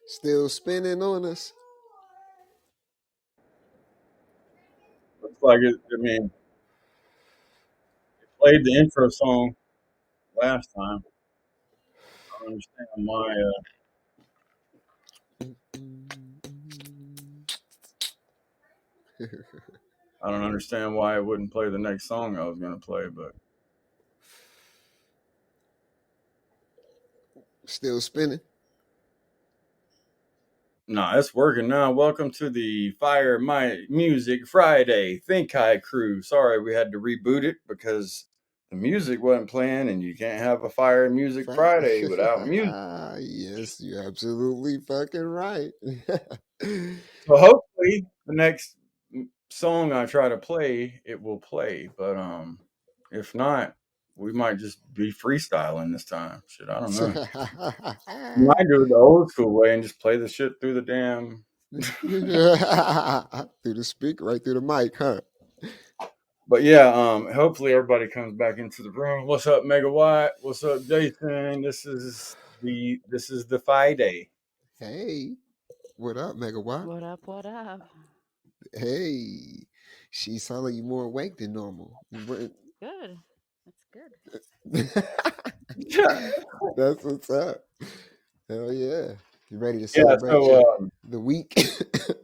Still spinning on us. Looks like it. I mean, it played the intro song last time. I don't understand why. I don't understand why it wouldn't play the next song I was going to play. But Still spinning. nah, it's working now. Welcome to the Fire My Music Friday Think High crew. Sorry, we had to reboot it because the music wasn't playing, and you can't have a Fire Music Friday without music. Yes, you're absolutely fucking right. So hopefully, the next song I try to play, it will play. But if not, we might just be freestyling this time. Shit, I don't know. You might do it the old school way and just play the shit through the damn. Through the speaker, right through the mic, huh? But yeah, hopefully everybody comes back into the room. What's up, Megawatt? What's up, Jason? This is the Friday. Hey, what up, Megawatt? What up? What up? Hey, she sound like you more awake than normal. Good. That's good. Yeah, That's what's up. Hell yeah. You ready to yeah. celebrate So, the week?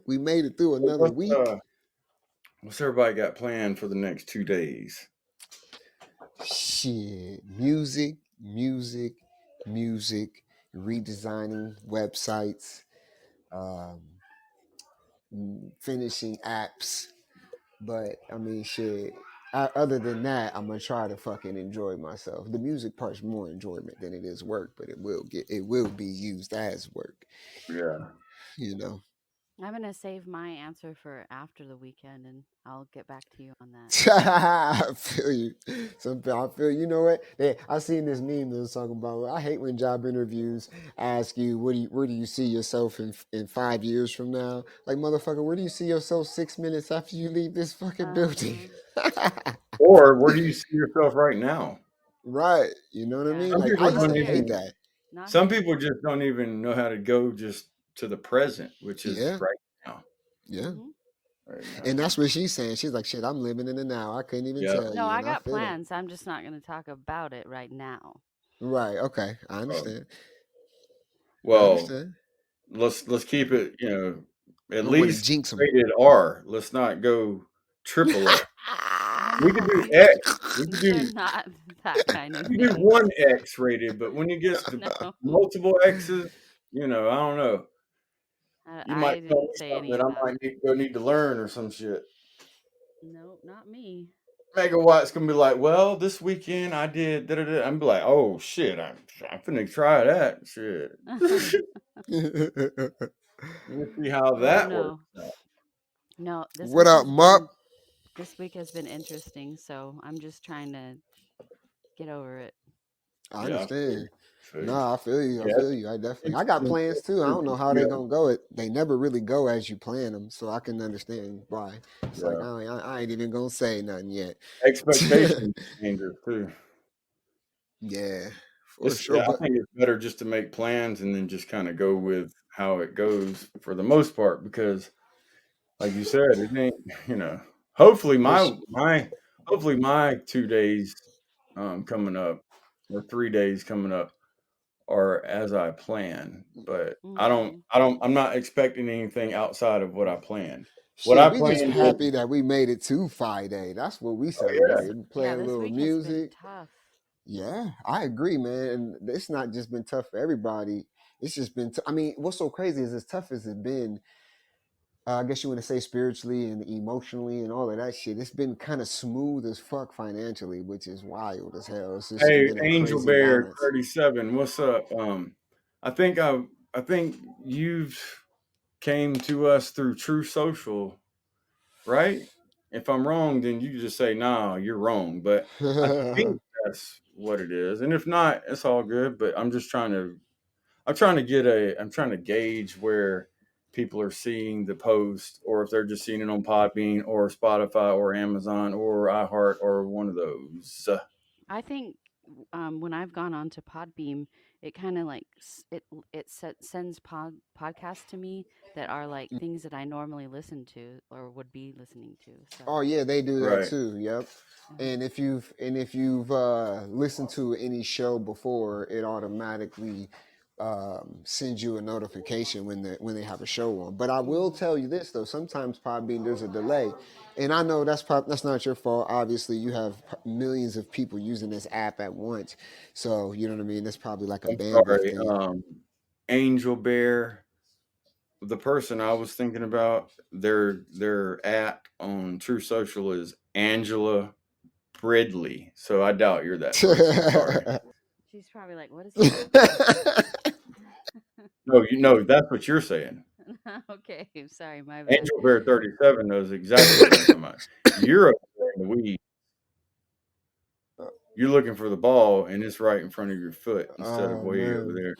We made it through another what's week. what's everybody got planned for the next 2 days? Shit. Music, redesigning websites, um, finishing apps. But I mean, shit. Other than that, I'm gonna try to fucking enjoy myself. The music part's more enjoyment than it is work, but it will be used as work. Yeah. You know. I'm gonna save my answer for after the weekend, and I'll get back to you on that. I feel you. I feel you know what? I seen this meme that was talking about. I hate when job interviews ask you, where do you see yourself in 5 years from now? Like motherfucker, where do you see yourself 6 minutes after you leave this fucking building? Uh-huh. Or where do you see yourself right now? Right. You know what I Yeah. mean? Some Like I people Not used don't to here. hate even. that. Not Some here. people just don't even know how to go just to the present, which is Yeah. right now. Yeah. Hmm. Right now. And that's what she's saying. She's like, shit, I'm living in the now. I couldn't even Yeah. tell No, you. I And I got feel it. plans. I'm just not gonna talk about it right now. Right. Okay. I Um, understand. I well, understand. let's keep it, I at don't want to least jinx them. rated R. Let's not go triple X. No, We could no, do these X. We could these are do not that kind of we could do things. one X rated, but when it gets to No, multiple X's, I don't know. You might I tell didn't me say something any that of I that. might need to learn or some shit. No, not me. Megawatt's gonna be like, well, this weekend I did da da da. I'm be like, oh shit, I'm finna try that shit. Let's see how Oh that works no, out. no. This What week up, has Mark? been this week has been interesting. So I'm just trying to get over it. I Yeah, I feel you. understand. Feel you. No, I feel you. I Yeah, feel you. I definitely. I got interesting. plans too. I don't know how they Yeah, gonna go. They never really go as you plan them, so I can understand why. It's like yeah. I ain't even gonna say nothing yet. Expectation changes too. Yeah, for It's sure. yeah, I But think it's better just to make plans and then just kind of go with how it goes for the most part because, like you said, it ain't you know. Hopefully for s- hopefully my 2 days coming up or 3 days coming up are as I plan. But Hmm. I'm not expecting anything outside of what I planned. What shit, I we just planned is happy that we made it to Friday. That's what we oh yeah, This celebrated. Play yeah, a this little week has been music. tough. Yeah, I agree, man. And it's not just been tough for everybody. It's just been. I mean, what's so crazy is as tough as it's been. I guess you want to say spiritually and emotionally and all of that shit. It's been kind of smooth as fuck financially, which is wild as hell. It's just hey, been a Angel crazy Bear balance. 37, what's up? I think I think you've came to us through True Social, right? If I'm wrong, then you just say, "Nah, you're wrong." But I think that's what it is, and if not, it's all good. But I'm trying to gauge where people are seeing the post, or if they're just seeing it on Podbean or Spotify or Amazon or iHeart or one of those. I think when I've gone on to Podbeam, it kind of like sends podcasts to me that are like things that I normally listen to or would be listening to. So, Oh yeah, they do that Right. too. Yep. uh-huh. And if you've listened to any show before, it automatically sends you a notification when they have a show on. But I will Hmm. tell you this though, sometimes Podbean there's a delay, and I know that's not your fault. Obviously, you have millions of people using this app at once, so you know what I mean. That's probably like a I'm bandwidth sorry. thing. Angel Bear, the person I was thinking about, their at on True Social is Angela Bridley. So I doubt you're that person. Sorry. She's probably like, "What is he talking about?" No, you know that's what you're saying. Okay, sorry, my bad. Angel Bear 37 knows exactly what I'm talking about. You're up there in the weed. You're looking for the ball, and it's right in front of your foot instead of Oh way over man. there.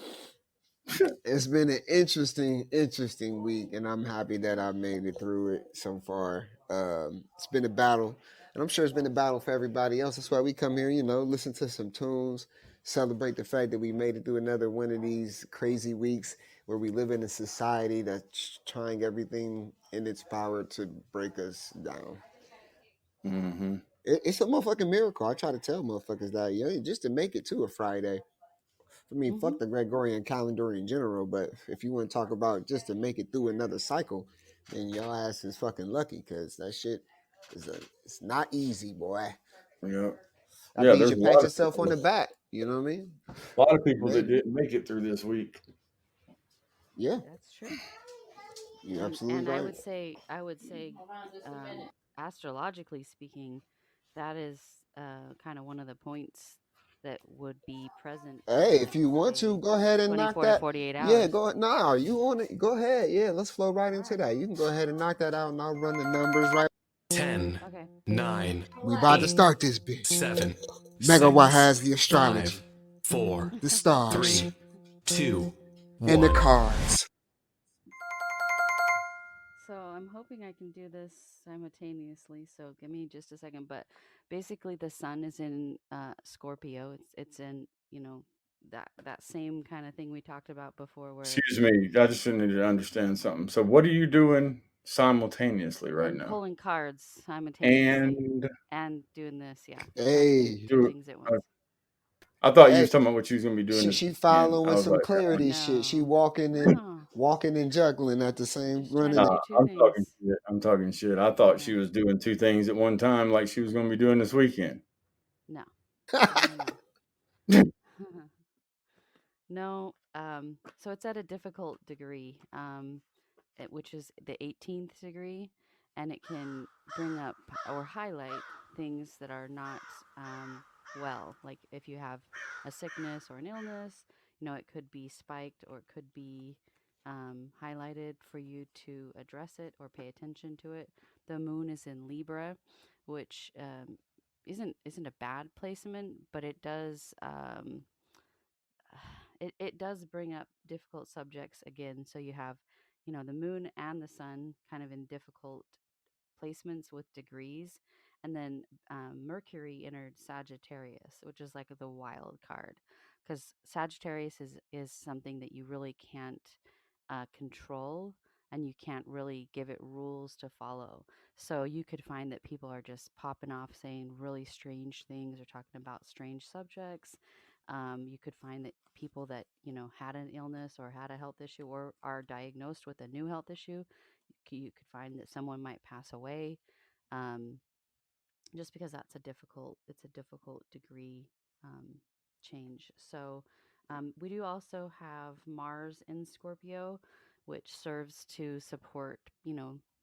It's been an interesting week, and I'm happy that I made it through it so far. It's been a battle, and I'm sure it's been a battle for everybody else. That's why we come here, listen to some tunes, celebrate the fact that we made it through another one of these crazy weeks where we live in a society that's trying everything in its power to break us down. Hmm. It's a motherfucking miracle. I try to tell motherfuckers that, just to make it to a Friday. I mean, Hmm. fuck the Gregorian calendar in general, but if you want to talk about just to make it through another cycle, then your ass is fucking lucky because that shit it's not easy, boy. Yeah, That yeah. means There's you pat yourself on people, the back. You know what I mean? a lot of You people that made it. didn't make it through this week. Yeah, That's true. you're And absolutely right. I would say, um, astrologically speaking, that is kind of one of the points that would be present for the Hey, if next, you want to, say, go ahead and knock 24 to that. 48 Yeah, hours. go ahead. Nah, you on it? Go ahead. Yeah, let's flow right into that. You can go ahead and knock that out, and I'll run the numbers right. 10, Okay. 9, We about to 8, start this bitch. 7, Megawatt 6, has the astrology, 5, 4, the stars, 3, 2, and the 1. cards. So I'm hoping I can do this simultaneously. So give me just a second. But basically, the sun is in Scorpio. It's in, that same kind of thing we talked about before, where Excuse me, I just need to understand something. So, what are you doing simultaneously right I'm now? pulling cards simultaneously And and doing this. Yeah, trying to do Hey, two do things at uh, once. I thought you hey, was talking about what you was gonna be doing this she weekend. following I was some like, clarity shit. She No, walking and no, walking and juggling at the same just trying to running. do two I'm things. talking shit. I'm talking shit. I thought Okay, she was doing two things at one time, like she was gonna be doing this weekend. no, no, no, no. No, so it's at a difficult degree, which is the 18th degree, and it can bring up or highlight things that are not well. Like if you have a sickness or an illness, it could be spiked or it could be highlighted for you to address it or pay attention to it. The moon is in Libra, which isn't a bad placement, but it does. It does bring up difficult subjects again. So you have, the moon and the sun kind of in difficult placements with degrees. And then Mercury entered Sagittarius, which is like the wild card. Because Sagittarius is something that you really can't control and you can't really give it rules to follow. So you could find that people are just popping off saying really strange things or talking about strange subjects. You could find that people that had an illness or had a health issue or are diagnosed with a new health issue, you could find that someone might pass away, um, just because it's a difficult degree um, change. So we do also have Mars in Scorpio, which serves to support,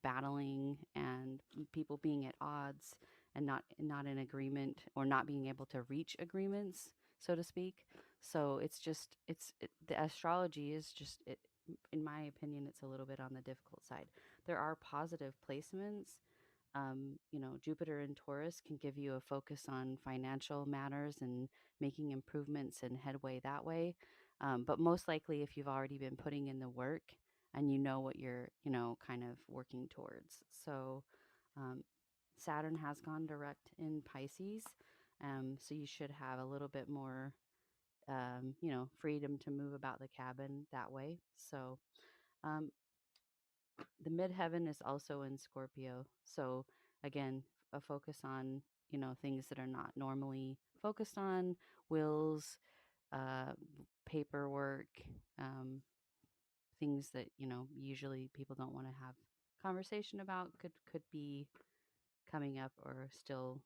battling and people being at odds and not in agreement or not being able to reach agreements, so to speak. So it's just the astrology is just in my opinion, it's a little bit on the difficult side. There are positive placements. Jupiter and Taurus can give you a focus on financial matters and making improvements and headway that way. But most likely, if you've already been putting in the work and you know what you're, kind of working towards. So, um, Saturn has gone direct in Pisces. So you should have a little bit more, freedom to move about the cabin that way. So, um, the midheaven is also in Scorpio. So again, a focus on, things that are not normally focused on, wills, uh, paperwork, um, things that, usually people don't want to have conversation about could be coming up or still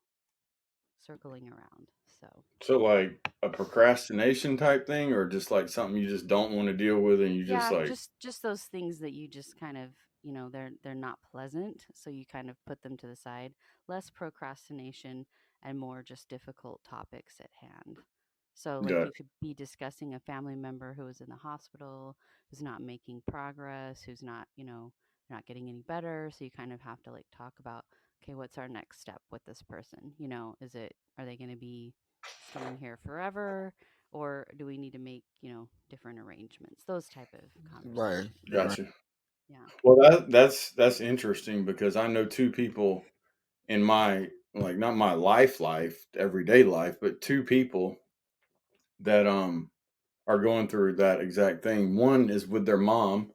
circling around. So So like a procrastination type thing, or just like something you just don't want to deal with, and you just yeah, like, just those things that you just kind of, they're not pleasant, so you kind of put them to the side. Less procrastination and more just difficult topics at hand. So like got you could be discussing a family member who is in the hospital, who's not making progress, who's not, not getting any better, so you kind of have to like talk about, okay, what's our next step with this person? Are they going to be staying here forever? Or do we need to make, different arrangements? Those type of Right. conversations. Right. gotcha. Yeah. Well, that's interesting because I know two people in my, like, not my life, everyday life, but two people that are going through that exact thing. One is with their mom.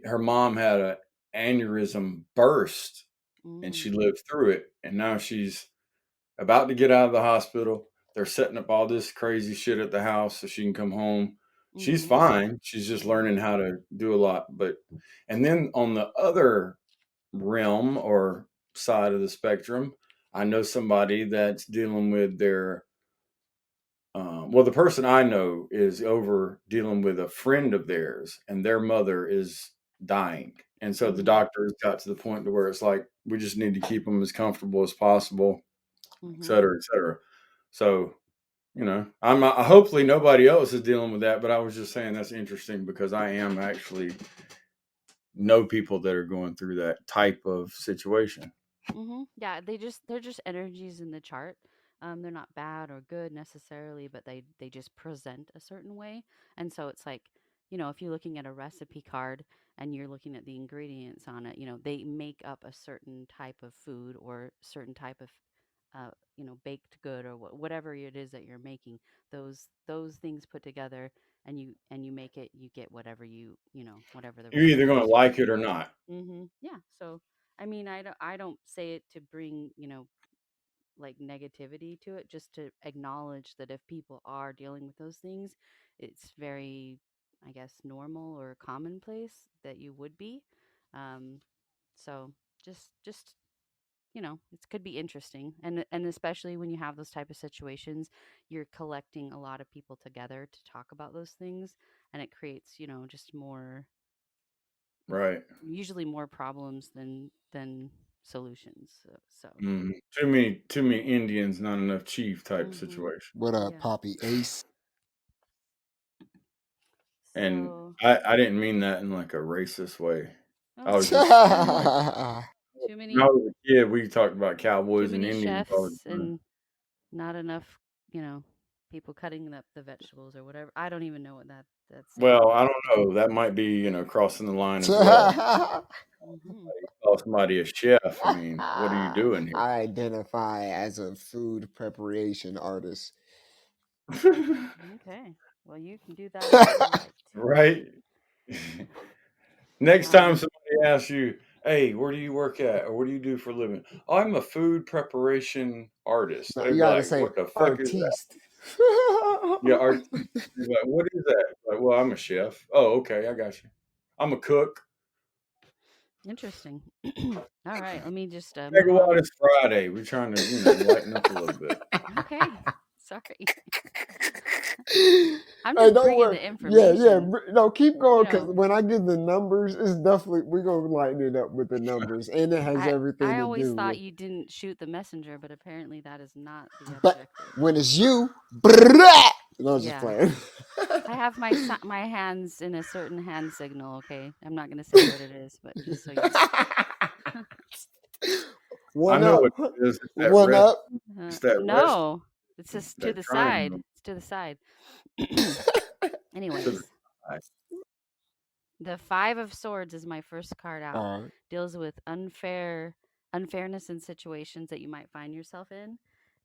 Her mom had a aneurysm burst and Mm. she lived through it, and now she's about to get out of the hospital. They're setting up all this crazy shit at the house so she can come home. She's Mhm. fine. She's just Mhm. learning how to do a lot. And then on the other realm or side of the spectrum, I know somebody that's dealing with the person I know is over dealing with a friend of theirs, and their mother is dying. And so the Mhm. doctors got to the point to where it's like, we just need to keep them as comfortable as possible, et Mhm. cetera, et cetera. So, hopefully nobody else is dealing with that, but I was just saying that's interesting because I am actually know people that are going through that type of situation. Yeah, they're just energies in the chart. They're not bad or good necessarily, but they just present a certain way. And so it's like, if you're looking at a recipe card and you're looking at the ingredients on it, they make up a certain type of food or certain type of baked good or whatever it is that you're making. Those things put together and you make it, you get whatever whatever the You're either recipe going to is for. like it or not. Yeah. So, I mean, I don't say it to bring, like negativity to it, just to acknowledge that if people are dealing with those things, it's very, I guess, normal or commonplace that you would be. Um, so just it could be interesting, and especially when you have those type of situations, you're collecting a lot of people together to talk about those things, and it creates, just more, Right. usually more problems than solutions. So. Too many Indians, not enough chief type Mhm. situation. What up, Yeah. Poppy Ace? And So, I didn't mean that in like a racist way. I was okay. just saying, like, Too when I many was a kid, we talked about too cowboys and many Indians all chefs the time. and not enough, people cutting up the vegetables or whatever. I don't even know what that saying Well, I is. don't know. That might be, crossing the line as well. Mhm. Call somebody a chef. I mean, what are you I doing identify as a food preparation artist. here? Okay. Well, you can do that if you like to. Right? Next time Um, somebody asks you, "Hey, where do you work at, or what do you do for a living?" "Oh, I'm a food preparation artist." No, They'd you be gotta like, say "What the fuck is that?" artiste. Yeah, artist. You're like, "What is that?" Like, "Well, I'm a chef." "Oh, okay, I got you. I'm a cook." Interesting. All right, let me just move Megawatt, on. it's Friday. We're trying to, lighten up a little bit. Okay. Sorry. I'm Hey, just don't bringing worry. the Yeah, yeah. information. No, keep You going because know, when I give the numbers, it's definitely we're gonna lighten it up with the numbers, and it has everything I to always do thought with. you didn't shoot the messenger, but apparently that is not the But objective. when it's you, brrrah! No, I was just Yeah. playing. I have my hands in a certain hand signal, okay? I'm not going to say what it is, but just so you know. I One know up. what it is. It's that One rest. up. It's that rest. No, it's just to That the side. triangle It's to the side. to the Anyways, side. the Five of Swords is my first card out. All right. Deals with unfairness in situations that you might find yourself in,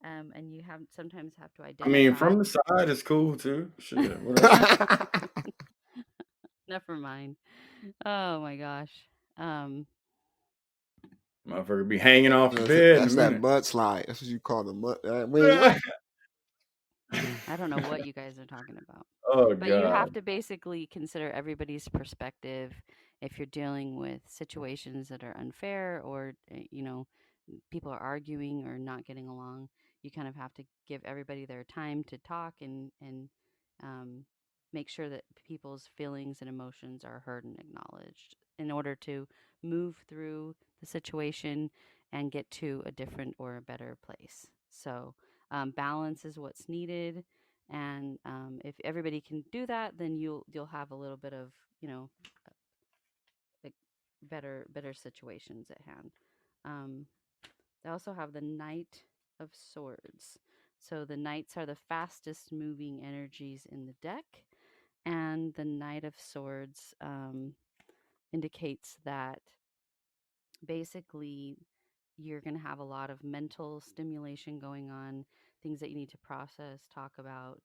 and you have sometimes have to I mean, identify. from the side is cool too. Shit, whatever. Never mind. Oh my gosh. Um, Motherfucker be hanging off the bed in a That's that minute. mud slide. That's what you call the mud. Wait, what? I don't know what you guys are talking about. Oh But you have God. to basically consider everybody's perspective if you're dealing with situations that are unfair or, people are arguing or not getting along. You kind of have to give everybody their time to talk and um, make sure that people's feelings and emotions are heard and acknowledged in order to move through the situation and get to a different or a better place. So, balance is what's needed, and if everybody can do that, then you'll have a little bit of like better situations at hand. Um, they also have the Knight of Swords. So the knights are the fastest moving energies in the deck, and the Knight of Swords indicates that basically you're going to have a lot of mental stimulation going on, things that you need to process, talk about,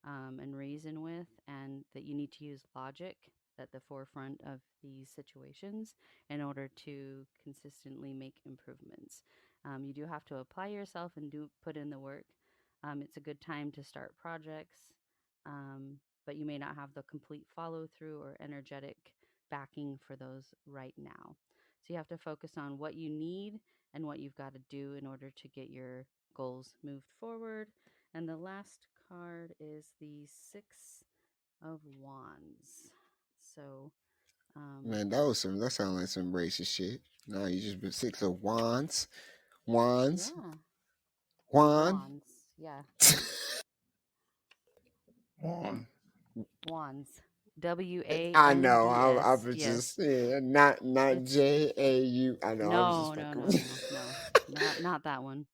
and reason with, and that you need to use logic at the forefront of these situations in order to consistently make improvements. You do have to apply yourself and do put in the work. It's a good time to start projects, um, but you may not have the complete follow through or energetic backing for those right now. So you have to focus on what you need and what you've got to do in order to get your goals moved forward. And the last card is the Six of Wands. So, um, Man, that sounds like some racist shit. No, you just been six of wands. Wands. yeah, Juan. Wands. Yeah, On. Wands. W A I N know. D I S. was Yes. just not It's JAU. I know. I was just no, no, fucking. no, no, no. Not that one.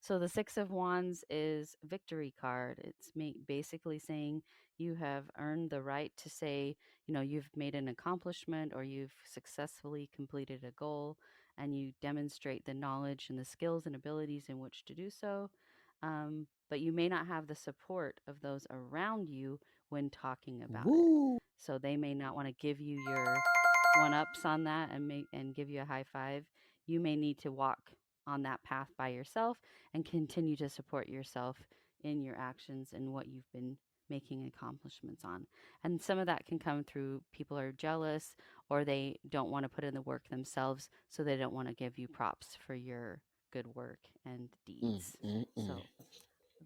So the Six of Wands is victory card. It's basically saying you have earned the right to say, you've made an accomplishment or you've successfully completed a goal, and you demonstrate the knowledge and the skills and abilities in which to do so. But you may not have the support of those around you when talking about it. Woo. So they may not want to give you your one ups on that and give you a high five. You may need to walk on that path by yourself and continue to support yourself in your actions and what you've been making accomplishments on. And some of that can come through people are jealous or they don't want to put in the work themselves, so they don't want to give you props for your good work and Mm, deeds. mm, mm. So,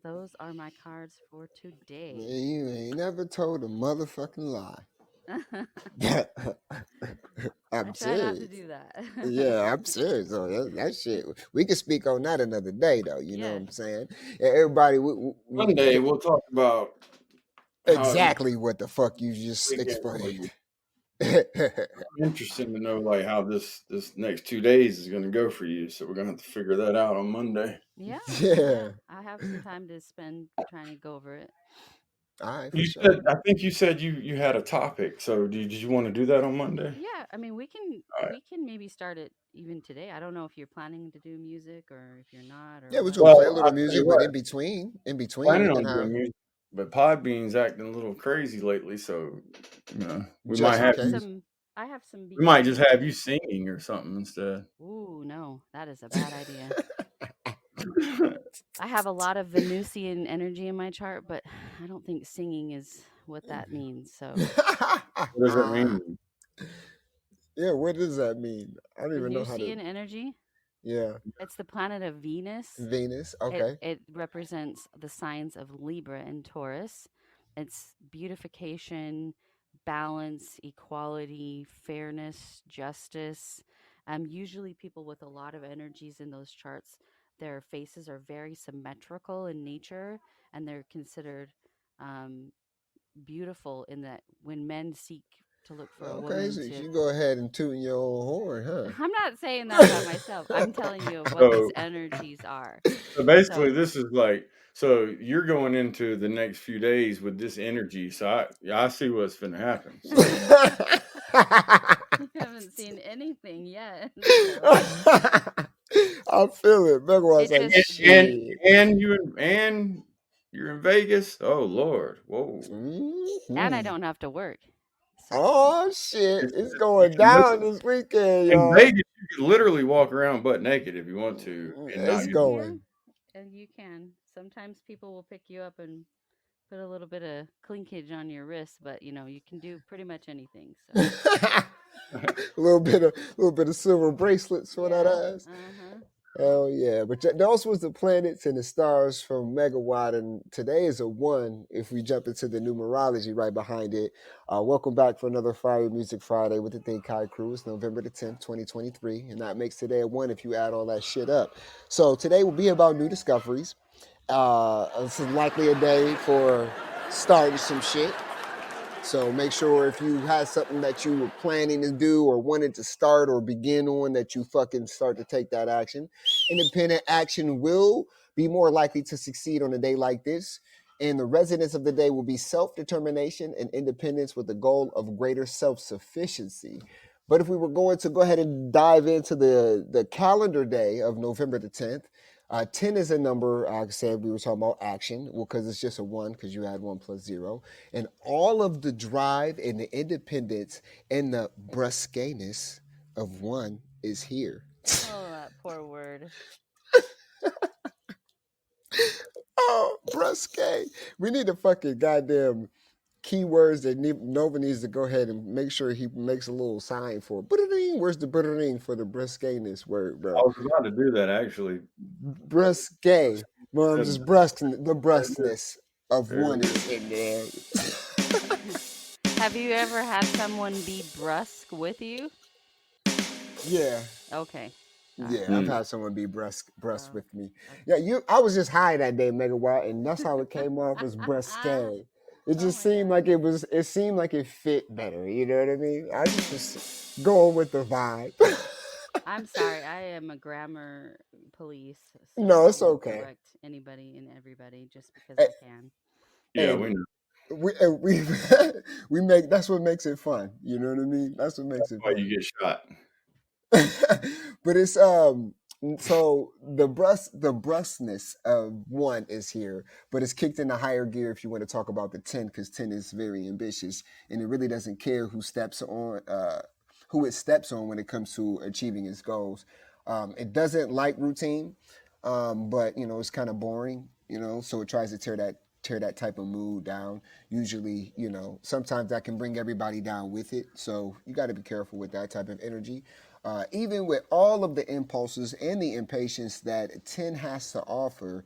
those are my cards for Man, today. you ain't never told a motherfucking lie. I I'm try not to serious. do that. Yeah, I'm serious. So that shit, we could speak on that another day, though. You know what Yeah. I'm saying? Everybody, Monday we'll talk about how it went exactly what the fuck you just weekend for explained. you. Interesting to know like how this next 2 days is going to go for you. So we're going to have to figure that out on Monday. Yeah. Yeah. Yeah. I have some time to spend trying to go over it. All right, for You sure. said I think you said you had a topic. So did you want to do that on Monday? Yeah, I mean, we can All right. we can maybe start it even today. I don't know if you're planning to do music or if you're not or Yeah, we're what. gonna play a Well, little I'll tell you music, but what. in between, we Planning can on have doing music, but Podbean's acting a little crazy lately. So we might just I in have have you. case. some I have some We might beginning just have you music. singing or something instead. Ooh, no, that is a bad idea. I have a lot of Venusian energy in my chart, but I don't think singing is what that means. So, What does that mean? Yeah, what does that mean? I don't even know how to. Venusian energy, Yeah, it's the planet of Venus. Venus. It Okay. it represents the signs of Libra and Taurus. It's beautification, balance, equality, fairness, justice. Usually people with a lot of energies in those charts, their faces are very symmetrical in nature, and they're considered um, beautiful in that when men seek to look for a Okay, woman so to. you go ahead and toot your own horn, I'm not saying that about myself. huh? I'm telling you of what these So, energies are. so basically, So this is like, so you're going into the next few days with this energy. So I see what's going to happen. So you haven't seen anything yet. So I feel it. Remember, I was it like, just and shit. and you're in Vegas. Oh Lord, whoa! and I Mhm. don't have to work. So Oh shit! It's You going can down listen. this weekend, In y'all. Vegas, you can literally walk around butt naked if you want to, and It's not get. yeah, going. and you can. Sometimes people will pick you up and put a little bit of clinkage on your wrist, but you can do pretty much anything. So a little bit of silver bracelets for that yeah, ass. uh-huh. Oh yeah, but those was the planets and the stars from Megawatt, and today is a one. If we jump into the numerology right behind it, welcome back for another Fire Music Friday with the Think Kai Crew. It's November the 10th, 2023, and that makes today a one if you add all that shit up. So today will be about new discoveries. This is likely a day for starting some shit. So make sure if you had something that you were planning to do or wanted to start or begin on, that you fucking start to take that action. Independent action will be more likely to succeed on a day like this. And the residents of the day will be self-determination and independence with the goal of greater self-sufficiency. But if we were going to go ahead and dive into the calendar day of November the 10th, 10 is a number, like I said, we were talking about action, well, because it's just a one, because you add one plus zero. And all of the drive and the independence and the brusqueness of one is here. Oh, that poor word. Oh, brusque. We need a fucking goddamn keywords that Nova needs to go ahead and make sure he makes a little sign for. Where's the buttering for the brusqueness word, I bro? was about to do that actually. Brusque. Well, I'm Said just brusque. The that. brusqueness of There one we is in there. Have you ever had someone be brusque with you? Yeah. Okay. All right. Yeah, I've go. had someone be brusque Oh, with me. Yeah, okay. you. I was just high that day, Megawatt, and that's how it came off as brusque. It Oh just my seemed god. like it was. It seemed like it fit better. You know what I mean? I just was going with the vibe. I'm sorry. I am a grammar police, so No, I it's will okay. correct anybody and everybody just because Hey, I can. Yeah, hey, we know. we we make that's what makes it fun. You know what I mean? That's what makes it Why fun. you get shot? But it's so the brusqueness of one is here, but it's kicked into higher gear if you want to talk about the 10, because 10 is very ambitious and it really doesn't care who it steps on when it comes to achieving its goals. It doesn't like routine, but it's kind of boring, so it tries to tear that type of mood down. Usually, sometimes that can bring everybody down with it, so you got to be careful with that type of energy. Even with all of the impulses and the impatience that 10 has to offer,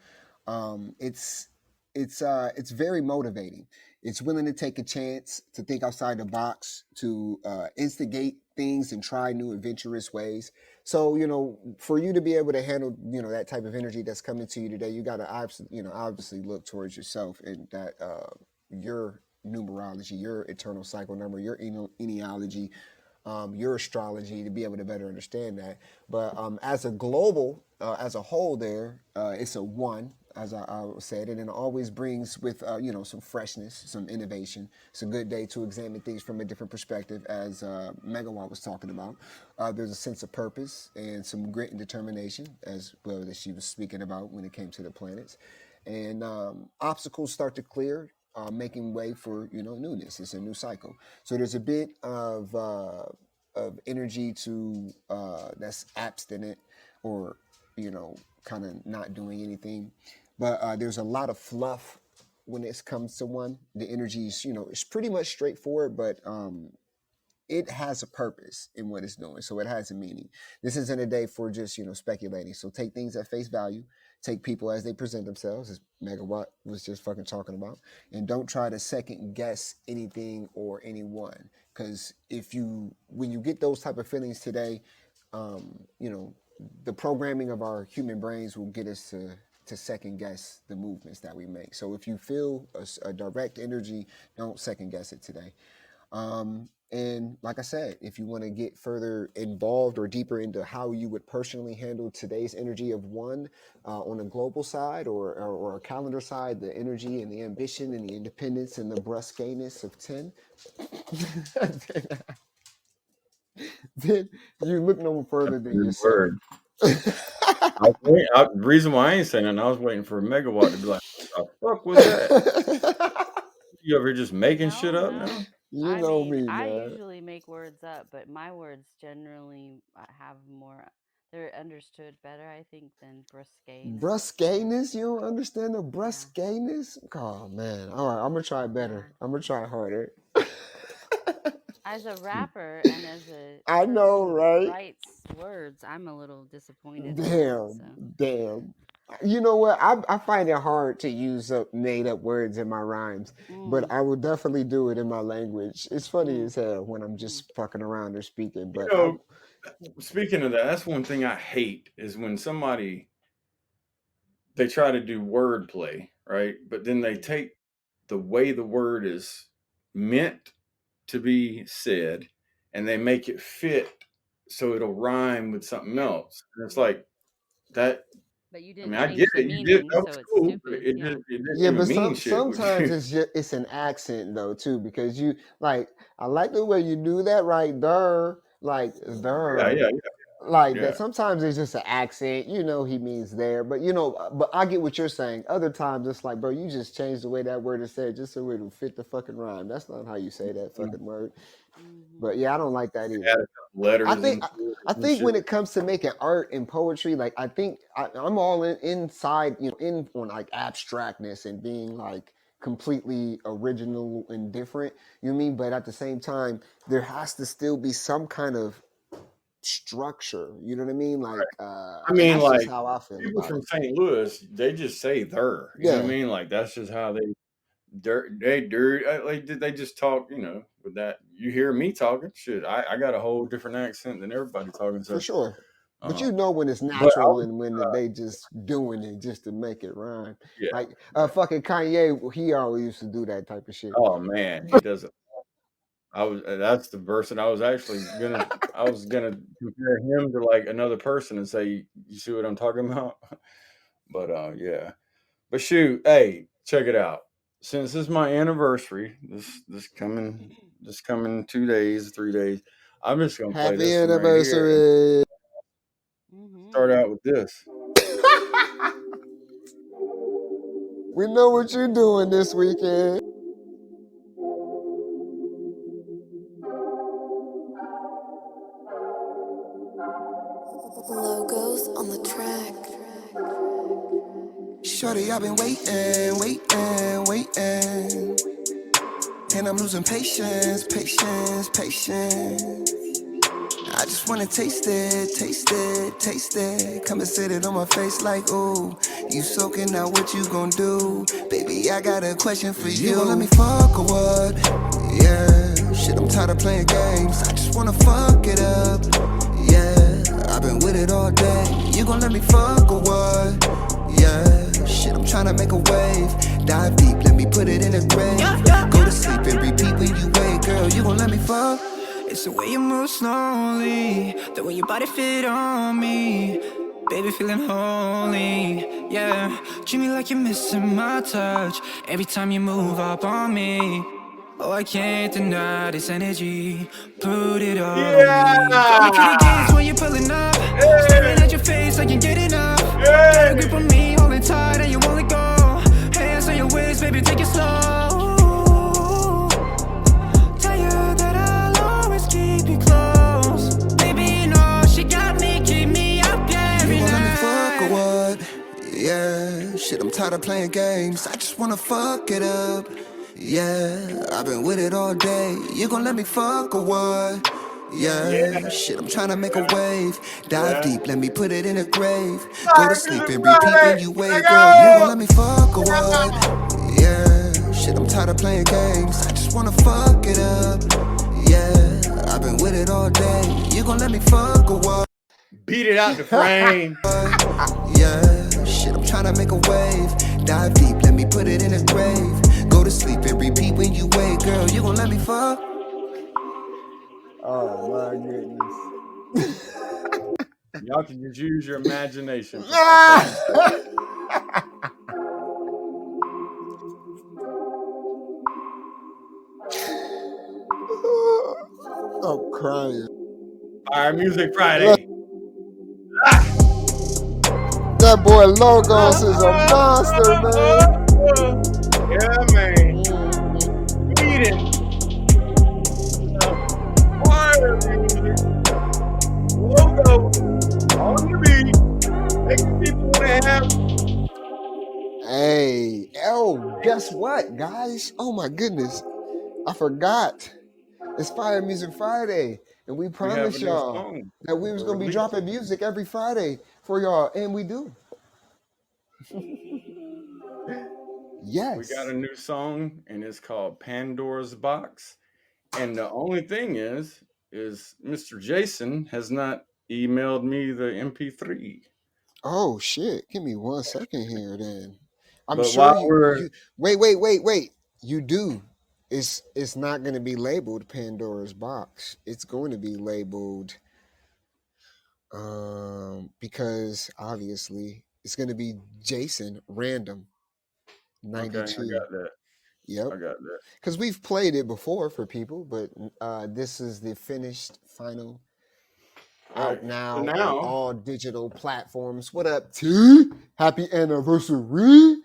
it's it's very motivating. It's willing to take a chance, to think outside the box, to instigate things and try new adventurous ways. So for you to be able to handle that type of energy that's coming to you today, you got to obviously look towards yourself and that your numerology, your eternal cycle number, your enealogy, your astrology, to be able to better understand that. But as a global, as a whole, it's a one, as I said, and it always brings with some freshness, some innovation. It's a good day to examine things from a different perspective, as Megawatt was talking about. There's a sense of purpose and some grit and determination, as well, that she was speaking about when it came to the planets, and obstacles start to clear, making way for newness. It's a new cycle. So there's a bit of energy to that's abstinent, or kind of not doing anything. But there's a lot of fluff when it comes to one. The energy is it's pretty much straightforward, but it has a purpose in what it's doing. So it has a meaning. This isn't a day for just, speculating. So take things at face value, take people as they present themselves, as Megawatt was just fucking talking about, and don't try to second guess anything or anyone. Because when you get those type of feelings today, um, you know, the programming of our human brains will get us to to second guess the movements that we make. So if you feel a direct energy, don't second guess it today. And like I said, if you want to get further involved or deeper into how you would personally handle today's energy of one on a global side or a calendar side, the energy and the ambition and the independence and the brusqueness of 10, then you look no further than Good yourself. word. The reason why I ain't saying that, I was waiting for a megawatt to be like, what the fuck was that? You ever just making shit up now? You know me, I man. usually make words up, but my words generally have more. They're understood better, I think, than brusqueness. Brusqueness? You don't understand the brusqueness? Oh man! All right, I'm gonna try better. Yeah. I'm gonna try harder. As a rapper and as a I person know, who right? writes words, I'm a little disappointed. Damn. You know what? I find it hard to use up made up words in my rhymes, but I will definitely do it in my language. It's funny as hell when I'm just fucking around or speaking. But Speaking of that, that's one thing I hate is when they try to do wordplay, right? But then they take the way the word is meant to be said and they make it fit so it'll rhyme with something else. And it's like that. But you I didn't mean, I change get the it. You did. meaning, That so was it's cool. But stupid. it Yeah. didn't yeah, even but mean shit. sometimes it's an accent though too, because you like I like the way you do that right there, like there. Yeah. Like that sometimes it's just an accent, he means there, but but I get what you're saying. Other times it's like, bro, you just changed the way that word is said just so it'll fit the fucking rhyme. That's not how you say that fucking word. But yeah, I don't like that either. Add a couple letters I into it I and think shit. when it comes to making art and poetry, like I think I'm all inside, in on like abstractness and being like completely original and different. You know what I mean? But at the same time, there has to still be some kind of structure. You know what I mean? Like, I and mean, that's just like how I feel people about from it. St. Louis, they just say "there." You know what I Yeah, mean? Like that's just how they just talk. With that, you hear me talking. Shit, I got a whole different accent than everybody talking. for So, sure. But uh, you know when it's but I natural was, and when they just doing it just to make it rhyme. yeah. Like fucking Kanye, he always used to do that type of shit. Oh man, he does it. That's the person I was actually gonna. I was gonna compare him to like another person and say, you see what I'm talking about? But yeah. But shoot, hey, check it out. Since this is my anniversary, this coming 2 days, 3 days, I'm just gonna play Happy this one right here and anniversary. start out with this. We know what you're doing this weekend. Logos on the track. Shorty, I've been waiting, waiting, waiting. And I'm losing patience, patience, patience. I just wanna taste it, taste it, taste it. Come and sit it on my face like, ooh, you soaking, now what you gon' do? Baby, I got a question for you. You gon' let me fuck or what? Yeah, shit, I'm tired of playing games. I just wanna fuck it up. Yeah, I've been with it all day. You gon' let me fuck or what? Yeah, shit, I'm tryna make a wave. Dive deep, let me put it in a grave. Go to sleep and repeat when you wake, girl. You gon' let me fuck? It's the way you move slowly, the way your body fit on me. Baby, feeling holy, yeah. Treat me like you're missing my touch every time you move up on me. Oh, I can't deny this energy. Put it all on me. Drop me to the gates when you're pulling up. Staring at your face, I can't get enough. Got a grip on me, holding tight, and you won't let go. Hands on your waist, baby, take it slow. Tell you that I'll always keep you close. Baby, you know she got me, keep me up, yeah, every You gon' let me night. fuck or what? Yeah, shit, I'm tired of playing games. I just wanna fuck it up. Yeah, I've been with it all day. You gon' let me fuck or what? Yeah, shit, I'm tryna make a wave. Dive deep, let me put it in a grave. Go to sleep and repeat when you wake, girl. You gon' let me fuck or what? Yeah, shit, I'm tired of playing games. I just wanna fuck it up. Yeah, I've been with it all day. You gon' let me fuck or what? Beat it out the frame. Yeah, shit, I'm tryna tryna make a wave. Dive deep, let me put it in a grave. Go to sleep and repeat when you wake. Girl, you gon' let me fuck? Oh my goodness. Y'all can just use your imagination for about 30 seconds. I'm crying. All right, Music Look, Friday. that boy Logos is a monster, man. Yeah, man. Mhm. Eating. Fire music. Logo on the beat. Making people want to have. Hey, oh, guess what, guys? Oh my goodness. I forgot. It's Fire Music Friday. And we We have a promised new y'all song that we was for gonna be release. dropping music every Friday for y'all. And we do. We got Yes. a new song, and it's called Pandora's Box. And the only thing is Mr. Jason has not emailed me the MP3. Oh shit. Give me 1 second here then. I'm But sure while you we're wait. You do. It's not gonna be labeled Pandora's box. It's going to be labeled because obviously it's gonna be Jason random okay, I 92. got that. Yep. I got that. Because we've played it before for people, but this is the finished final All out right. So now on now all digital platforms. What up, T? Happy anniversary.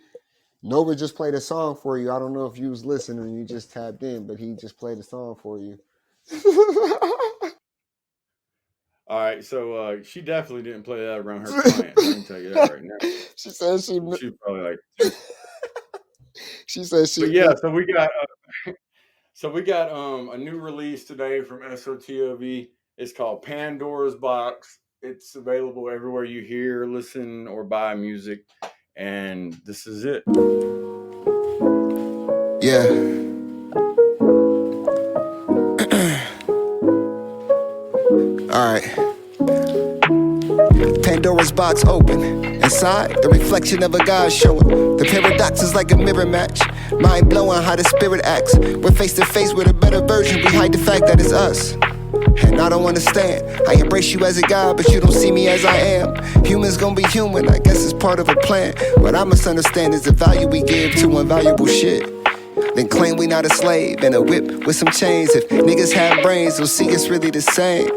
Nova just played a song for you. I don't know if you was listening and you just tapped in, but he just played a song for you. all right, so she definitely didn't play that around her clients. I can tell you that right now. she said she She's probably like, "Dude." she said But she yeah, so we got a new release today from SOTOV. It's called Pandora's Box. It's available everywhere you hear, listen, or buy music. And this is it. Yeah. Alright. Pandora's box open. Inside, the reflection of a God showing. The paradox is like a mirror match. Mind blowing how the spirit acts. We're face to face with a better version. We hide the fact that it's us. And I don't understand. I embrace you as a God, but you don't see me as I am. Humans gonna be human, I guess it's part of a plan. What I must understand is the value we give to invaluable shit. Then claim we not a slave in a whip with some chains. If niggas have brains, they'll see it's really the same.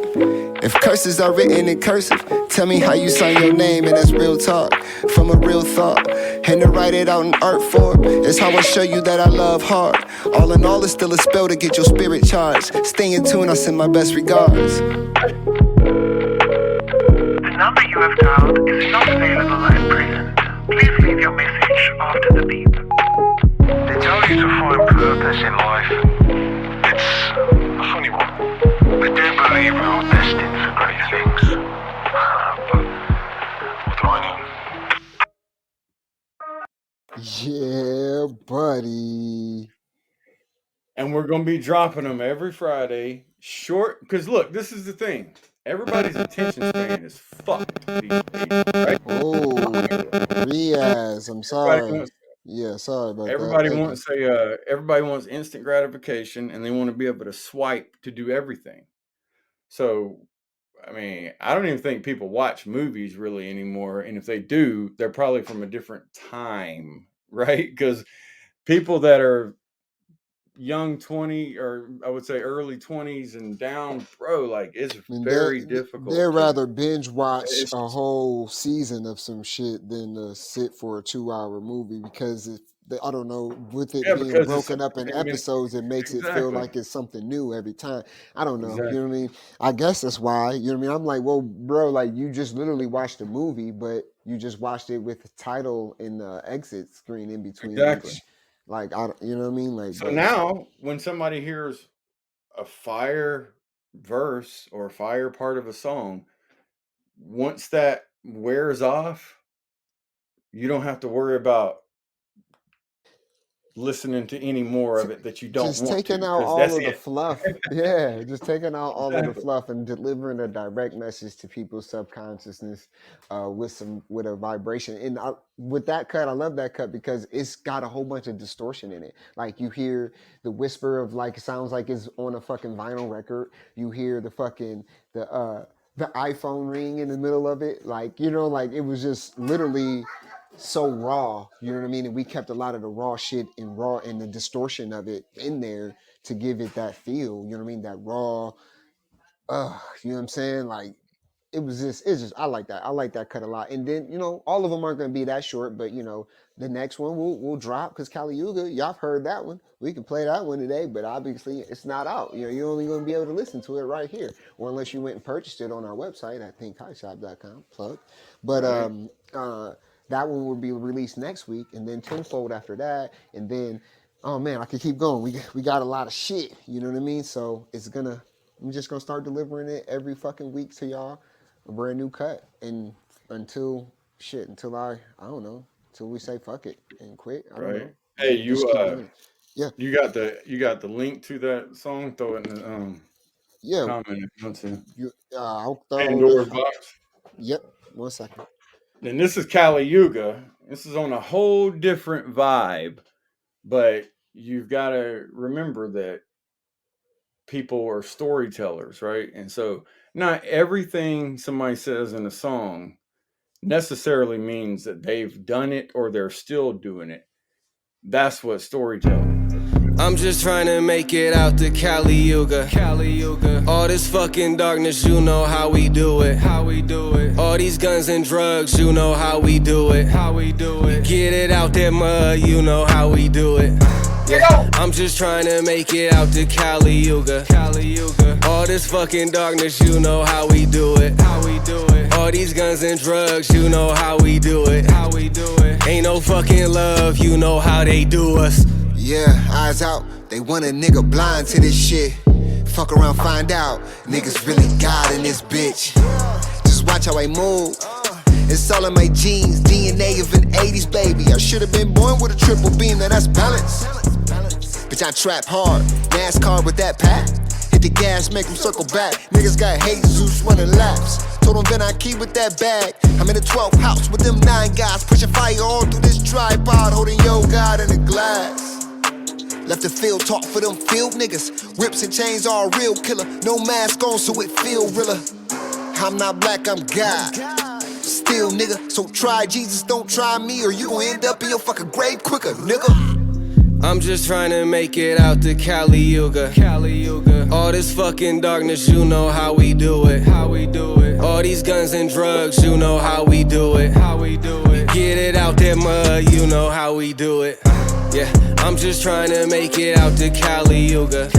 If curses are written in cursive, tell me how you sign your name, and that's real talk from a real thought. And to write it out in art form is how I show you that I love hard. All in all, it's still a spell to get your spirit charged. Stay in tune, I send my best regards. The number you have dialed is not available at present. Please leave your message after the beep. They tell you to find purpose in life. It's a funny one. They do believe we're all destined for great things. But what do I know? Yeah, buddy. And we're going to be dropping them every Friday. Short, because look, this is the thing. Everybody's attention span is fucked these days, right? Oh, Riaz, I'm Everybody sorry. wants Yeah, sorry about that. everybody Thank you. wants everybody wants instant gratification, and they want to be able to swipe to do everything. So, I mean, I don't even think people watch movies really anymore, and if they do, they're probably from a different time, right? Because people that are young 20, or I would say early 20s and down, bro, like it's And very they'd difficult to rather binge watch it's a whole season of some shit than to sit for a 2 hour movie because I don't know, with it yeah, being because it's broken up in 30 minutes. episodes, it makes it feel Exactly. like it's something new every time. I don't know. You know Exactly. what I mean? I guess that's why. You know what I mean? I'm like, well, bro, like you just literally watched a movie, but you just watched it with the title and the exit screen in between Exactly. each. Like you know what I mean? Like, So but now when somebody hears a fire verse or a fire part of a song, once that wears off, you don't have to worry about listening to any more of it that you don't Just want to, taking out because all that's of the it. fluff. Yeah, just taking out all of the Exactly. fluff and delivering a direct message to people's subconsciousness with a vibration. And with that cut, I love that cut because it's got a whole bunch of distortion in it. Like you hear the whisper of like it sounds like it's on a fucking vinyl record. You hear the iPhone ring in the middle of it. Like, you know, like it was just literally so raw, you know what I mean? And we kept a lot of the raw shit and raw and the distortion of it in there to give it that feel, you know what I mean? That raw, you know what I'm saying? Like it's just I like that. I like that cut a lot. And then, you know, all of them aren't gonna be that short, but you know, the next one we'll drop because Kali Yuga, y'all have heard that one. We can play that one today, but obviously it's not out. You know, you're only gonna be able to listen to it right here. Or unless you went and purchased it on our website at thinkhighshop.com. Plug. But Right. that one will be released next week, and then tenfold after that, and then oh man, I could keep going. We got a lot of shit, you know what I mean? So I'm just gonna start delivering it every fucking week to y'all, a brand new cut, and until I don't know, until we say fuck it and quit. I don't know. Right. Hey, Just keep doing it. Yeah, you got the link to that song? Throw it in the yeah. comment if you want to. I'll throw Pandora's box. yep. 1 second. And this is Kali Yuga. This is on a whole different vibe, but you've got to remember that people are storytellers, right? And so not everything somebody says in a song necessarily means that they've done it or they're still doing it. That's what storytelling. I'm just trying to make it out to Kali Yuga. All this fucking darkness, you know how we do it. All these guns and drugs, you know how we do it. Get it out that mud, you know how we do it. Yeah. I'm just trying to make it out to Kali Yuga. All this fucking darkness, you know how we do it. All these guns and drugs, you know how we do it. Ain't no fucking love, you know how they do us. Yeah, eyes out, they want a nigga blind to this shit. Fuck around, find out, niggas really God in this bitch. Just watch how I move. It's all in my genes, DNA of an 80s baby. I should've been born with a triple beam, now that's balance. Bitch, I trap hard, NASCAR with that pack. Hit the gas, make them circle back. Niggas got Jesus running laps. Told them then I keep with that bag. I'm in the 12th house with them 9 guys, pushing fire all through this tripod, holding yo God in a glass. Left the field talk for them field niggas. Whips and chains all real killer. No mask on so it feel realer. I'm not black, I'm God. Still nigga, so try Jesus, don't try me, or you gon' end up in your fucking grave quicker, nigga. I'm just trying to make it out to Kali Yuga. All this fucking darkness, you know how we do it. All these guns and drugs, you know how we do it. Get it out that mud, you know how we do it. Yeah, I'm just trying to make it out to Kali Yuga.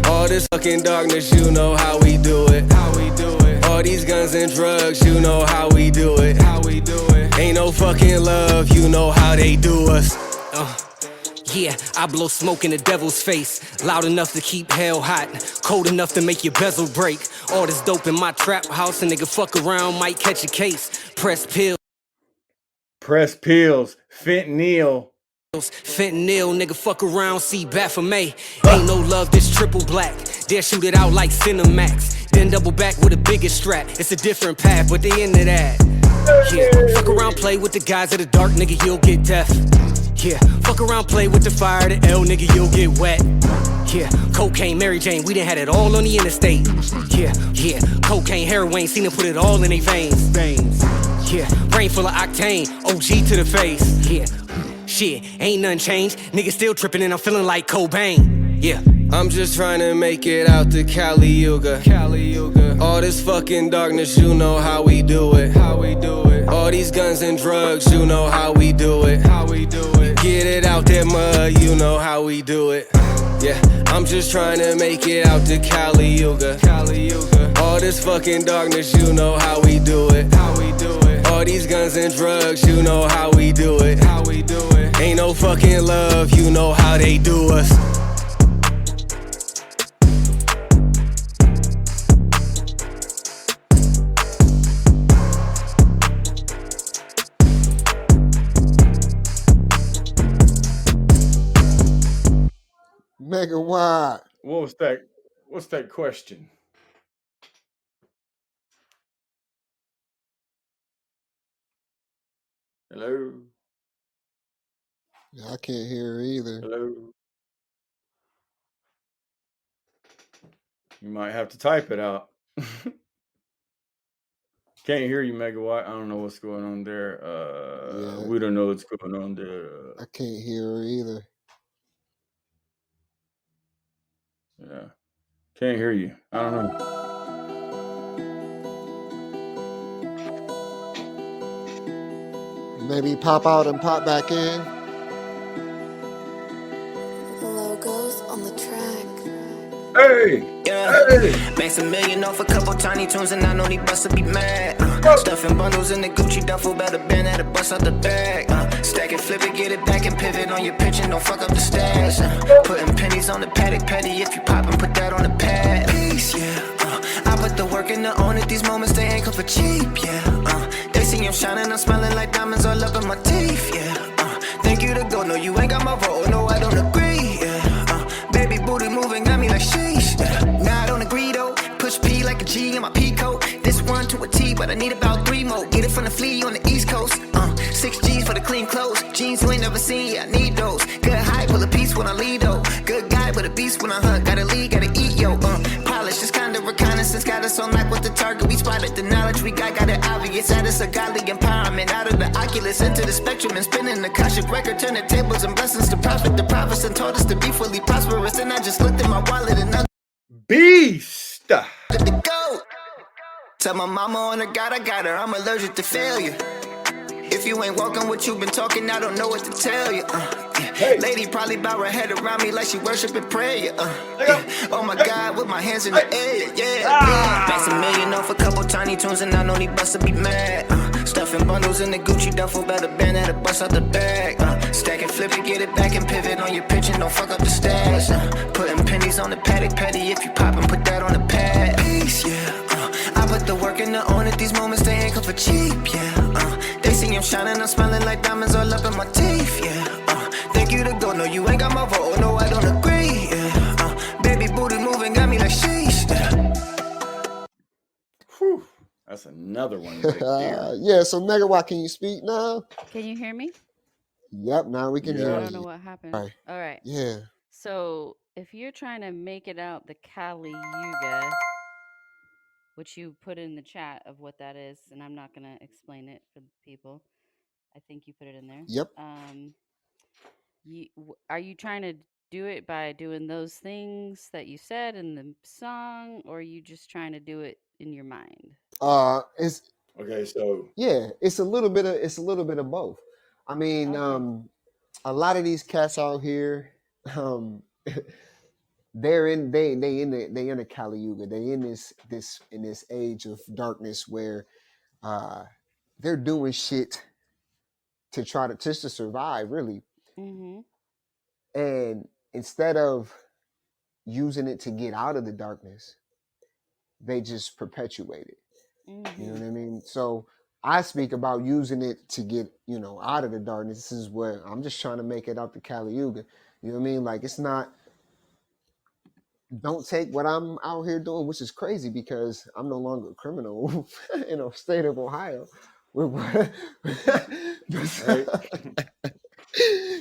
All this fucking darkness, you know how we do it. All these guns and drugs, you know how we do it. Ain't no fucking love, you know how they do us. Yeah, I blow smoke in the devil's face. Loud enough to keep hell hot. Cold enough to make your bezel break. All this dope in my trap house, a nigga fuck around, might catch a case. Press pills, Fentanyl. nigga fuck around, see Baphomet. Ain't no love, this triple black. They'll shoot it out like Cinemax. Then double back with a bigger strap. It's a different path, but they into that. Yeah, fuck around, play with the guys of the dark, nigga, you'll get deaf. Yeah, fuck around, play with the fire, the L, nigga, you'll get wet. Yeah, cocaine, Mary Jane, we done had it all on the interstate. Yeah, cocaine, heroin, seen them put it all in their veins. Yeah, brain full of octane, OG to the face. Yeah, shit, ain't nothing changed, nigga still tripping and I'm feeling like Cobain. Yeah, I'm just trying to make it out to Kali Yuga. All this fucking darkness, you know how we do it. All these guns and drugs, you know how we do it. Get it out that mud, you know how we do it. Yeah, I'm just trying to make it out to Kali Yuga. All this fucking darkness, you know how we do it. All these guns and drugs, you know how we do it. Ain't no fucking love, you know how they do us. Megawatt. What's that question? Hello? Yeah, I can't hear her either. Hello? You might have to type it out. Can't hear you, Megawatt. I don't know what's going on there. Yeah, We don't know what's going on there. I can't hear her either. Yeah. Can't hear you. I don't know. Maybe pop out and pop back in. Logos on the track. Hey! Yeah, Hey! makes a million off a couple tiny tunes and I know these busts be mad. Stuffing bundles in the Gucci duffel, better bend at a bust out the bag. Stack it, flip it, get it back and pivot on your pitch and don't fuck up the stash. Putting pennies on the paddock, petty if you pop and put that on the pad. Peace, yeah. I put the work in to own it. These moments they ain't come for cheap, yeah. They see I'm shining, I'm smelling like diamonds all up in my teeth, yeah. Thank you to go, no you ain't got my vote, no I don't agree, yeah. Baby booty moving, got me like sheesh. Nah, I don't agree though. Push P like a G in my P coat. This one to a T, but I need about 3 more. Get it from the flea on the East Coast. 6 G's for the clean clothes. Jeans you ain't never seen, yeah, I need those. Good high, pull a piece when I lead though. Good guy, but a beast when I hunt. Gotta lead, gotta eat, yo. Polish, just kind of reconnaissance. Got us on like with the target. We spotted the knowledge we got it obvious. At us a godly empowerment. Out of the Oculus, into the spectrum and spinning the Akashic record. Turning tables and blessings to prospect the prophets and taught us to be fully prosperous. And I just looked at my wallet and I Beast! to go. Tell my mama on her God, I got her. I'm allergic to failure. If you ain't walking what you been talking, I don't know what to tell you. Lady probably bow her head around me like she worshiping prayer. Oh my God, with my hands in the air, yeah. Makes a million off a couple tiny tunes and I know these busts be mad. Stuffing bundles in the Gucci duffel, better bend at a bust out the bag. Stack it, flip it, get it back and pivot on your pitch and don't fuck up the stash. Putting pennies on the paddock, petty if you pop and put that on the pad. Peace, yeah. I put the work in to own it. These moments they ain't come for cheap, yeah. They see I'm shining, I'm smelling like diamonds all up in my teeth, yeah. Thank you to go, no you ain't got my vote, no I don't agree, yeah. Baby booty moving, got me like sheesh, yeah. Whew. That's another one, big deer. Yeah, so Megawatt, can you speak now? Can you hear me? Yep, now we can Yeah. hear I don't know you. what happened. All right. All right. Yeah. So if you're trying to make it out the Kali Yuga, which you put in the chat of what that is, and I'm not gonna explain it for the people. I think you put it in there. Yep. Are you trying to do it by doing those things that you said in the song, or are you just trying to do it in your mind? It's Okay, so it's a little bit of both. I mean, Okay. a lot of these cats out here, they're in they in the Kali Yuga. They in this age of darkness where they're doing shit to try to just to survive, really. Mhm. And instead of using it to get out of the darkness, they just perpetuate it. You know what I mean? So I speak about using it to get, out of the darkness. This is where I'm just trying to make it out the Kali Yuga. You know what I mean? Like, it's not, don't take what I'm out here doing, which is crazy because I'm no longer a criminal in the state of Ohio. right.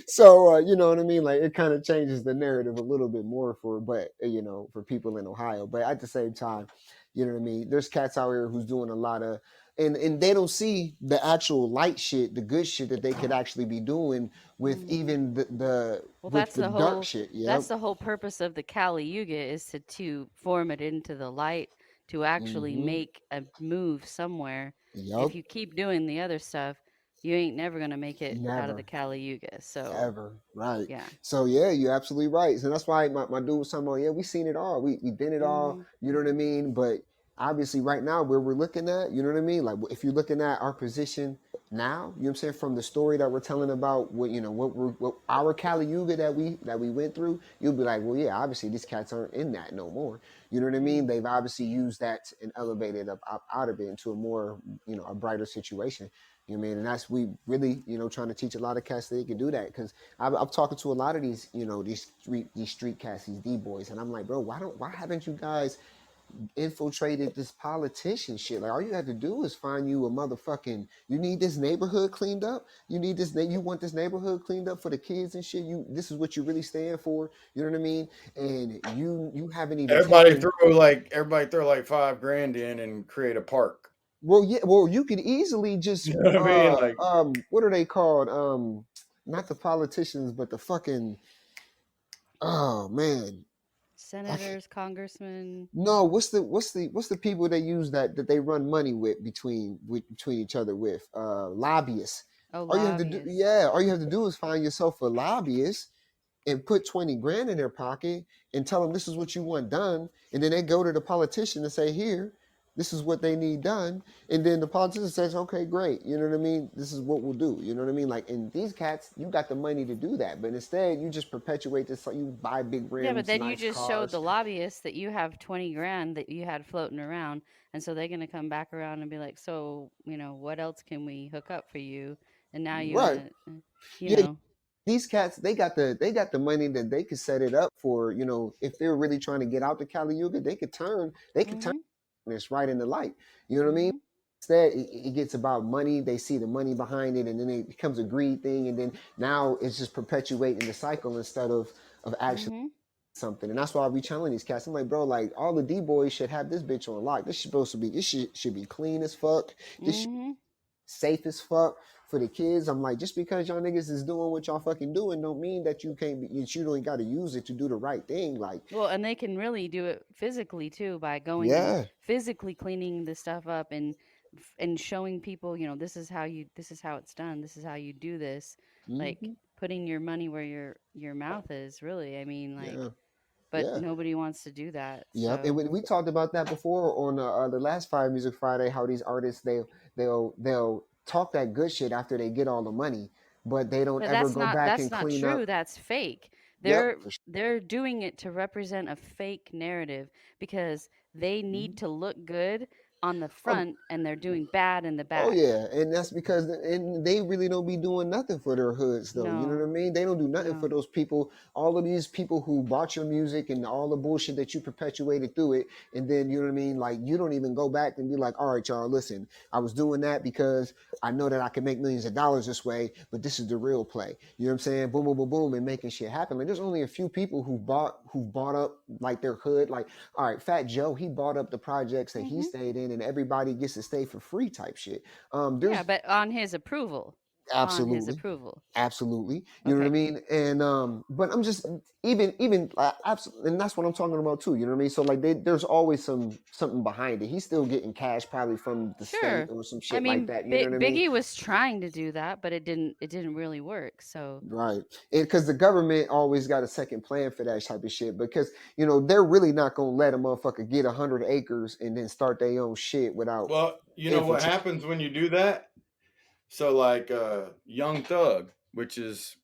So you know what I mean? Like, it kind of changes the narrative a little bit more for people in Ohio. But at the same time, you know what I mean? There's cats out here who's doing a lot of, and they don't see the actual light shit, the good shit that they could actually be doing with even the Well, with that's the the dark whole shit. Yep. that's the whole purpose of the Kali Yuga is to form it into the light to actually make a move somewhere. Yep. If you keep doing the other stuff, you ain't never gonna make it out of the Never. Kali Yuga. So Ever. Right. yeah. So yeah, you're absolutely right. So that's why my dude was talking about, yeah, we seen it all. We been it all, you know what I mean? But obviously right now where we're looking at, you know what I mean? Like, if you're looking at our position now, you know what I'm saying, from the story that we're telling about what what our Kali Yuga that we went through, you'll be like, well, yeah, obviously these cats aren't in that no more. You know what I mean? Mm. They've obviously used that and elevated up out of it into a more, a brighter situation. You know what I mean? And that's we really, trying to teach a lot of cats that they can do that. Because I'm talking to a lot of these, these street cats, these D boys, and I'm like, bro, why haven't you guys infiltrated this politician shit? Like all you have to do is find you a motherfucking. You need this neighborhood cleaned up. You need this. You want this neighborhood cleaned up for the kids and shit. This is what you really stand for. You know what I mean? And you haven't even Everybody taken. throw like $5,000 in and create a park. Well, yeah. Well, you could easily just. You know what I mean? Like What are they called? Not the politicians, but the fucking. Oh man. Senators, congressmen. No, what's the people they use that they run money with between each other with lobbyists. Oh, All you have to do, lobbyists. yeah, all you have to do is find yourself a lobbyist and put 20 grand in their pocket and tell them this is what you want done, and then they go to the politician and say, here, this is what they need done, and then the politician says, okay, great, you know what I mean, this is what we'll do, you know what I mean, like in these cats, you got the money to do that, but instead you just perpetuate this, like you buy big Yeah, but rims, then you nice just showed cars. the lobbyists that you have 20 grand that you had floating around. And so they're going to come back around and be like, so, what else can we hook up for you? And now you want Right. to, you Yeah, know, these cats, they got the money that they could set it up for, if they're really trying to get out to Kali Yuga, they could turn mm-hmm, this right in the light. You know what I mean? mm-hmm, Instead, it gets about money. They see the money behind it, and then it becomes a greed thing, and then now it's just perpetuating the cycle instead of actually mm-hmm, something. And that's why I be telling these cats. I'm like, bro, like all the D boys should have this bitch on lock. This should be clean as fuck. This mm-hmm. safe as fuck for the kids. I'm like, just because y'all niggas is doing what y'all fucking doing, don't mean that you can't be, that you don't got to use it to do the right thing. Like, Well, and they can really do it physically too by going and yeah, physically cleaning the stuff up and showing people, this is how it's done. This is how you do this. Like hmm, putting your money where your mouth is, really. I mean, like, yeah, but yeah. nobody wants to do that. Yep, and So, we talked about that before on the last Fire Music Friday. How these artists they'll talk that good shit after they get all the money, but they don't but ever go back that's and not clean true. up. That's fake. Yep, They're for sure. they're doing it to represent a fake narrative because they Mhm. need to look good on the Oh, front and they're doing bad in the oh back. yeah, and that's because and they really don't be doing nothing for their hoods though. You know what I No. mean? They don't do nothing for No. those people. All of these people who bought your music and all the bullshit that you perpetuated through it, and then you know what I mean? Like you don't even go back and be like, all right, y'all, listen, I was doing that because I know that I can make millions of dollars this way, but this is the real play. You know what I'm saying? Boom, boom, boom, boom, and making shit happen. Like there's only a few people who bought up like their hood. Like, all right, Fat Joe, he bought up the projects that he Mhm. stayed in, and everybody gets to stay for free type shit. Yeah, There's but on his approval. On his absolutely, approval. absolutely, you know what I Okay. mean. And but I'm just even absolutely, and that's what I'm talking about too. You know what I mean. So like, there's always something behind it. He's still getting cash probably from the state Sure. or some I shit like mean, that. You know what I mean. Biggie was trying to do that, but it didn't really work. So, Right. And because the government always got a second plan for that type of shit because, they're really not going to let a motherfucker get 100 acres and then start their own shit without Well, you know what infiltrating. happens when you do that? So like Young Thug, which is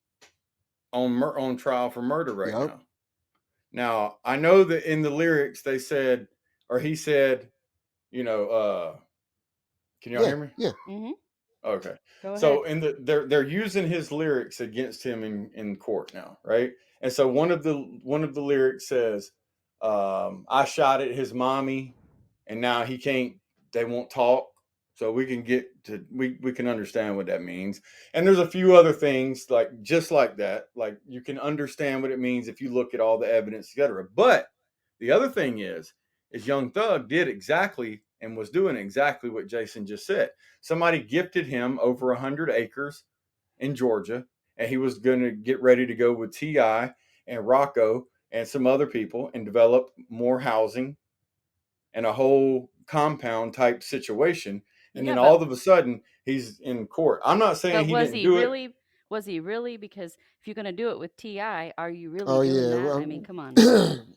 on trial for murder right Yep. now. Now, I know that in the lyrics they said, or he said, you know, can y'all Yeah. hear me? Yeah. mhm. Okay. Go ahead. So they're using his lyrics against him in court now, right? And so one of the lyrics says, I shot at his mommy and now he can't they won't talk. So we can we can understand what that means. And there's a few other things like just like that. Like you can understand what it means if you look at all the evidence, etc. But the other thing is Young Thug did exactly and was doing exactly what Jason just said. Somebody gifted him over 100 acres in Georgia, and he was going to get ready to go with Ti and Rocco and some other people and develop more housing and a whole compound type situation. And Yeah, then but all of a sudden, he's in court. I'm not saying but he didn't do it. was he really because if you're going to do it with TI, are you really Oh doing yeah. that? I mean, Well, come on.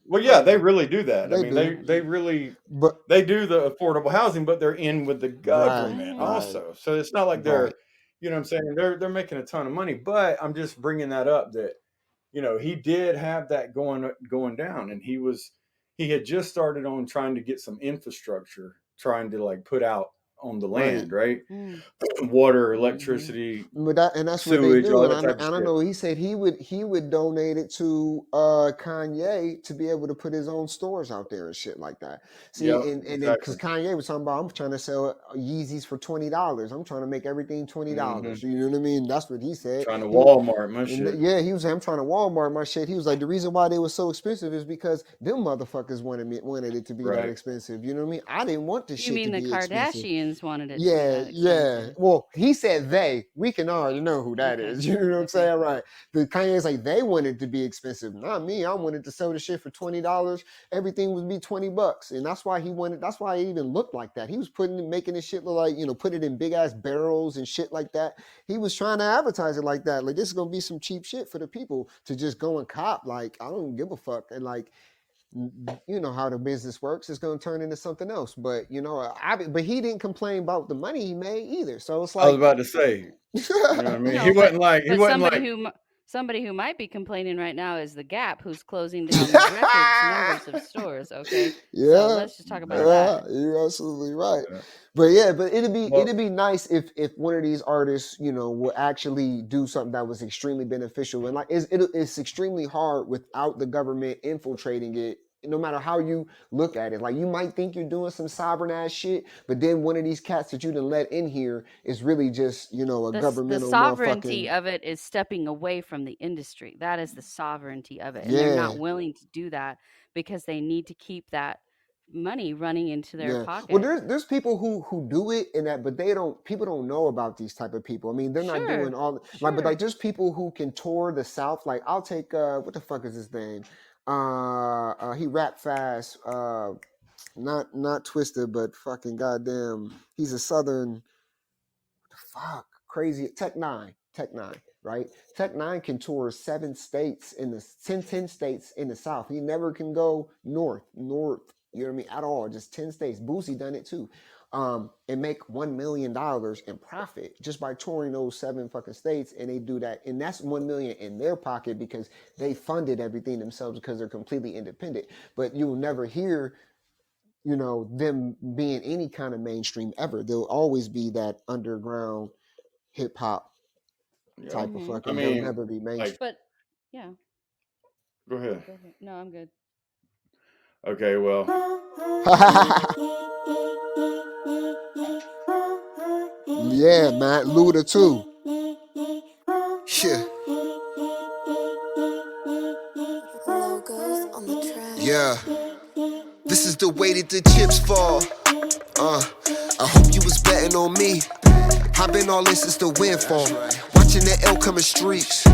Well, yeah, they well, really do that. I they mean, do, they I mean, really but they do the affordable housing, but they're in with the right, government mhm. right, also. So it's not like they're right. You know what I'm saying? They're making a ton of money, but I'm just bringing that up that he did have that going down, and he had just started on trying to get some infrastructure, trying to like put out on the Right. land, right? Mm. Water, Hmm. electricity, But that's what they sewage, do, all and that type of I don't shit. know. He said he would donate it to Kanye to be able to put his own stores out there and shit like that. See, Yep, and then because exactly. Kanye was talking about, I'm trying to sell Yeezys for $20. I'm trying to make everything Hmm. $20. You know what I mean? That's what he said. Trying to He was, Walmart my and shit. yeah, he was. I'm trying to Walmart my shit. He was like, the reason why they were so expensive is because them motherfuckers wanted it to be that Right. expensive. You know what I mean? I didn't want this You shit to mean the be expensive. Kardashians wanted it to be Yeah, that yeah. expensive? Well, he said they. We can already know who that Okay. is. You know what I'm Okay. saying? Right. The Kanye's like they wanted to be expensive, not me. I wanted to sell the shit for $20. Everything would be $20, and that's why he wanted. That's why it even looked like that. He was making this shit look like put it in big ass barrels and shit like that. He was trying to advertise it like that. Like this is gonna be some cheap shit for the people to just go and cop. Like I don't give a fuck. And like you know how the business works. It's going to turn into something else. But but he didn't complain about the money he made either. So it's I was like, about to say, you know what I mean? No, He but wasn't like somebody who might be complaining right now is the Gap, who's closing down records numbers of stores. Okay, so yeah, let's just talk about exactly. that. yeah, you're absolutely right. Yeah. But yeah, but it'd be Well, it'd be nice if one of these artists, would actually do something that was extremely beneficial. And like it's extremely hard without the government infiltrating it. No matter how you look at it, like you might think you're doing some sovereign ass shit, but then one of these cats that you done let in here is really just a The governmental sovereignty motherfucking of it is stepping away from the industry. That is the sovereignty of it, and they're yeah. not willing to do that because they need to keep that money running into their Yeah. Well, pocket. there's people who do it in that, but people don't know about these type of people. I mean, they're not doing Sure, all but sure. like there's people who can tour the South. Like I'll take what the fuck is his name? He rap fast. Not Twisted, but fucking goddamn, he's a Southern. Fuck, crazy. Tech Nine, right? Tech Nine can tour 7 states in the 10 states in the South. He never can go north. You know what I mean? At all, just 10 states. Boosie done it too, and make $1 million in profit just by touring those 7 fucking states. And they do that, and that's 1 million in their pocket because they funded everything themselves because they're completely independent. But you'll never hear them being any kind of mainstream ever. They'll always be that underground hip hop yeah. type of Mhm. I fucking. They'll mean, never be like, mainstream. But yeah, go ahead. go ahead. No, I'm good. Okay, well, me, Yeah, man, Luda too. Yeah. Yeah. This is the way that the chips fall. I hope you was betting on me. I've been all in since the windfall. Watching the L coming streaks.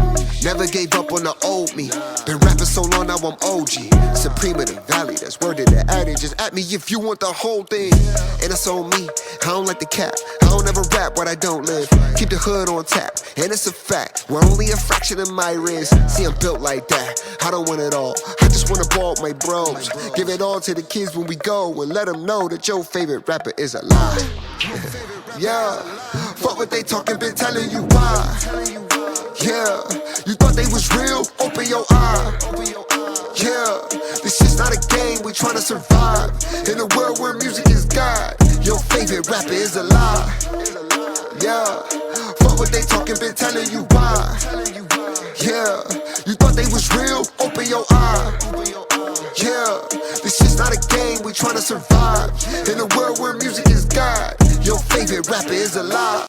Never gave up on the old me. Been rapping so long, now I'm OG. Supreme of the valley, that's word of the adage. Just at me if you want the whole thing. And it's on me. I don't like the cap. I don't ever rap what I don't live. Keep the hood on tap. And it's a fact. We're only a fraction of my wrist. See, I'm built like that. I don't want it all. I just wanna ball with my bros. Give it all to the kids when we go. And let them know that your favorite rapper is a lie. Yeah, fuck what they talking, been telling you why. Yeah, you thought they was real? Open your eye. Yeah, this shit's not a game, we tryna survive. In a world where music is God, your favorite rapper is a lie. Yeah, fuck what they talking, been telling you why. Yeah, you thought they was real? Open your eye. Yeah, this shit's not a game, we tryna survive. In a world where music is God, your favorite rapper is a lie.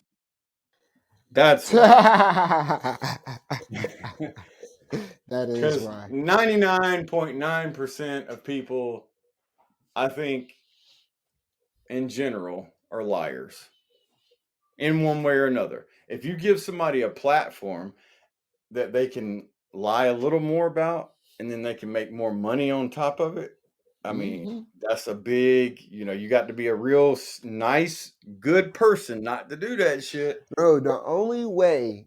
that's why. That is Because why. 99.9% of people, I think, in general, are liars in one way or another. If you give somebody a platform that they can lie a little more about and then they can make more money on top of it, I mean, Hmm. that's a big, you got to be a real nice, good person not to do that shit. Bro, the only way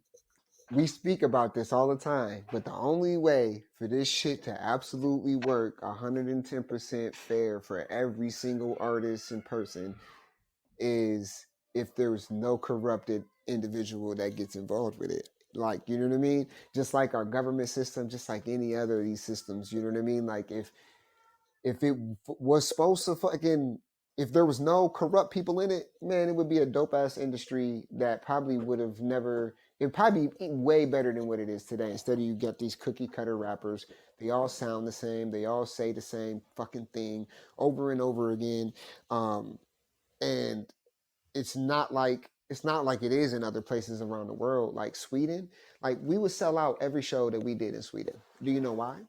we speak about this all the time, but the only way for this shit to absolutely work 110% fair for every single artist and person is if there's no corrupted individual that gets involved with it. Like, you know what I mean? Just like our government system, just like any other of these systems, you know what I mean? Like if it was supposed to fucking, if there was no corrupt people in it, man, it would be a dope ass industry that probably would have never. It'd probably be way better than what it is today. Instead of you get these cookie cutter rappers, they all sound the same, they all say the same fucking thing over and over again, and it's not like it is in other places around the world, like Sweden. Like we would sell out every show that we did in Sweden. Do you know why?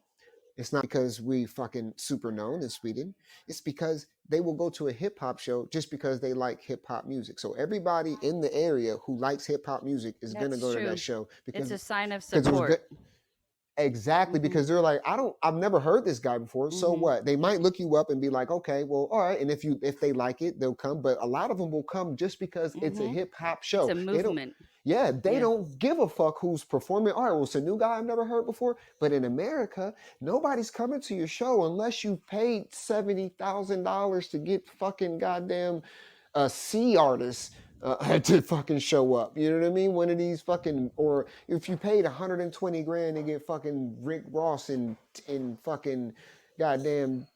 It's not because we fucking super known in Sweden. It's because they will go to a hip hop show just because they like hip hop music. So everybody in the area who likes hip hop music is gonna That's go to true. that show It's a sign of because it was good. support. Exactly, because they're like, I've never heard this guy before. So Mhm. what? They might look you up and be like, okay, well, all right. And if they like it, they'll come. But a lot of them will come just because it's a Mhm. hip hop It's show. a They don't. movement. Yeah, they Yeah. don't give a fuck who's performing. All right, well, it's a new guy I've never heard before. But in America, nobody's coming to your show unless you paid $70,000 to get fucking goddamn C artist to fucking show up. You know what I mean? One of these fucking, or if you paid 120 grand to get fucking Rick Ross and fucking goddamn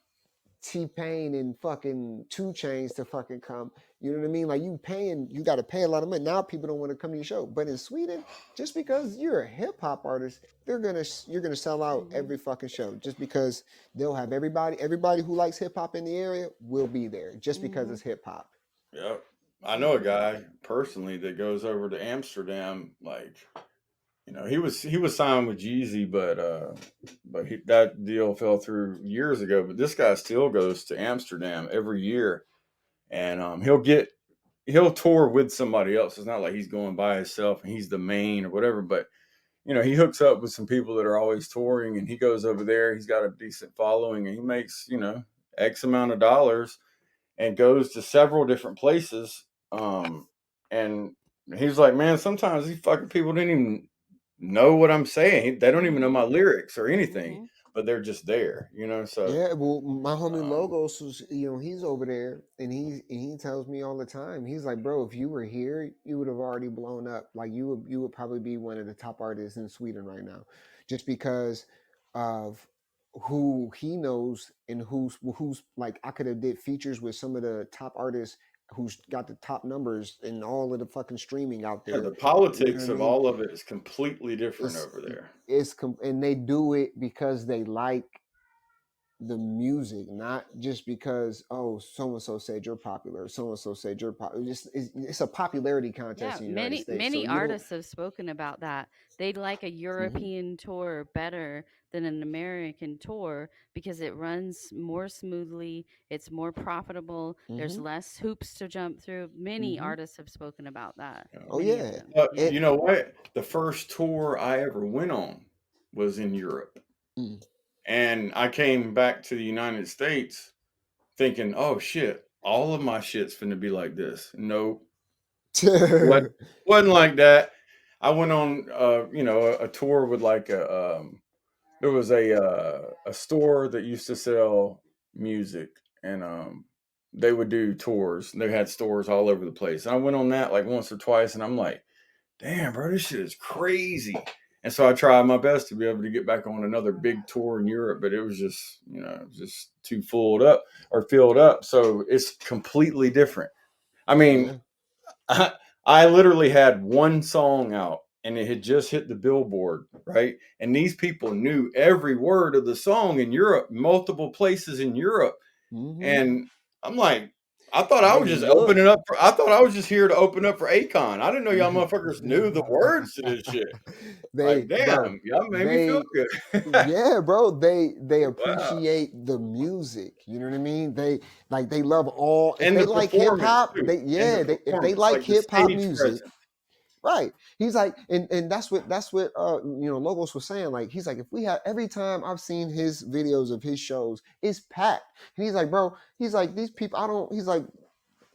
T-Pain and fucking Two Chains to fucking come. You know what I mean? Like you got to pay a lot of money. Now people don't want to come to your show. But in Sweden, just because you're a hip hop artist, you're gonna sell out Mhm. every fucking show just because they'll have everybody who likes hip hop in the area will be there just because Mhm. it's hip hop. Yep. I know a guy personally that goes over to Amsterdam. Like, he was signed with Jeezy, but that deal fell through years ago. But this guy still goes to Amsterdam every year, and he'll tour with somebody else. It's not like he's going by himself and he's the main or whatever. But he hooks up with some people that are always touring, and he goes over there. He's got a decent following, and he makes X amount of dollars and goes to several different places. And he's like, man, sometimes these fucking people didn't even know what I'm saying. They don't even know Mhm. my lyrics or anything, Mhm. but they're just there, So, Yeah, well, my homie um, Logos was, he's over there, and he tells me all the time. He's like, bro, if you were here, you would have already blown up. Like you would probably be one of the top artists in Sweden right now, just because of who he knows and who's like I could have did features with some of the top artists who's got the top numbers and all of the fucking streaming out yeah, there. the You know what politics I of mean? all of it is completely different It's over there. and they do it because they like the music, not just because so and so said you're popular, so and so said you're popular. It's a popularity contest Yeah, in the United many States. So many you don't. artists have spoken about that. They'd like a Mhm, European tour better than an American tour because it runs more smoothly, it's more profitable, there's mhm, less hoops to jump through. Many mhm. artists have spoken about that. Oh Many of yeah, them. But Yeah. it. you know what? The first tour I ever went on was in Europe. Mm. And I came back to the United States thinking, oh shit, all of my shit's finna be like this. Nope. What wasn't like that. I went on a tour with like there was a store that used to sell music, and they would do tours. They had stores all over the place. And I went on that like once or twice, and I'm like, damn, bro, this shit is crazy. And so I tried my best to be able to get back on another big tour in Europe, but it was just too filled up. So it's completely different. I mean, Yeah. I literally had one song out and it had just hit the billboard, right? And these people knew every word of the song in Europe, multiple places in Europe. Hmm. And I'm like, I thought I They was just look. opening up I thought I was just here to open up for Akon. I didn't know y'all motherfuckers knew the words to this shit. Like, Bro, damn, y'all made me feel they good. yeah, bro, they Wow. appreciate the music. You know what I mean? They love all. If And they the like hip performance hop, too. And the if they performance, like like the hip hop stage music. presence. Right. He's like, and that's what Logos was saying. Like, he's like, if we have every time I've seen his videos of his shows, it's packed. And he's like, bro, he's like, these people, he's like,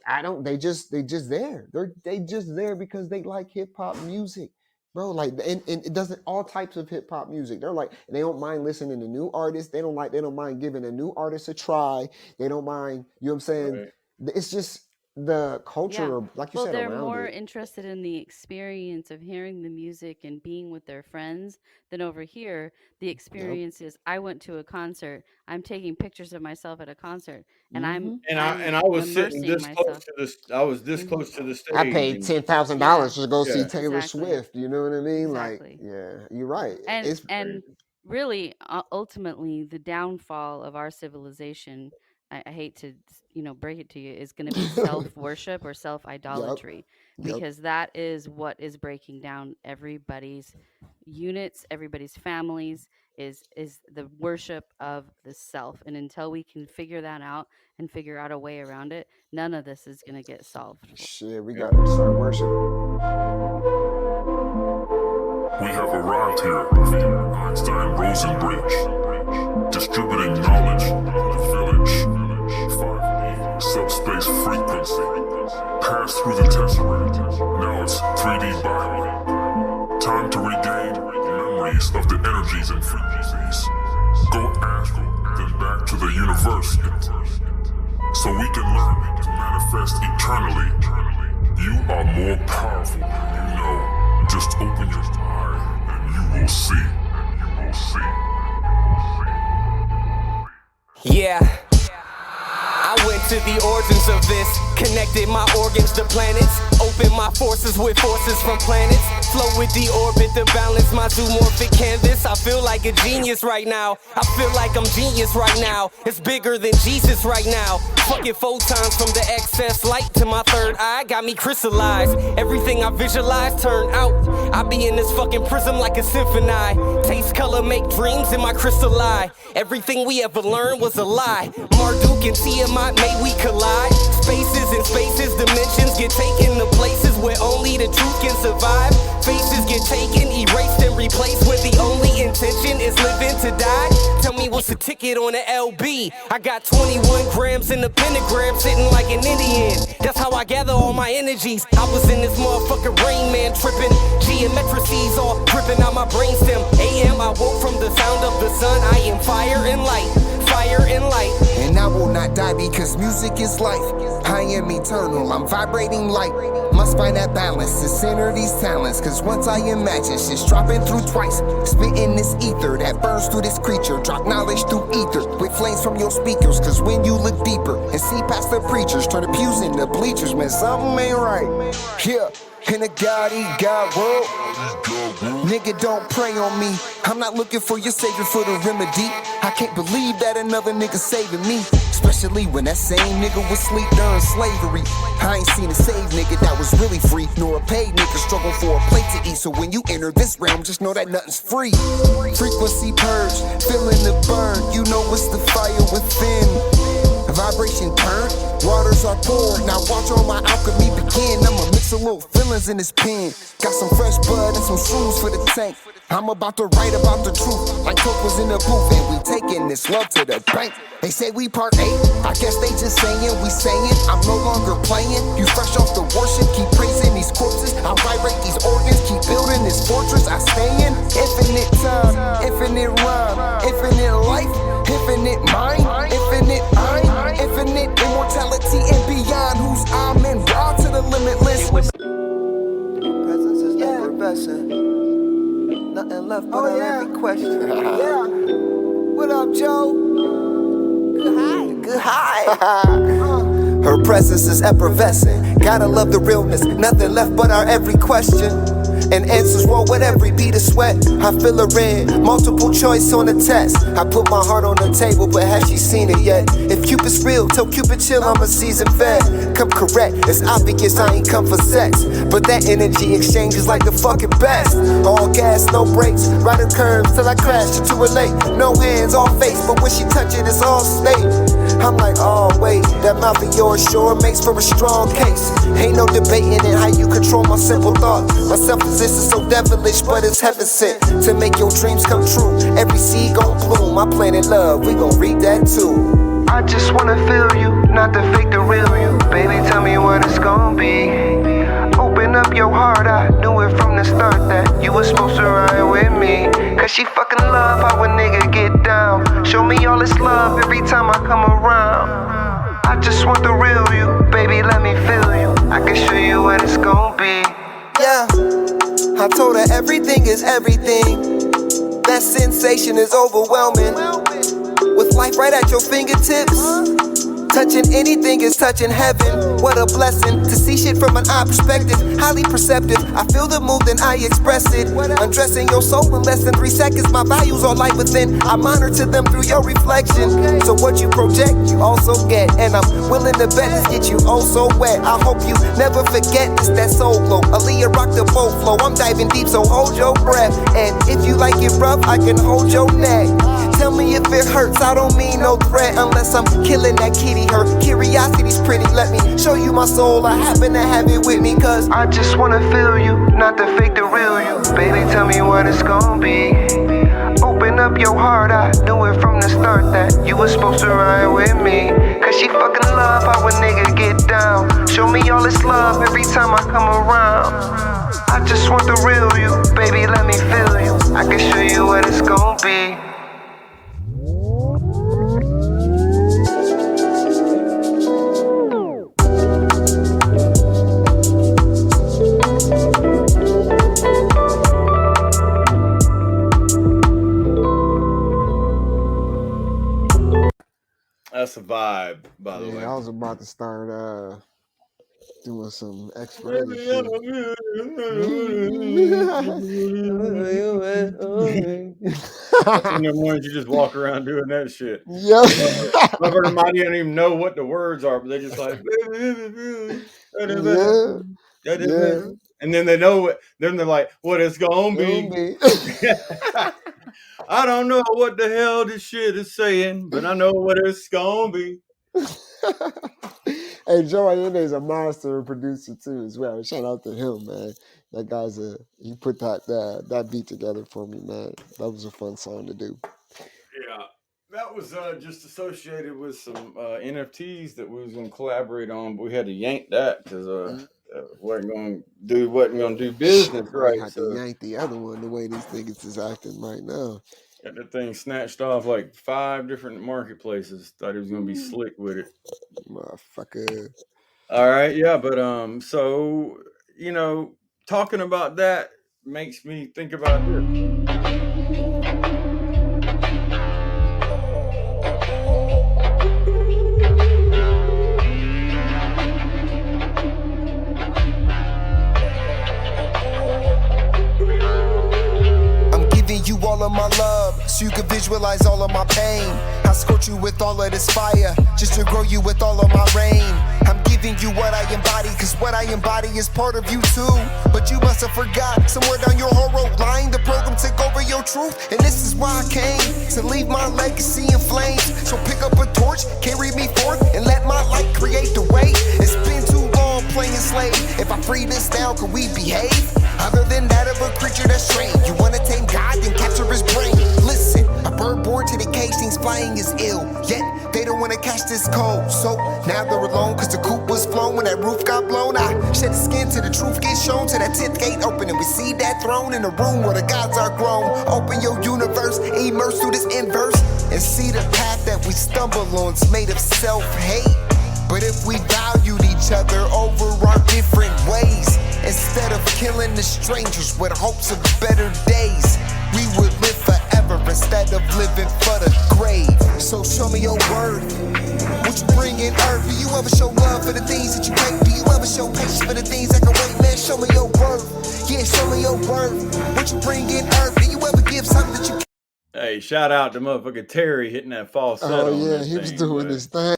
I don't, they just there. They just there because they like hip hop music. Bro, like, and it doesn't all types of hip hop music. They're like, they don't mind listening to new artists. They don't mind giving a new artist a try. They don't mind, you know what I'm saying? Right. It's just the culture, like you Well, said, they're around more it. interested in the experience of hearing the music and being with their friends than over here. The Yep. experience is I went to a concert. I'm taking pictures of myself at a concert, and I'm Hmm. I'm I was sitting immersing this close myself. to this. I was this Hmm. close to the I stage, paid and Yeah, $10,000 to go see yeah, Taylor exactly, Swift. You know what I mean? Like, exactly. yeah, you're right. and It's and really ultimately the downfall of our civilization, I hate to break it to you, is going to be self worship or self yep, idolatry, yep. because that is what is breaking down everybody's units, everybody's families, is the worship of the self. And until we can figure that out and figure out a way around it, none of this is going to get solved. Shit, we yeah. got to start worship. We have arrived here at the Einstein Rosen Bridge, distributing knowledge in the village. 5 subspace frequency, pass through the tesseract. Now it's 3D bio. Time to regain memories of the energies and frequencies. Go astral, then back to the universe, so we can learn to manifest eternally. You are more powerful than you know. Just open your eye and you will see. You will see. Yeah. I went to the origins of this, connected my organs to planets, opened my forces with forces from planets, flow with the orbit to balance my zoomorphic canvas. I feel like a genius right now. I feel like I'm genius right now. It's bigger than Jesus right now. Fucking photons from the excess light to my third eye got me crystallized. Everything I visualize turned out. I be in this fucking prism like a symphony. Taste, color, make dreams in my crystal eye. Everything we ever learned was a lie. Marduk and Tiamat made we collide. Spaces and spaces, dimensions get taken to places where only the truth can survive. Faces get taken, erased and replaced, where the only intention is living to die. Tell me what's the ticket on the LB? I got 21 grams in the pentagram, sitting like an Indian. That's how I gather all my energies. I was in this motherfucking Rain Man tripping. Geometrices all dripping out my brainstem. AM, I woke from the sound of the sun. I am fire and light, fire and light. And I will not die because music is life. I am eternal, I'm vibrating light. Must find that balance to center these talents. Cause once I imagine shit's dropping through twice. Spitting this ether that burns through this creature. Drop knowledge through ether with flames from your speakers. Cause when you look deeper and see past the preachers, turn the pews into bleachers, man, something ain't right. Yeah. In a God world, nigga, don't pray on me. I'm not looking for your savior for the remedy. I can't believe that another nigga saving me, especially when that same nigga was sleep during slavery. I ain't seen a saved nigga that was really free, nor a paid nigga struggle for a plate to eat. So when you enter this realm, just know that nothing's free. Frequency purge, feeling the burn. You know it's the fire within. Vibration turned, waters are poured. Now watch all my alchemy begin. I'ma mix a little feelings in this pen. Got some fresh blood and some shrooms for the tank. I'm about to write about the truth, like Coke was in the booth, and we taking this love to the bank. They say we part 8, I guess they just saying we saying. I'm no longer playing. You fresh off the worship, keep praising these corpses. I vibrate these organs, keep building this fortress. I stay in infinite time, infinite rhyme, infinite life, infinite mind, infinite I. Infinite immortality and beyond, whose I'm and raw to the limitless. Presence is effervescent. Nothing left but every question. Yeah. What up, Joe? Good high. Her presence is effervescent. Gotta love the realness. Nothing left but our every question. And answers roll with every beat of sweat. I feel her in, multiple choice on the test. I put my heart on the table, but has she seen it yet? If Cupid's real, tell Cupid chill, I'm a seasoned vet. Come correct, it's obvious I ain't come for sex, but that energy exchange is like the fucking best. All gas, no brakes, riding curves till I crash into a lake. No hands, all face, but when she touch it, it's all snake. I'm like, oh wait, that mouth of yours sure makes for a strong case. Ain't no debating it, how you control my simple thoughts. My self-existence so devilish, but it's heaven sent to make your dreams come true. Every seed gon' bloom, my planet love, we gon' read that too. I just wanna feel you, not to fake the real you. Baby, tell me what it's gon' be. Open up your heart, I knew it from the start that you was supposed to ride with me. Cause she fucking love how a nigga get down. Show me all this love every time I come around. I just want the real you, baby, let me feel you. I can show you what it's gon' be. Yeah, I told her everything is everything. That sensation is overwhelming. With life right at your fingertips, touching anything is touching heaven. What a blessing to see shit from an odd perspective. Highly perceptive, I feel the mood then I express it. Undressing your soul in less than 3 seconds. My values are light within, I monitor them through your reflection. So what you project, you also get. And I'm willing to bet this get you oh so wet. I hope you never forget this, that solo. Aaliyah rock the boat flow, I'm diving deep so hold your breath. And if you like it rough, I can hold your neck. Tell me if it hurts, I don't mean no threat. Unless I'm killing that kitty, her curiosity's pretty. Let me show you my soul, I happen to have it with me. Cause I just wanna feel you, not to fake the real you. Baby, tell me what it's gon' be. Open up your heart, I knew it from the start that you was supposed to ride with me. Cause she fucking love how a nigga get down. Show me all this love every time I come around. I just want the real you, baby, let me feel you. I can show you what it's gon' be. That's a vibe, by the way. I was about to start doing some X-rated shit. That's in the mornings you just walk around doing that shit. Yeah. Robert and Mighty don't even know what the words are, but they just like Yeah. and then they know it. Then they're like, what it's gonna be. I don't know what the hell this shit is saying, but I know what it's gonna be. Hey, Joe Allende is a monster producer too, as well. Shout out to him, man. That guy's he put that beat together for me, man. That was a fun song to do. Yeah, that was just associated with some NFTs that we was gonna collaborate on, but we had to yank that because wasn't gonna do business right. I had to yank the other one the way these niggas is acting right now. Got that thing snatched off like 5 different marketplaces. Thought he was gonna be slick with it. Motherfucker. All right, yeah, but so talking about that makes me think about this. You all of my love, so you can visualize all of my pain. I scorch you with all of this fire, just to grow you with all of my rain. I'm giving you what I embody, cause what I embody is part of you too. But you must have forgot, somewhere down your whole road line, the program took over your truth. And this is why I came, to leave my legacy in flames. So pick up a torch, carry me forth, and let my light create the way. It's been too long playing slave. If I free this now, could we behave? Other than that of a creature that's strange. You wanna tame God, then capture his brain. Listen, a bird born to the cage thinks flying is ill, yet they don't wanna catch this cold. So now they're alone, cause the coop was flown. When that roof got blown, I shed the skin till the truth gets shown. Till that 10th gate open and we see that throne in the room where the gods are grown. Open your universe, immerse through this inverse, and see the path that we stumble on. It's made of self-hate. But if we valued each other over our different ways, instead of killing the strangers with hopes of better days, we would live forever instead of living for the grave. So show me your worth, what you bring in earth. Do you ever show love for the things that you hate? Do you ever show patience for the things that can wait? Man, show me your worth. Yeah, show me your worth, what you bring in earth. Do you ever give something that you... Hey, shout out to motherfucking Terry hitting that falsetto. Oh yeah, he was doing this thing.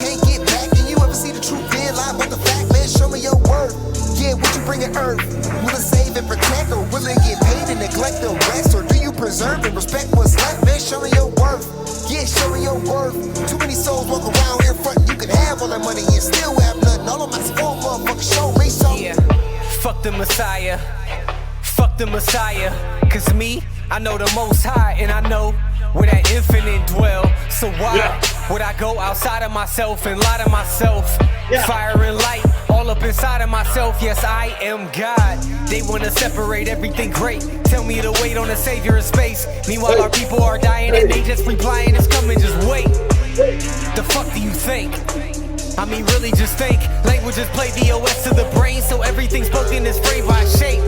Can't get back, and you ever see the truth then lie about the fact, man, show me your worth. Yeah, what you bring in earth? Will it save and protect, or will it get paid and neglect the rest? Or do you preserve and respect what's left? Man, show me your worth. Yeah, show me your worth. Too many souls walk around here front. You can have all that money and still have nothing. All of my small motherfuckers show me something. Yeah, fuck the Messiah. Fuck the Messiah. Cause me, I know the Most High, and I know where that infinite dwell. So why would I go outside of myself and lie to myself? Fire and light all up inside of myself. Yes, I am God. They wanna separate everything great. Tell me to wait on the savior of space. Meanwhile, our people are dying and they just replying, it's coming, just wait. The fuck do you think? I mean, really just think. Languages play DOS to the brain, so everything spoken is framed by shape.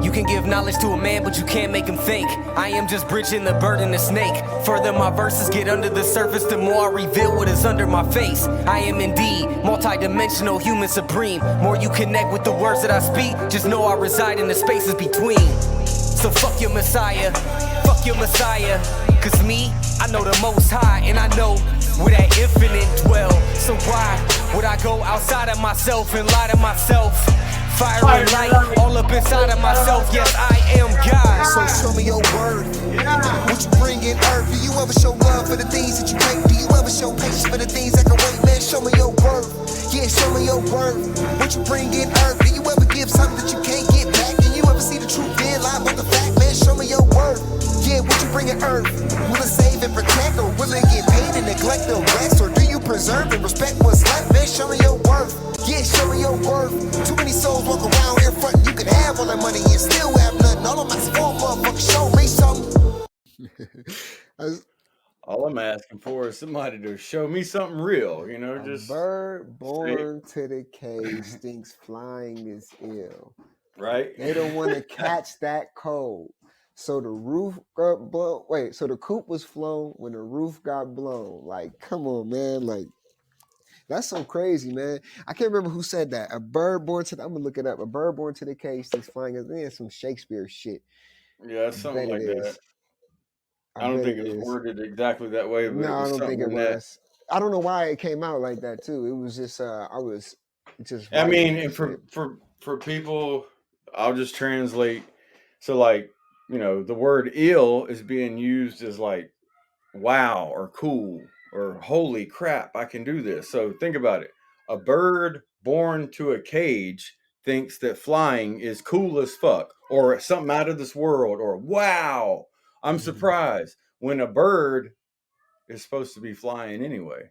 You can give knowledge to a man, but you can't make him think. I am just bridging the bird and the snake. Further my verses get under the surface, the more I reveal what is under my face. I am indeed multi-dimensional, human supreme. More you connect with the words that I speak, just know I reside in the spaces between. So fuck your messiah, fuck your messiah. Cause me, I know the most high, and I know where that infinite dwell. So why would I go outside of myself and lie to myself? Fire and light all up inside of myself. Yes, I am God. So show me your word. What you bring in earth? Do you ever show love for the things that you hate? Do you ever show patience for the things that can wait? Man, show me your word. Yeah, show me your word. What you bring in earth? Do you ever give something that you can't get back? And you ever see the truth then lie about the fact? Man, show me your word. Yeah, what you bring in earth? Will it save and protect, or will it get paid and neglect the rest? Or do you preserve and respect what's left? Man, show me your worth. Yeah, show me your worth. Too many souls walk around here front. You can have all that money and still have nothing. All of my small motherfuckers, show me something. All I'm asking for is somebody to show me something real, you know, A just bird say, born to the cage thinks flying is ill. right? They don't want to catch that cold. So the roof got blown. Wait, so the coop was flown when the roof got blown. Like, come on, man. Like, that's so crazy, man. I can't remember who said that. A bird born to the, I'm gonna look it up. A bird born to the cage thinks flying is some Shakespeare shit. Yeah, I it's something bet it like that. is. I I don't bet think it it was is. worded exactly that way, but No, it I was don't think something it in that. was. I don't know why it came out like that too. It was just I was just I writing mean, that and shit. for people, I'll just translate. So, like, you know, the word "ill" is being used as like "wow" or "cool" or "holy crap, I can do this." So think about it. A bird born to a cage thinks that flying is cool as fuck, or something out of this world, or "wow, I'm surprised." When a bird is supposed to be flying anyway.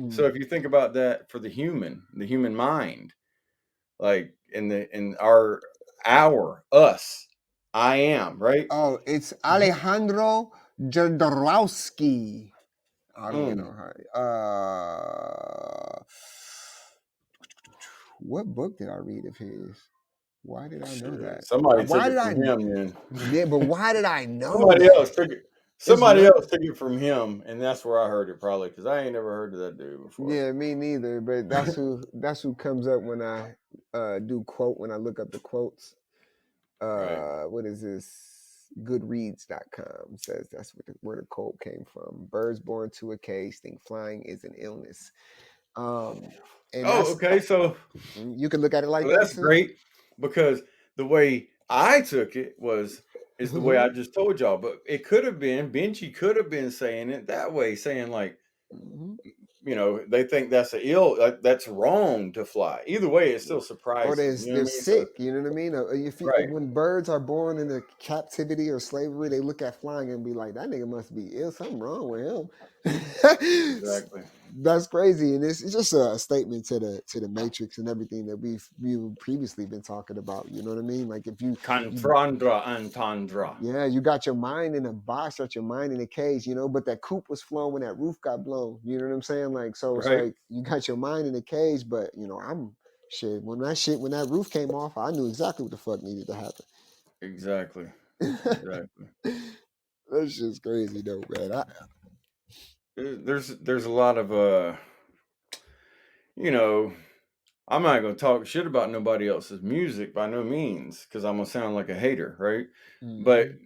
So if you think about that for the human mind, like in our us, I am, right? Oh, it's Alejandro Jodorowsky. I don't even Mm, know how. What book did I read of his? Why did I know shit. that? Somebody took Why it did from I? him, man. Yeah, but why did I know Somebody that? else took it. It's Somebody not. else took it from him, and that's where I heard it probably because I ain't never heard of that dude before. Yeah, me neither. But that's who comes up when I do quote when I look up the quotes. Right. What is this? Goodreads.com says that's where the quote came from. Birds born to a cage think flying is an illness. And Oh, that's okay. So you can look at it like that that's too. great because the way I took it is the way I just told y'all. But it could have been Benji could have been saying it that way, saying like, Mhm. you know, they think that's that's wrong to fly. Either way, it's still Or surprising. You know they're what I mean? So sick. You know what I mean? If you, right, when birds are born into captivity or slavery, they look at flying and be like, "That nigga must be ill. Something wrong with him." exactly. That's crazy, and it's just a statement to the matrix and everything that we've previously been talking about. You know what I mean? Like if you Confrandra entendre. yeah, you got your mind in a box, got your mind in a cage, you know, but that coop was flown when that roof got blown. You know what I'm saying? Like, so it's Right. like you got your mind in a cage, but you know, when that roof came off, I knew exactly what the fuck needed to happen. Exactly. Exactly. That's just crazy though, man. There's a lot of you know, I'm not gonna talk shit about nobody else's music by no means because I'm gonna sound like a hater, right? But Mhm.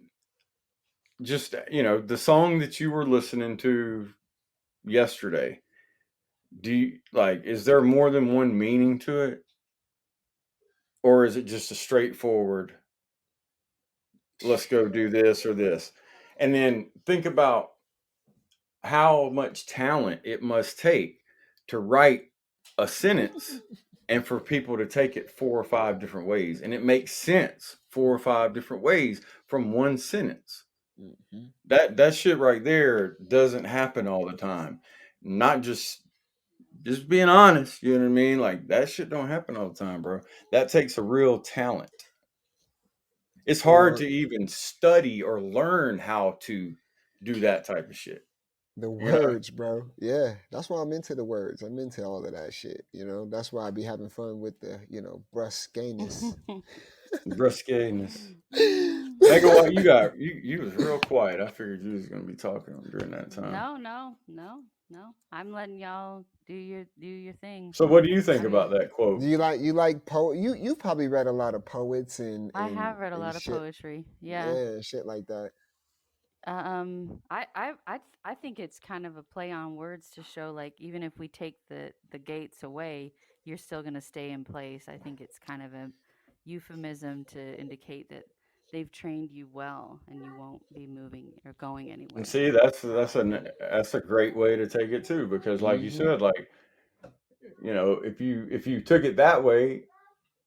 just you know, the song that you were listening to yesterday, do you like is there more than one meaning to it? Or is it just a straightforward, let's go do this or this? And then think about how much talent it must take to write a sentence and for people to take it 4 or 5 different ways. And it makes sense 4 or 5 different ways from one sentence. Mhm. That shit right there doesn't happen all the time. Not just being honest, you know what I mean? Like that shit don't happen all the time, bro. That takes a real talent. It's hard Or to even study or learn how to do that type of shit. The You know, words, bro. Yeah, that's why I'm into the words. I'm into all of that shit. You know, that's why I be having fun with the, brusqueness. brusqueness. Mega, what you got? You was real quiet. I figured you was gonna be talking during that time. No, no, no, no. I'm letting y'all do your thing. So, what do you I think about mean, that quote? Do you like you probably read a lot of poets and I and have read a and lot of shit. poetry. Yeah. Yeah, shit like that. I think it's kind of a play on words to show like even if we take the gates away, you're still gonna stay in place. I think it's kind of a euphemism to indicate that they've trained you well and you won't be moving or going And anywhere. see, that's a great way to take it too, because like you Mm-hmm. said, like if you took it that way,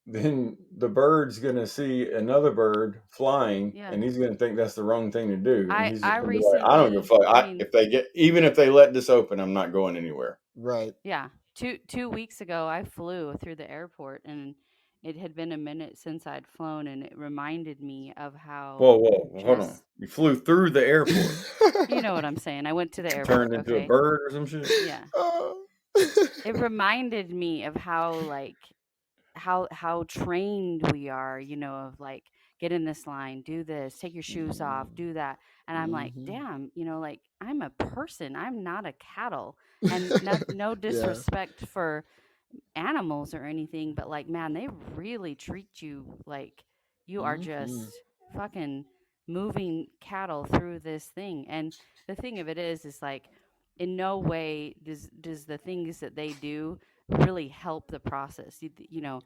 then the bird's gonna see another bird flying, Yeah. and he's gonna think that's the wrong thing to do, and I he's I just gonna be like, "I don't give a recently, fuck. I mean, If they get even if they let this open, I'm not going anywhere." Right. yeah, 2 weeks ago I flew through the airport and it had been a minute since I'd flown and it reminded me of how Whoa, hold on. just You flew through the airport, you know what I'm saying. I went to the turned airport, into a okay? bird or some shit. Yeah. Oh. It reminded me of how like how trained we are, of like get in this line, do this, take your shoes off, do that. And I'm like, Mm-hmm. damn, like I'm a person. I'm not a cattle. And no Yeah. disrespect for animals or anything, but like, man, they really treat you like you are Mm-hmm. just fucking moving cattle through this thing. And the thing of it is like, in no way does the things that they do really help the process.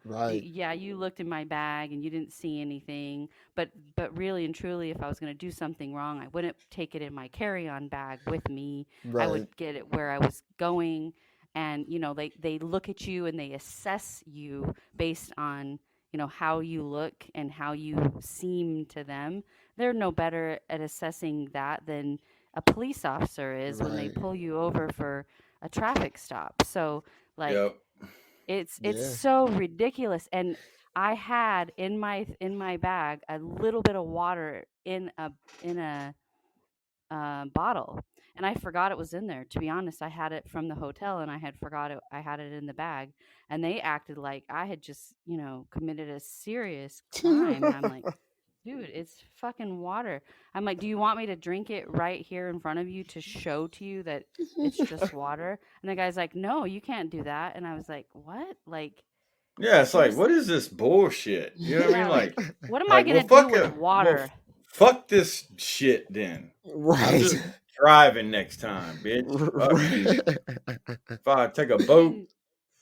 Right. Yeah, you looked in my bag and you didn't see anything, but really and truly, if I was going to do something wrong, I wouldn't take it in my carry-on bag with me. I would Right. get it where I was going, and they look at you and they assess you based on how you look and how you seem to them. They're no better at assessing that than a police officer is when they Right. pull you over for a traffic stop. So like, Yep. it's Yeah. so ridiculous. And I had in my bag a little bit of water in a bottle, and I forgot it was in there. To be honest, I had it from the hotel, and I had forgot it. I had it in the bag, and they acted like I had just committed a serious crime, and I'm like, dude, it's fucking water. I'm like, do you want me to drink it right here in front of you to show to you that it's just water? And the guy's like, no, you can't do that. And I was like, what? Like, Yeah, it's like, what seriously? is this bullshit? You know what I Yeah, mean? like, what am I Well, gonna do with well, water? fuck this shit. Then I'm Right. just driving next time, bitch. Fuck you. If I take a boat,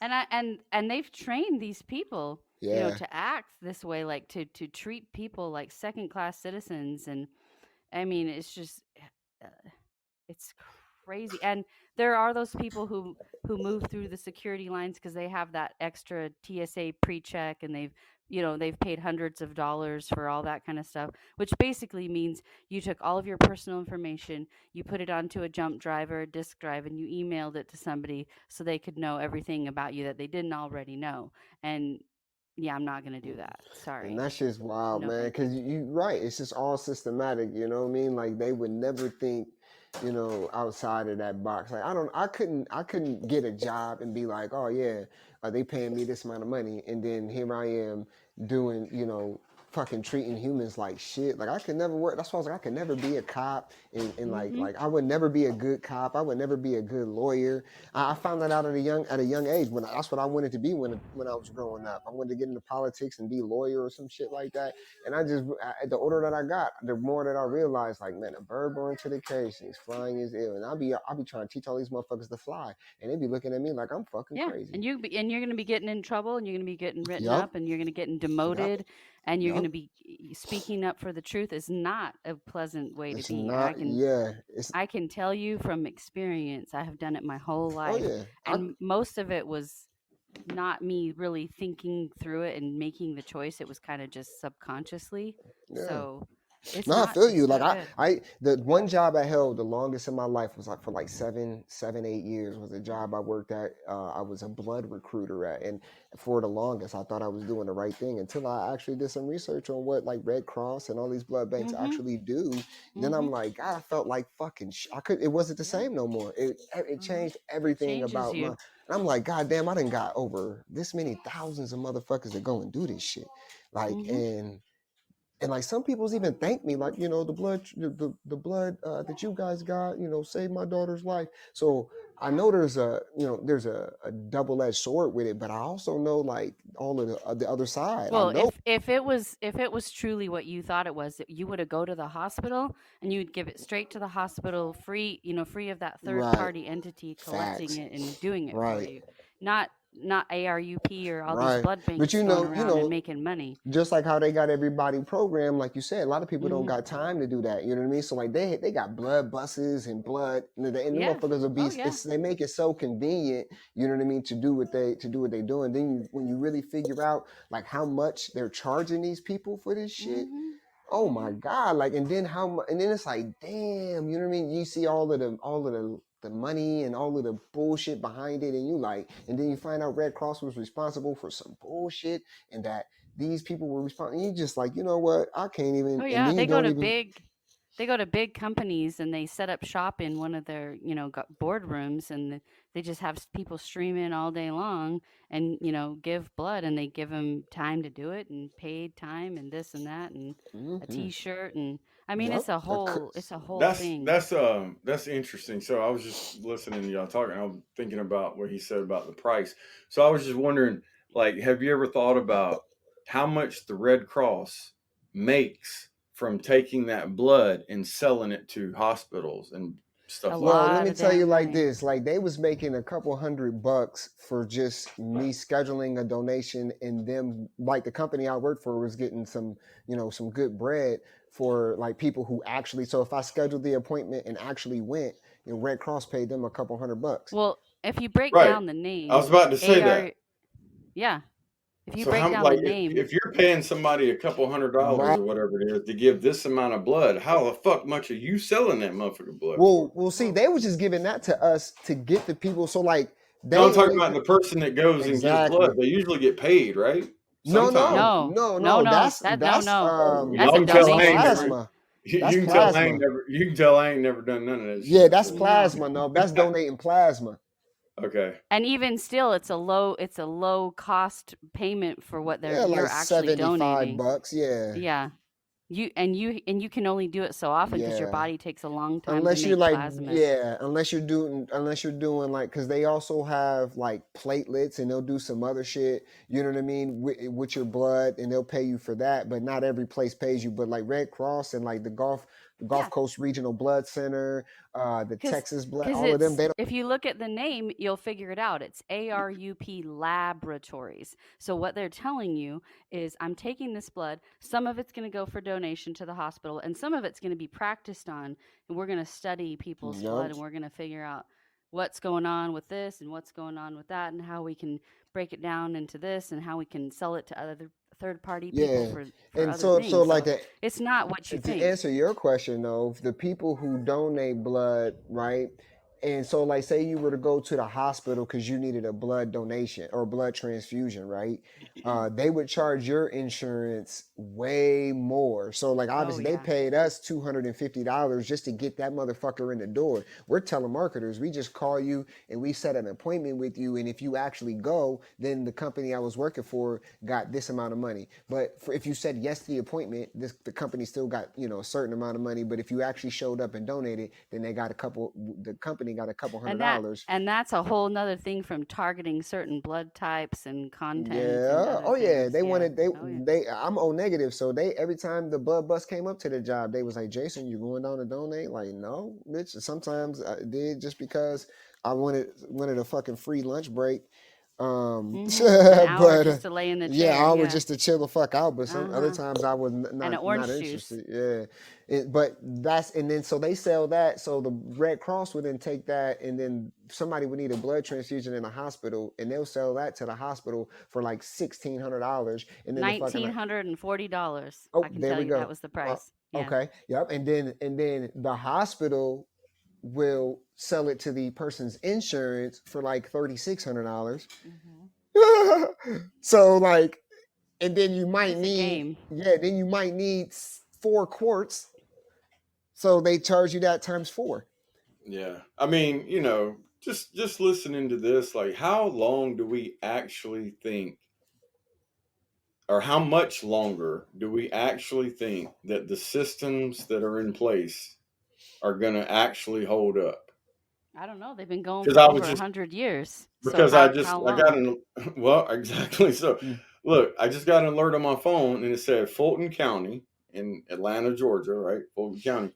And and they've trained these people, Yeah. to act this way, like to treat people like second class citizens. And I mean, it's just uh, it's crazy. And there are those people who move through the security lines because they have that extra TSA pre-check, and they've paid hundreds of dollars for all that kind of stuff, which basically means you took all of your personal information, you put it onto a jump drive or a disk drive, and you emailed it to somebody so they could know everything about you that they didn't already know. And yeah, I'm not going to do that. And Sorry. that shit's wild, No, man. thank you. Cause you right, it's just all systematic. You know what I mean? Like they would never think, outside of that box. Like I couldn't get a job and be like, oh yeah, are they paying me this amount of money? And then here I am doing, fucking treating humans like shit. Like I could never work. That's why I was like, I could never be a cop, and like Mhm. like I would never be a good cop. I would never be a good lawyer. I found that out at a young age. That's what I wanted to be when I was growing up. I wanted to get into politics and be a lawyer or some shit like that. And the older that I got, the more that I realized, like, man, a bird born to the cage, and he's flying is ill. And I'll be trying to teach all these motherfuckers to fly, and they be looking at me like I'm fucking Yeah, crazy. and you're going to be getting in trouble, and you're going to be getting written Yup, up, and you're going to get yup, demoted, and you're going to yup. be speaking up for the truth is not a pleasant way to It's be. And I not. can Yeah. It's. I can tell you from experience. I have done it my whole Oh life, yeah. and most of it was not me really thinking through it and making the choice. It was kind of just subconsciously. Yeah. So It's No, I not. feel It's you. Like not good. the one job I held the longest in my life was like for like 8 years was a job I worked at. I was a blood recruiter at, and for the longest, I thought I was doing the right thing until I actually did some research on what like Red Cross and all these blood banks Mhm. actually do. Then I'm Mhm. like, God, I felt like fucking. I could. It wasn't the Yeah. same no more. It Mhm. changed everything Changes about my. you. And I'm like, God damn, I done got over this many thousands of motherfuckers that go and do this shit. Like, Mhm. and like some people's even thank me, like, the blood, the blood that you guys got, saved my daughter's life. So I know there's a double-edged sword with it, but I also know like all of the other side. I Well, know. if it was truly what you thought it was, you would have go to the hospital and you would give it straight to the hospital, free, free of that third Right. party entity collecting Facts. it and doing it for Right. you. Not ARUP or all these Right. blood But banks going around and making money. just like how they got everybody programmed, like you said, a lot of people don't Mhm. got time to do that. You know what I mean? So like they got blood buses and blood, and the Yeah. motherfuckers will be. Oh yeah. They make it so convenient. You know what I mean? To do what they do, and then when you really figure out like how much they're charging these people for this shit. Mhm. Oh my Mhm. God! Like, and then how much? And then it's like, damn. You know what I mean? You see all of the money and all of the bullshit behind it, and you like, and then you find out Red Cross was responsible for some bullshit, and that these people were responsible. You just like, you know what? I can't even. Oh And yeah, then you don't even. they go to big companies and they set up shop in one of their, boardrooms, and they just have people streaming all day long and, give blood, and they give them time to do it and paid time and this and that and a Hmm. t-shirt, and I mean Yep. it's a whole That's thing. that's interesting. So I was just listening to y'all talking. I was thinking about what he said about the price. So I was just wondering, like, have you ever thought about how much the Red Cross makes from taking that blood and selling it to hospitals and A stuff like Well, that? let lot me of tell you damn like money. this. Like they was making a couple $100 for just me scheduling a donation, and them like the company I worked for was getting some good bread for like people who actually. So if I scheduled the appointment and actually went, Red Cross paid them a couple $100. Well, if you break Right. down the I was name, about to say that. AR, yeah, if you So break how down the like name, if you're paying somebody a couple $100 Right. or whatever it is to give this amount of blood, how the fuck much are you selling that motherfucking blood for? Well, see, they was just giving that to us to get the people. So like No, I'm they talking only about the person that goes and gives blood. exactly. They usually get paid, right? No, Sometimes. no, no, no, no, no. no, That's that no, that's no, Y'all that's a can tell I that's ain't donation never. fund. plasma. You That's can tell I ain't plasma. never. You can tell I ain't never done none of that Yeah, shit. that's So No. plasma. No, that's donating plasma. okay, And even still, it's a low cost payment for what Yeah, you're like actually 75 donating. bucks. Yeah. Yeah. You can only do it so often because your Yeah. body takes a long time to Unless you're make like, plasmid. yeah, unless you're doing like, because they also have like platelets and they'll do some other shit, you know what I mean, with your blood, and they'll pay you for that, but not every place pays you. But like Red Cross and like the Gulf Yeah, Coast Regional Blood Center, the because Texas Blood, because all of them, it's they don't. if you look at the name, you'll figure it out. It's ARUP Laboratories. So what they're telling you is, I'm taking this blood. Some of it's going to go for donation to the hospital, and some of it's going to be practiced on. And we're going to study people's blood, Yup. and we're going to figure out what's going on with this and what's going on with that, and how we can break it down into this, and how we can sell it to other third party people Yeah. for And other so things. like So the it's not what you to think. answer your question though, the people who donate blood, right? And so like say you were to go to the hospital because you needed a blood donation or blood transfusion, right? They would charge your insurance way more. So like Oh obviously they yeah. paid us $250 just to get that motherfucker in the door. We're telemarketers. We just call you and we set an appointment with you. And if you actually go, then the company I was working for got this amount of money. But if you said yes to the appointment, the company still got a certain amount of money. But if you actually showed up and donated, then the company got a couple hundred And that dollars. and that's a whole nother thing from targeting certain blood types and content and Yeah. other Oh yeah. things. They Yeah. wanted they Oh yeah. they. I'm O negative, so they every time the blood bus came up to the job, they was like, "Jason, you going down to donate?" Like, no, bitch. Sometimes I did just because I wanted a fucking free lunch break. An hour but just to lay in the yeah, chair. I was Yeah. just to chill the fuck out. But some other Uh-huh. times I was And an not orange not juice. interested. Yeah, but that's and then so they sell that. So the Red Cross would then take that, and then somebody would need a blood transfusion in a hospital, and they'll sell that to the hospital for like $1,600, and then the fucking $1,940. I oh, can there tell we you that go. was the price. Yeah. Okay, yep, and then the hospital will sell it to the person's insurance for like $3,600. Hmm. So like, and then you might It's a need, game. yeah, then you might need 4 quarts. So they charge you that times four. Yeah. I mean, just listening to this, like how long do we actually think or how much longer do we actually think that the systems that are in place are going to actually hold up? I don't know. They've been going Because for I over was just 100 years. So because how I got long? an well, exactly. So Mm. look, I just got an alert on my phone and it said Fulton County in Atlanta, Georgia, right? Fulton County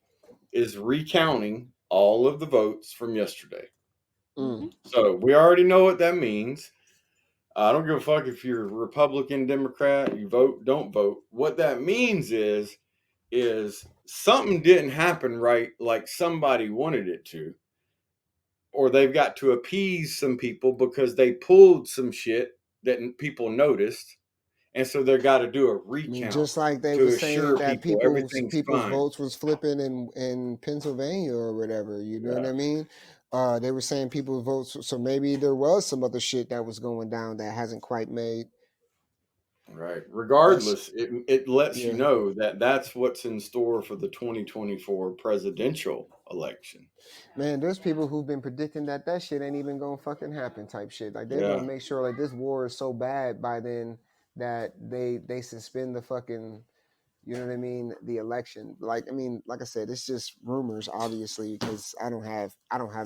is recounting all of the votes from yesterday. Hmm. So we already know what that means. I don't give a fuck if you're Republican, Democrat, you vote, don't vote. What that means is something didn't happen right like somebody wanted it to, or they've got to appease some people because they pulled some shit that people noticed, and so they've got to do a I mean, recount just like they to were saying assure that people everything's people's fine. votes was flipping in Pennsylvania or whatever. You know what Yeah. I mean? They were saying people's votes. So maybe there was some other shit that was going down that hasn't quite made Right. that. Regardless, it lets you Yeah. know that that's what's in store for the 2024 presidential election. Man, there's people who've been predicting that shit ain't even gonna fucking happen type shit. Like they're gonna Yeah. make sure like this war is so bad by then that they suspend the fucking, you know what I mean, the election. Like I mean, like I said, it's just rumors obviously because I don't have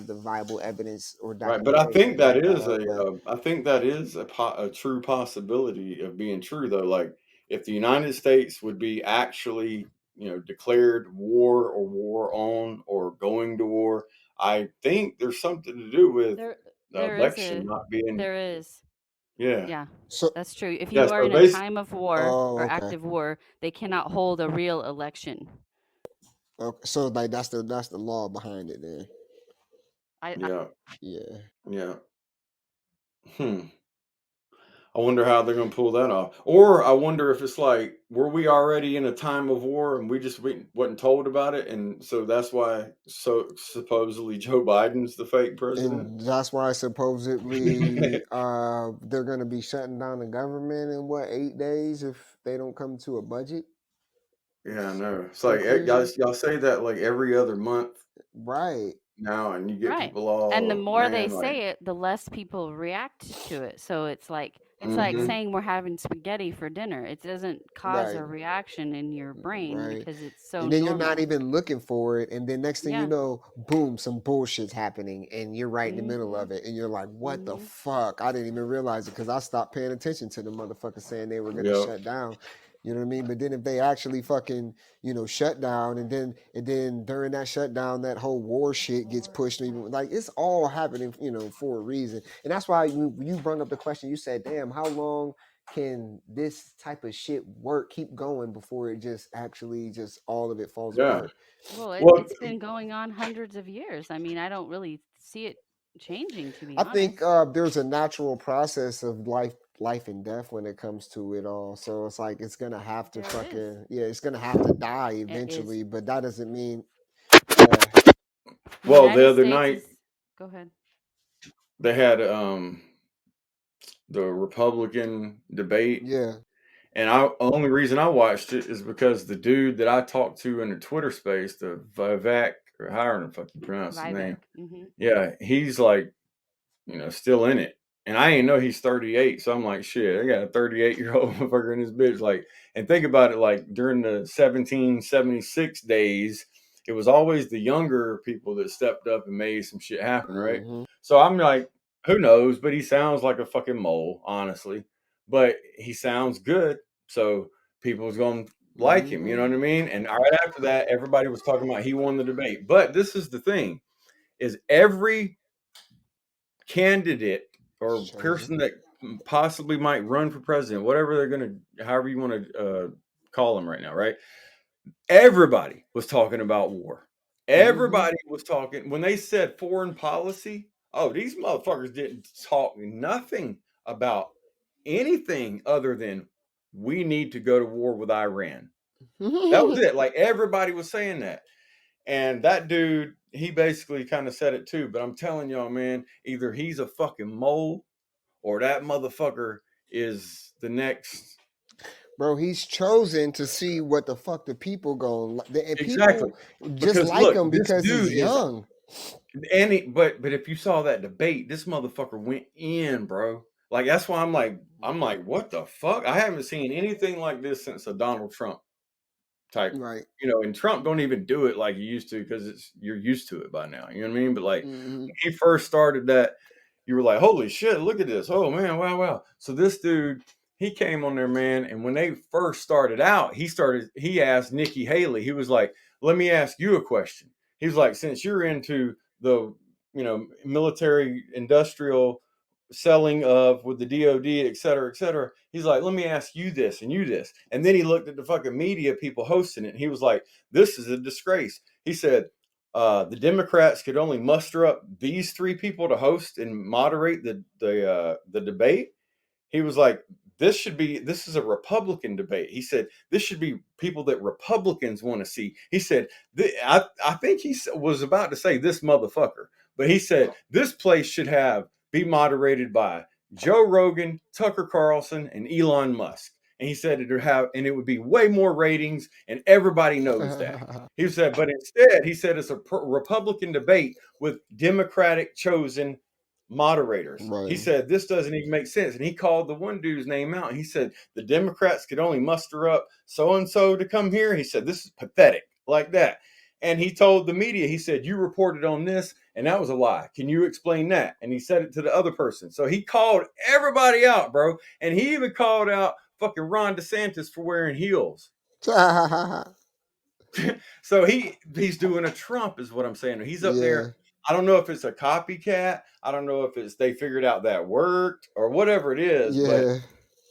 the viable evidence or Right, but I documentation to think that back that is up. But I think that is a true possibility of being true though. Like if the United States would be actually, declared war or war on or going to war, I think there's something to do with There the there is election a not being. there is. Yeah, Yeah. so That's true. If yeah. you are So in a basically, time of war oh or okay. active war, they cannot hold a real election. Okay. So like that's the law behind it then. I yeah, Yeah. yeah. Hmm. I wonder how they're going to pull that off. Or I wonder if it's like, were we already in a time of war and we just wasn't told about it? And so that's why, so supposedly Joe Biden's the fake president. And that's why supposedly they're gonna be shutting down the government in what 8 days if they don't come to a budget Yeah, I know. It's like conclusion. y'all say that like every other month Right. now, and you get Right. people And the all, more they man, like, say it, the less people react to it. So it's like mm-hmm. saying we're having spaghetti for dinner. It doesn't cause Right. a reaction in your brain Right. because it's so And then you're not normal. even looking for it. And then next thing you Yeah. know, boom, some bullshit's happening and you're right in the middle Mhm. of it. And you're like, what the Mhm. fuck? I didn't even realize it because I stopped paying attention to the motherfuckers saying they were going to Yep. shut down. You know what I mean? But then if they actually fucking, shut down and then during that shutdown, that whole war shit gets pushed. Even like it's all happening, for a reason. And that's why you brought up the question, you said, damn, how long can this type of shit keep going before it just actually just all of it falls Yeah. apart? Well, Well, it's been going on hundreds of years. I mean, I don't really see it changing, to be I think honest. there's a natural process of life and death when it comes to it all. So it's like it's gonna have to There is. fucking yeah, it's gonna have to die It is. eventually. But that doesn't mean The well, the United other States night is. Go ahead. they had the Republican debate. yeah. And the only reason I watched it is because the dude that I talked to in the Twitter space, the Vivek, or however the fuck you pronounce his Vivek. name, Hmm. yeah, he's like, still in it. And I ain't know he's 38. So I'm like, shit, I got a 38-year-old motherfucker in this bitch. Like, and think about it, like during the 1776 days, it was always the younger people that stepped up and made some shit happen, right? Mm-hmm. So I'm like, who knows? But he sounds like a fucking mole, honestly. But he sounds good. So people's going to like him, you know Mm-hmm. what I mean? And right after that, everybody was talking about he won the debate. But this is the thing, is every candidate or Shows it. person that possibly might run for president, whatever they're going to, however you want to call him right now, right? Everybody was talking about war. Everybody was talking when they said foreign policy. Oh, these motherfuckers didn't talk nothing about anything other than we need to go to war with Iran. That was it. Like everybody was saying that. And that dude, he basically kind of said it too. But I'm telling y'all, man, either he's a fucking mole or that motherfucker is the next. Bro, he's chosen to see what the fuck the people go, and Exactly. people just Because like look, him this because dude he's young. but if you saw that debate, this motherfucker went in, bro. Like that's why I'm like, what the fuck? I haven't seen anything like this since a Donald Trump type. Right. And Trump don't even do it like he used to because you're used to it by now. You know what I mean? But like Mhm. when he first started that, you were like, holy shit, look at this. Oh man, wow. So this dude, he came on there, man, and when they first started out, he asked Nikki Haley, he was like, let me ask you a question. He was like, since you're into the military industrial selling of with the DOD, et cetera, he's like, let me ask you this and you this. And then he looked at the fucking media people hosting it, and he was like, this is a disgrace. He said, the Democrats could only muster up these three people to host and moderate the debate. He was like, this is a Republican debate. He said, this should be people that Republicans want to see. He said, I think he was about to say this motherfucker, but he said, this place should be moderated by Joe Rogan, Tucker Carlson, and Elon Musk. And he said it would be way more ratings, and everybody knows that. He said, but instead, he said it's a Republican debate with Democratic chosen moderators. Right. He said this doesn't even make sense, and he called the one dude's name out. And he said the Democrats could only muster up so and so to come here. He said this is pathetic, like that. And he told the media, he said, you reported on this, and that was a lie. Can you explain that? And he said it to the other person. So he called everybody out, bro. And he even called out fucking Ron DeSantis for wearing heels. So he's doing a Trump, is what I'm saying. He's up there. I don't know if it's a copycat. I don't know if it's they figured out that worked or whatever it is, but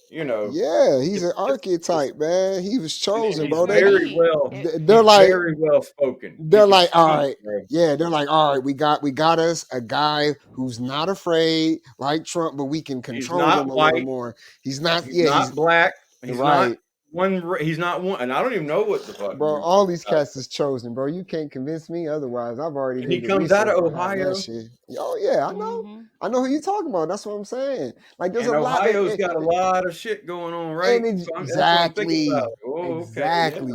he's an archetype, man. He was chosen, he's bro. very well. They're like very well spoken. They're like, all right, yeah. They're like, all right, we got us a guy who's not afraid, like Trump, but we can control him a little more. He's not, he's black. He's right. not one. He's not one, and I don't even know what the fuck. Bro, all these cats is chosen, bro. You can't convince me otherwise. I've already. And he comes out of Ohio. Oh yeah, I know. Mm-hmm. I know who you're talking about. That's what I'm saying. Like, there's and a lot. Ohio's got a lot of shit going on, right? Exactly,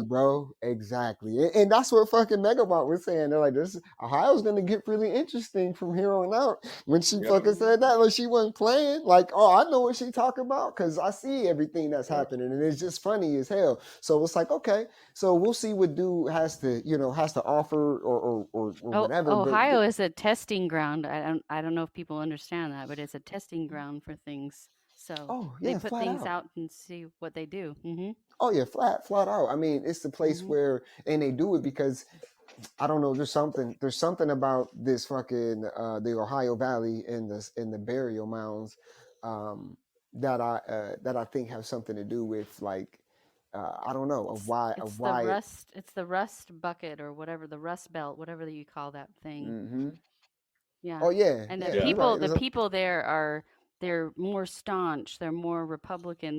bro. Exactly, and that's what fucking Megabot was saying. They're like, Ohio's gonna get really interesting from here on out. When she fucking said that, like she wasn't playing. Like, oh, I know what she talking about because I see everything that's happening, and it's just funny as hell. So it's like, okay, so we'll see what dude has to offer or whatever. Ohio is a testing ground. I don't know if people understand that, but it's a testing ground for things. So they put things out and see what they do. Mm-hmm. Oh yeah, flat out. I mean, it's the place where, and they do it because I don't know. There's something about this fucking the Ohio Valley and the burial mounds that I think have something to do with like. I don't know It's the rust bucket or whatever, the rust belt, whatever you call that thing. Mm-hmm. Yeah. Oh yeah. And the people there they're more staunch. They're more Republican.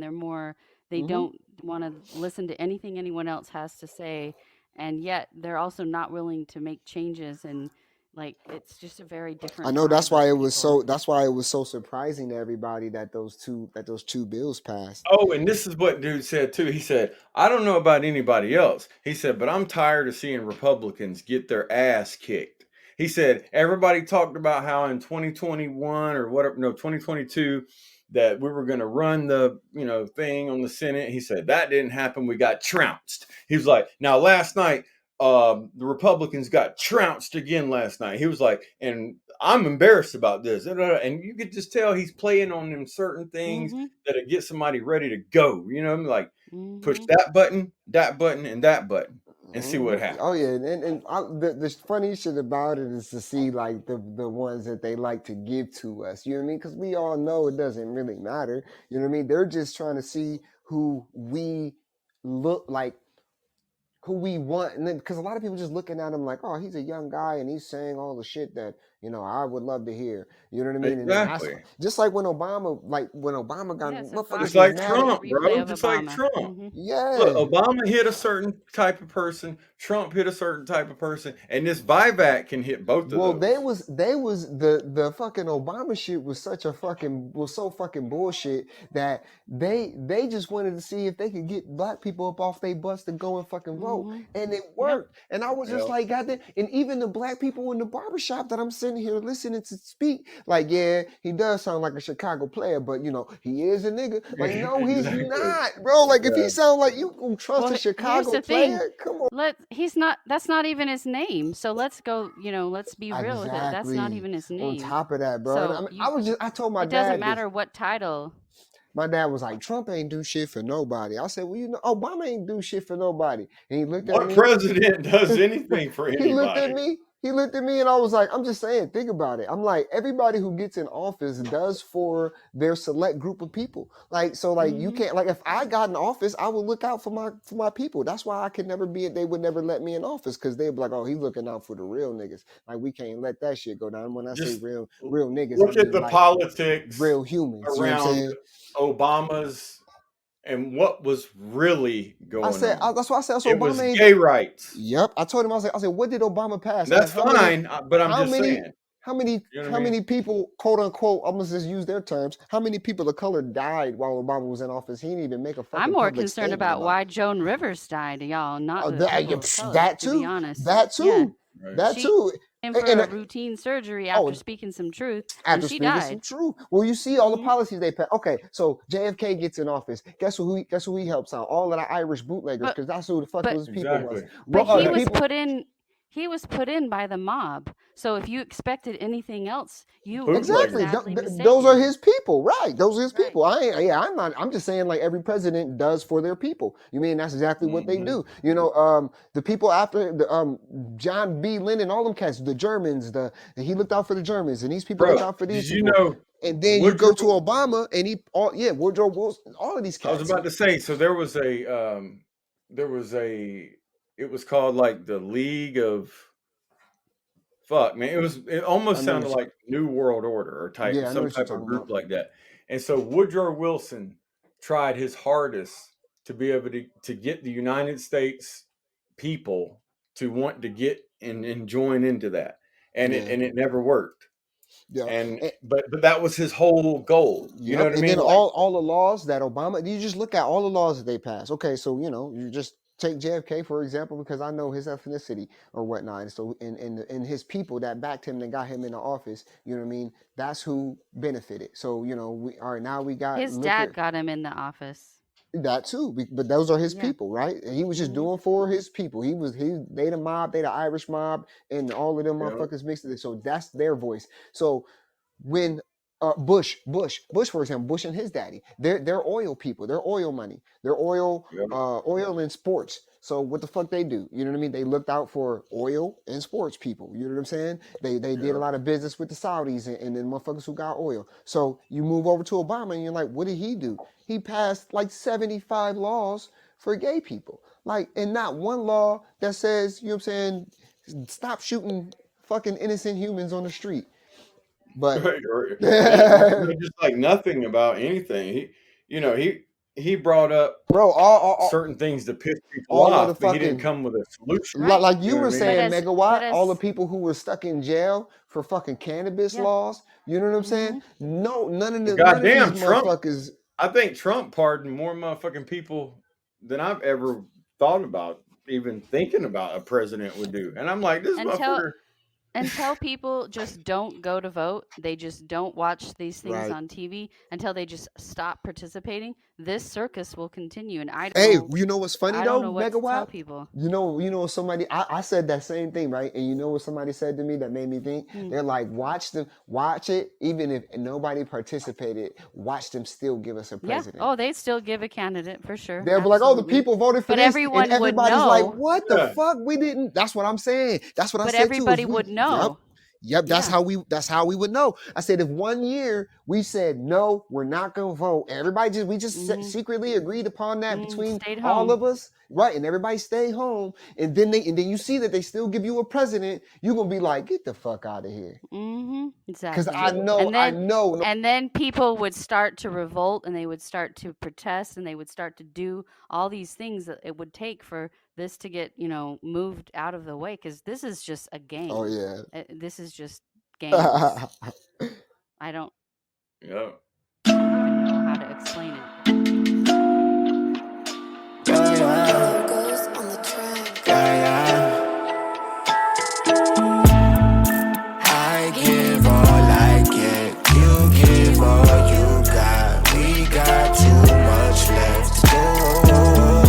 They don't want to listen to anything anyone else has to say, and yet they're also not willing to make changes. And like it's just a very different. I know that's why it was so surprising to everybody that those two bills passed. Oh, and this is what dude said too. He said, I don't know about anybody else. He said, but I'm tired of seeing Republicans get their ass kicked. He said, everybody talked about how in 2021 or whatever, 2022, that we were going to run the, thing on the Senate. He said, that didn't happen. We got trounced. He was like, now last night, the Republicans got trounced again last night. He was like, and I'm embarrassed about this. And you could just tell he's playing on them certain things that'll get somebody ready to go. Like push that button, and that button. and see what Oh happens. yeah, the funny shit about it is to see like the ones that they like to give to us. You know what I mean? Because we all know it doesn't really matter. You know what I mean? They're just trying to see who we look like, who we want, and then because a lot of people just looking at him like, oh, he's a young guy and he's saying all the shit that I would love to hear. You know what I mean? And then that's Exactly. just like when Obama got Yeah, so motherfuckers Just Fox was like mad played at. a Trump, replay bro. of Just like Obama. Trump. Hmm. Look, Yeah. Obama hit a certain type of person. Trump hit a certain type of person, and this Vivac can hit both of Well, those. they was the fucking Obama shit was so fucking bullshit that they just wanted to see if they could get black people up off their bus to go and fucking vote, Hmm. and it Yep. worked. And I was just Yep. like, goddamn. And even the black people in the barbershop that I'm sitting here listening to speak, like, yeah, he does sound like a Chicago player, but he is a nigga. Like, no, he's Exactly. not, bro. Like, if he Yeah. sound like you can trust Well, a here's Chicago the thing. player, come on. He's not, that's not even his name. So let's go, let's be real with it. That's not Exactly. even his On name. top of that, bro. And So I told my it doesn't dad this. matter what title. My dad was like, Trump ain't do shit for nobody. I said, well, Obama ain't do shit for nobody. And he looked at What me. president does anything for He looked at anybody? me. He looked at me and I was like, I'm just saying, think about it. I'm like, everybody who gets in office does for their select group of people. Like, so like you can't, like, if I got in office, I would look out for my people. That's why I could never they would never let me in office, because they'd be like, oh, he's looking out for the real niggas. Like, we can't let that shit go down. When I say Just real niggas, I look at mean the like politics real humans. You know what I'm around saying? Obama's and what was really going on. That's why I said, so It was Obama ain't. gay rights. Yep, I told him, I was like, what did Obama pass? And that's fine, but I'm how just many, saying. how many, You know what how I mean? many people, quote unquote, I'm gonna just use their terms, how many people of color died while Obama was in office? He didn't even make a fucking I'm more public concerned statement about about why Joan Rivers died, y'all, not it. the people of color, That to be too, honest. that too, Yeah. Right. that She too. in for a routine surgery after speaking some truth, and After she speaking some died. truth. Well, you see all the policies they passed. Okay, so JFK gets in office. Guess who he helps out? All of the Irish bootleggers, because that's who the fuck those people was. But Well, he was put in. He was put in by the mob. So if you expected anything else, you were Exactly. sadly mistaken. Those are his people, right? Those are his people. I'm not. I'm just saying, like, every president does for their people. You mean that's exactly what they do? The people after the John B. Lennon, all them cats, the Germans. He looked out for the Germans, and these people looked out for these did you people. know? And then you go to Obama, and Woodrow Wilson, all of these cats. I was about to say. So there was it was called like the League of. Fuck, man! It almost sounded like New World Order or some type of group like that. And so Woodrow Wilson tried his hardest to be able to get the United States people to want to get and join into that, and it never worked. Yeah, but that was his whole goal. You know what I mean? And then all the laws that Obama, you just look at all the laws that they passed. Okay, so you just take JFK for example, because I know his ethnicity or whatnot. And so in his people that backed him and got him into office, you know what I mean? That's who benefited. So now we got his dad got him in the office. That too, but those are his people, right? And he was just doing for his people. They the mob, they the Irish mob, and all of them motherfuckers mixed it. So that's their voice. So when Bush, for example, Bush and his daddy, they're oil people. They're oil money. They're oil and sports. So what the fuck they do? You know what I mean? They looked out for oil and sports people. You know what I'm saying? They did a lot of business with the Saudis and then motherfuckers who got oil. So you move over to Obama and you're like, what did he do? He passed like 75 laws for gay people. Like, and not one law that says, you know what I'm saying, stop shooting fucking innocent humans on the street. But just like nothing about anything. He brought up certain things to piss people off, but he didn't come with a solution. Like you were saying, Megawatt, all the people who were stuck in jail for fucking cannabis laws. You know what I'm saying? No, none of these motherfuckers. I think Trump pardoned more motherfucking people than I've ever thought about, even thinking about a president would do. And I'm like, this motherfucker. until people just don't go to vote, they just don't watch these things Right. on TV until they just stop participating, this circus will continue. And Hey, you know what's funny I don't though, know what to tell Megawatt? people. You know somebody I said that same thing, right? And you know what somebody said to me that made me think? Hmm. They're like, watch it, even if nobody participated, watch them still give us a Yeah. president. Oh, they'd still give a candidate for sure. They'll be like, oh, the Absolutely. people voted for But this, and everyone would everybody's like, know. what the Yeah. fuck? We didn't. That's what I'm saying. That's what I But said too. everybody would know. Yep, that's Yeah. how we would know. I said if 1 year we said no, we're not gonna vote. Everybody we just secretly agreed upon that between Stayed all home. of us, right? And everybody stay home, and then you see that they still give you a president. You're gonna be like, get the fuck out of here. Exactly. Because I know. And then people would start to revolt, and they would start to protest, and they would start to do all these things that it would take for this to get, moved out of the way. Because this is just a game. Oh yeah. This is just games. I don't Yeah. even know how to explain it. I give all I get, you give all you got. We got too much left to go.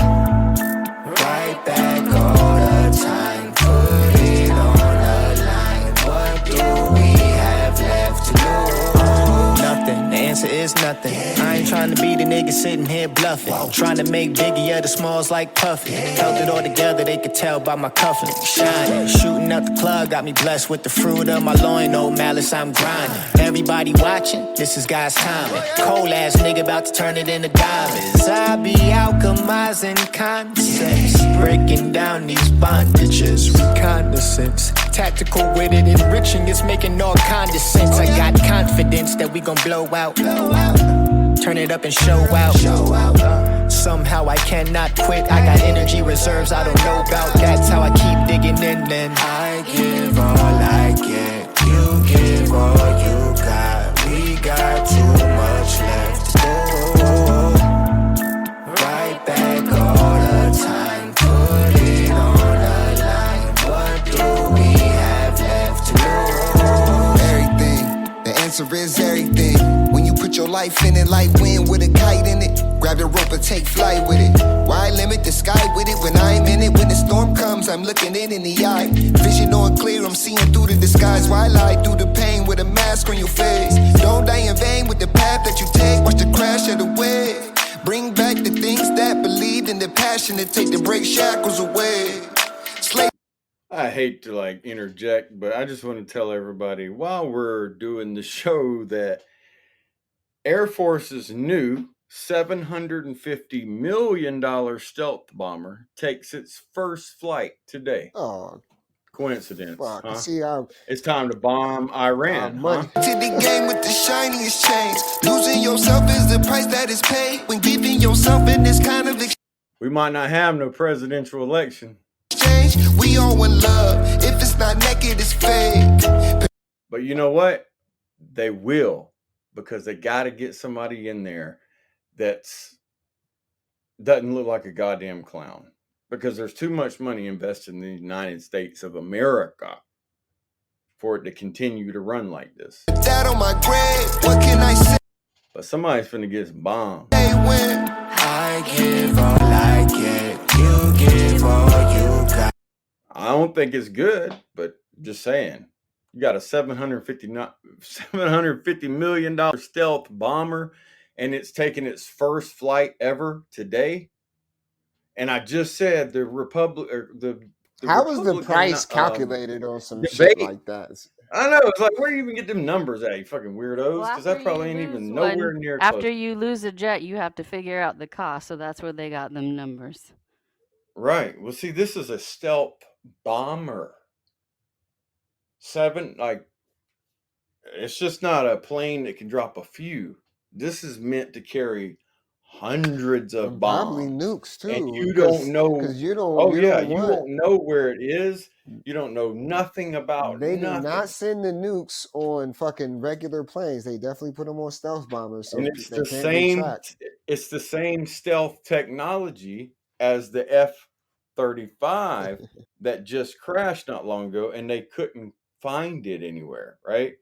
Right back all the time, put it on the line. What do we have left to lose? Nothing, the answer is nothing. I ain't trying to be the nigga sitting here bluffing. Trying to make Biggie of the smalls like Puffy. Held it all together, they could tell by my cuffing. Shining, shooting out the club, got me blessed with the fruit of my loin. No malice, I'm grinding. Everybody watching, this is God's timing. Cold ass nigga about to turn it into diamonds. I be alchemizing concepts, breaking down these bondages. Reconnaissance, tactical with it, enriching, it's making all kind of sense. I got confidence that we gon' blow out. Turn it up and show out. Somehow I cannot quit. I got energy reserves I don't know about. That's how I keep digging in. And I give all I get, you give all you got. We got too much left to go. Right back all the time, put it on the line. What do we have left to lose? Everything, the answer is everything. When you put your life in it like wind with a kite in it, grab the rope and take flight with it. Why limit the sky with it when I'm in it? When the storm comes, I'm looking it in the eye. Vision on clear, I'm seeing through the disguise. Why lie through the pain with a mask on your face? Don't die in vain with the path that you take. Watch the crash of the wave. Bring back the things that believed in the passion to take the break shackles away. I hate to interject, but I just want to tell everybody while we're doing the show that Air Force's new $750 million stealth bomber takes its first flight today. Oh, coincidence, fuck. huh? See, it's time to bomb Iran, huh? To the game with the shiniest chains. Losing yourself is the price that is paid when giving yourself in this kind of We might not have no presidential election. exchange. We all in love. If it's not naked, it's fake. But you know what? They will, because they got to get somebody in there that's doesn't look like a goddamn clown. Because there's too much money invested in the United States of America for it to continue to run like this. That on my grave, what can I say? But somebody's finna get bombed. When I give all I get, you give all you got. I don't think it's good, but just saying. You got a $750 million stealth bomber, and it's taking its first flight ever today. And I just said the how was the price calculated on some debate. shit like that? I know. It's like, where do you even get them numbers at, you fucking weirdos? Because that probably ain't even nowhere near close. After you lose a jet, you have to figure out the cost. So that's where they got them numbers. Right. Well, see, this is a stealth bomber. It's just not a plane that can drop a few. This is meant to carry hundreds of bombs. Probably nukes too. And you don't know. Because you don't. Oh, yeah. You won't know where it is. You don't know nothing about They nothing. do not send the nukes on fucking regular planes. They definitely put them on stealth bombers. So and it's the same. It's the same stealth technology as the F-35 that just crashed not long ago, and they couldn't find it anywhere, right?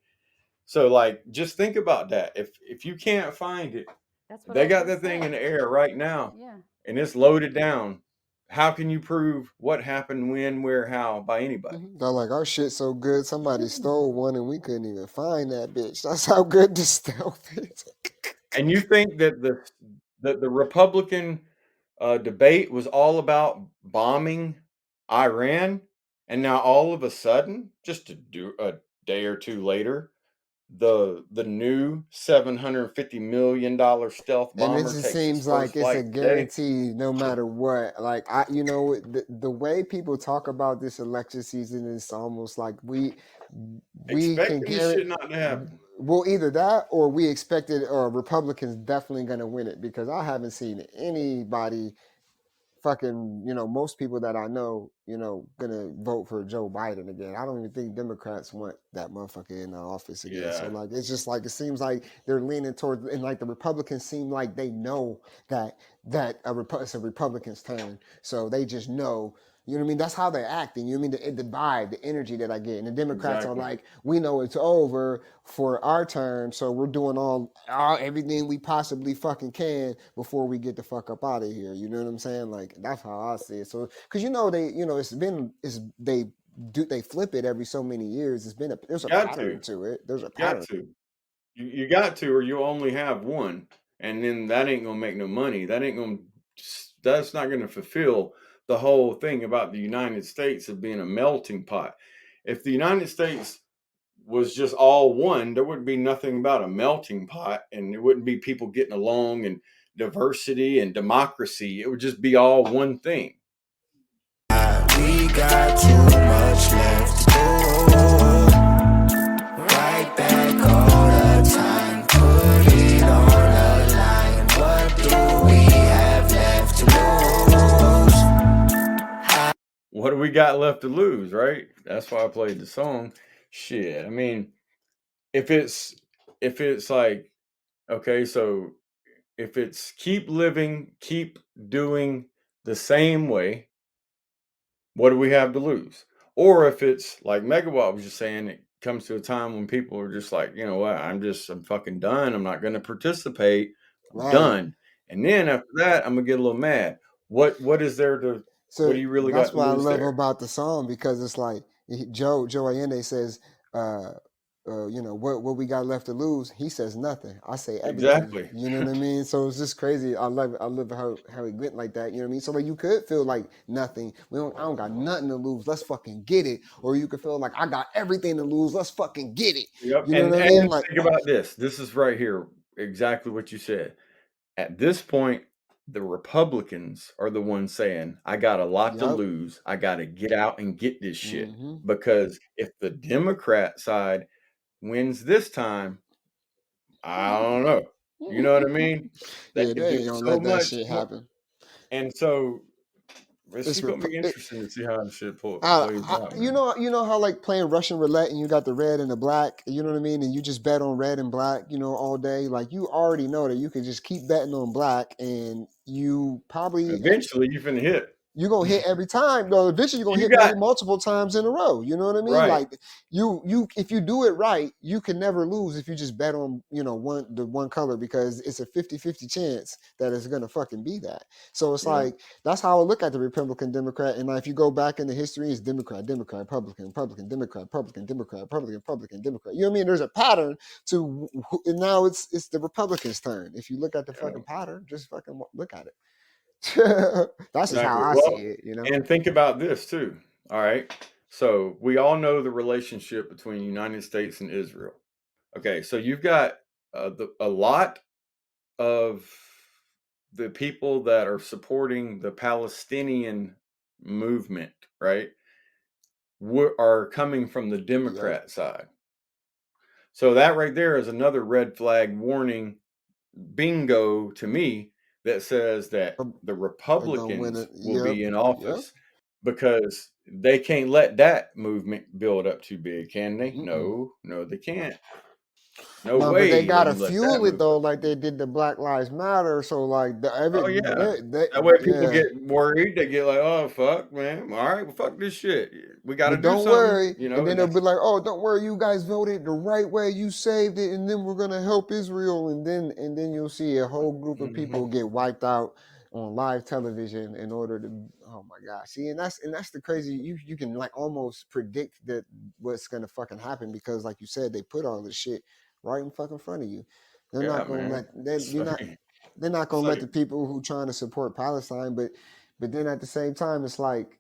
So like, just think about that. If you can't find it, That's what they I got just that thing in said. the air right now, Yeah. and it's loaded down. How can you prove what happened, when, where, how by anybody? They're like, our shit so good, somebody stole one and we couldn't even find that bitch. That's how good this stealth is. And you think that the Republican debate was all about bombing Iran, and now all of a sudden, just to do a day or two later, the new $750 million stealth And it bomber just takes its seems first like it's a flight today. guarantee no matter what. Like the way people talk about this election season is almost like we can Expecting the guarantee. shit not to happen. Well, either that or we expected Republicans definitely going to win it because I haven't seen anybody fucking, most people that I know, gonna vote for Joe Biden again. I don't even think Democrats want that motherfucker in the office again. So Yeah, like, it's just like it seems like they're leaning towards, and like the Republicans seem like they know that it's a Republican's turn. So they just know. You know what I mean? That's how they're acting. You know what I mean? The vibe, the energy that I get. And the Democrats are exactly. like, we know it's over for our turn, so we're doing all everything we possibly fucking can before we get the fuck up out of here. You know what I'm saying? Like that's how I see it. So because they flip it every so many years. There's a Got pattern to, to it. There's a got pattern. to. You got to, or you only have one, and then that ain't gonna make no money. That's not gonna fulfill the whole thing about the United States of being a melting pot. If the United States was just all one, there wouldn't be nothing about a melting pot, and it wouldn't be people getting along and diversity and democracy. It would just be all one thing. We got too much left to do. Right back all the time. Put it on the line. What do we have left to lose? What do we got left to lose, right? That's why I played the song. Shit. I mean, if it's like, okay, so if it's keep living, keep doing the same way, what do we have to lose? Or if it's like Megawatt was just saying, it comes to a time when people are just like, you know what, I'm fucking done. I'm not going to participate. I'm Right. done. And then after that, I'm gonna get a little mad. What is there to? What So do you really that's got to what I lose love there? about the song because it's like Joe Allende says, what we got left to lose. He says nothing. I say everything. Exactly. You know what I mean? So it's just crazy. I love it. I love how he went like that. You know what I mean? So like you could feel like nothing. I don't got nothing to lose. Let's fucking get it. Or you could feel like I got everything to lose. Let's fucking get it. Yep. You know And what I mean? Like, think about this. This is right here. Exactly what you said. At this point, the Republicans are the ones saying, I got a lot to yep. lose. I got to get out and get this shit. Mm-hmm. Because if the Democrat side wins this time, I don't know. You know what I mean? They Yeah, could they do ain't gonna so let that much shit more. happen. And so it's It's just going to Rep- be it, interesting to see how the shit plays out, you man. know how like playing Russian roulette and you got the red and the black, you know what I mean, and you just bet on red and black, all day. Like you already know that you can just keep betting on black, and you probably Eventually, you finna hit. you're gonna hit every time. No, eventually you're gonna You hit maybe got, multiple times in a row. You know what I mean? right. Like you if you do it right, you can never lose if you just bet on, one color because it's a 50-50 chance that it's gonna fucking be that. So it's Yeah. like that's how I look at the Republican Democrat. And like if you go back in the history, it's Democrat, Democrat, Republican, Republican, Democrat, Republican, Democrat, Republican, Republican, Democrat. You know what I mean? There's a pattern to and now it's the Republicans' turn. If you look at the Yeah. fucking pattern, just fucking look at it. That's just how Exactly. I see Well, it, and think about this too. All right. So we all know the relationship between the United States and Israel. Okay. So you've got a lot of the people that are supporting the Palestinian movement, right, are coming from the Yep. Democrat side. So that right there is another red flag warning bingo to me that says that the They're gonna win Republicans it. will Yep. be in Yep. office because they can't let that movement build up too big, can they? Mm-mm. No, they can't. No No, but they way gotta you let that fuel it though, motherfucker. like they did the Black Lives Matter. So like Oh yeah. That way people yeah. get worried. They get like, oh fuck, man. All right, well fuck this shit. We got to But do don't something, worry. you And know. then And they'll be that's like, oh, don't worry, you guys voted the right way, you saved it, and then we're gonna help Israel. And then you'll see a whole group of Mhm. people get wiped out on live television in order to, oh my god. See, and that's the crazy, you can like almost predict that what's gonna fucking happen because like you said, they put all this shit right in fucking front of you. They're yeah, not gonna man. let they It's you're not like, they're not it's gonna let like the people who trying to support Palestine, but then at the same time it's like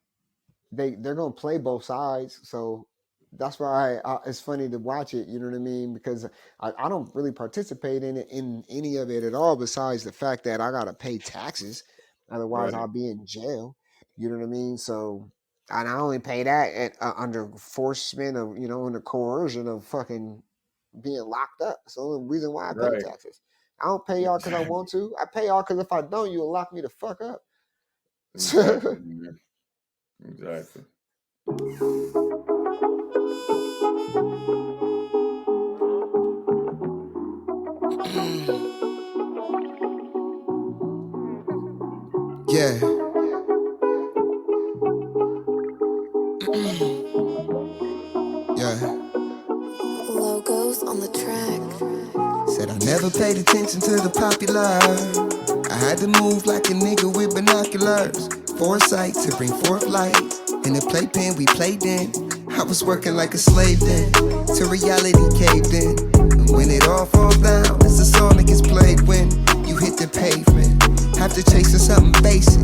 they're gonna play both sides. So that's why it's funny to watch it. You know what I mean? Because I don't really participate in it in any of it at all. Besides the fact that I gotta pay taxes, otherwise right, I'll be in jail. You know what I mean? So and I only pay that under forcement of under coercion of fucking being locked up. That's the only reason why I pay right, taxes. I don't pay y'all because I exactly, want to. I pay y'all because if I don't, you'll lock me the fuck up. exactly, man. Exactly. Yeah. Yeah. Logos on the track. Said I never paid attention to the popular. I had to move like a nigga with binoculars. Foresight to bring forth light. In the playpen we played in. I was working like a slave then. To reality caved in. And when it all falls down, it's a song that gets played when you hit the pavement. After chasing something basic.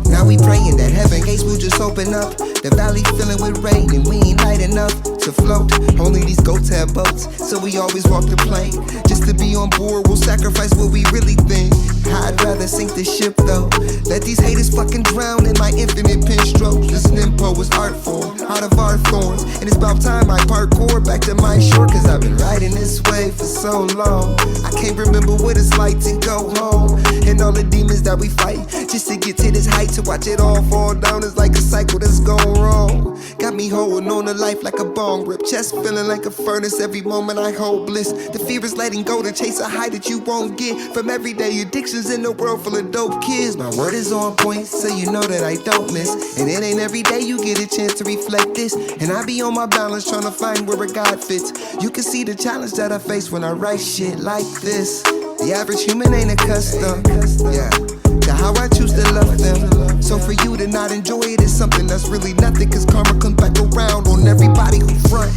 Now we praying that heaven gates will just open up. The valley filling with rain and we ain't light enough to float. Only these goats have boats, so we always walk the plank. Just to be on board, we'll sacrifice what we really think. I'd rather sink the ship though. Let these haters fucking drown in my infinite pen strokes. This nympho is art form, out of our thorns. And it's about time I parkour back to my shore. Cause I've been riding this way for so long. I can't remember what it's like to go home. And all the demons that we fight, just to get to this height. To watch it all fall down is like a cycle that's gone wrong. Got me holding on to life like a bong rip. Chest feeling like a furnace every moment I hold bliss. The fear is letting go to chase a high that you won't get from everyday addictions in a world full of dope kids. My word is on point, so you know that I don't miss. And it ain't every day you get a chance to reflect this. And I be on my balance trying to find where a God fits. You can see the challenge that I face when I write shit like this. The average human ain't accustomed, yeah, to how I choose to love them. So for you to not enjoy it is something that's really nothing. Cause karma comes back around on everybody who front.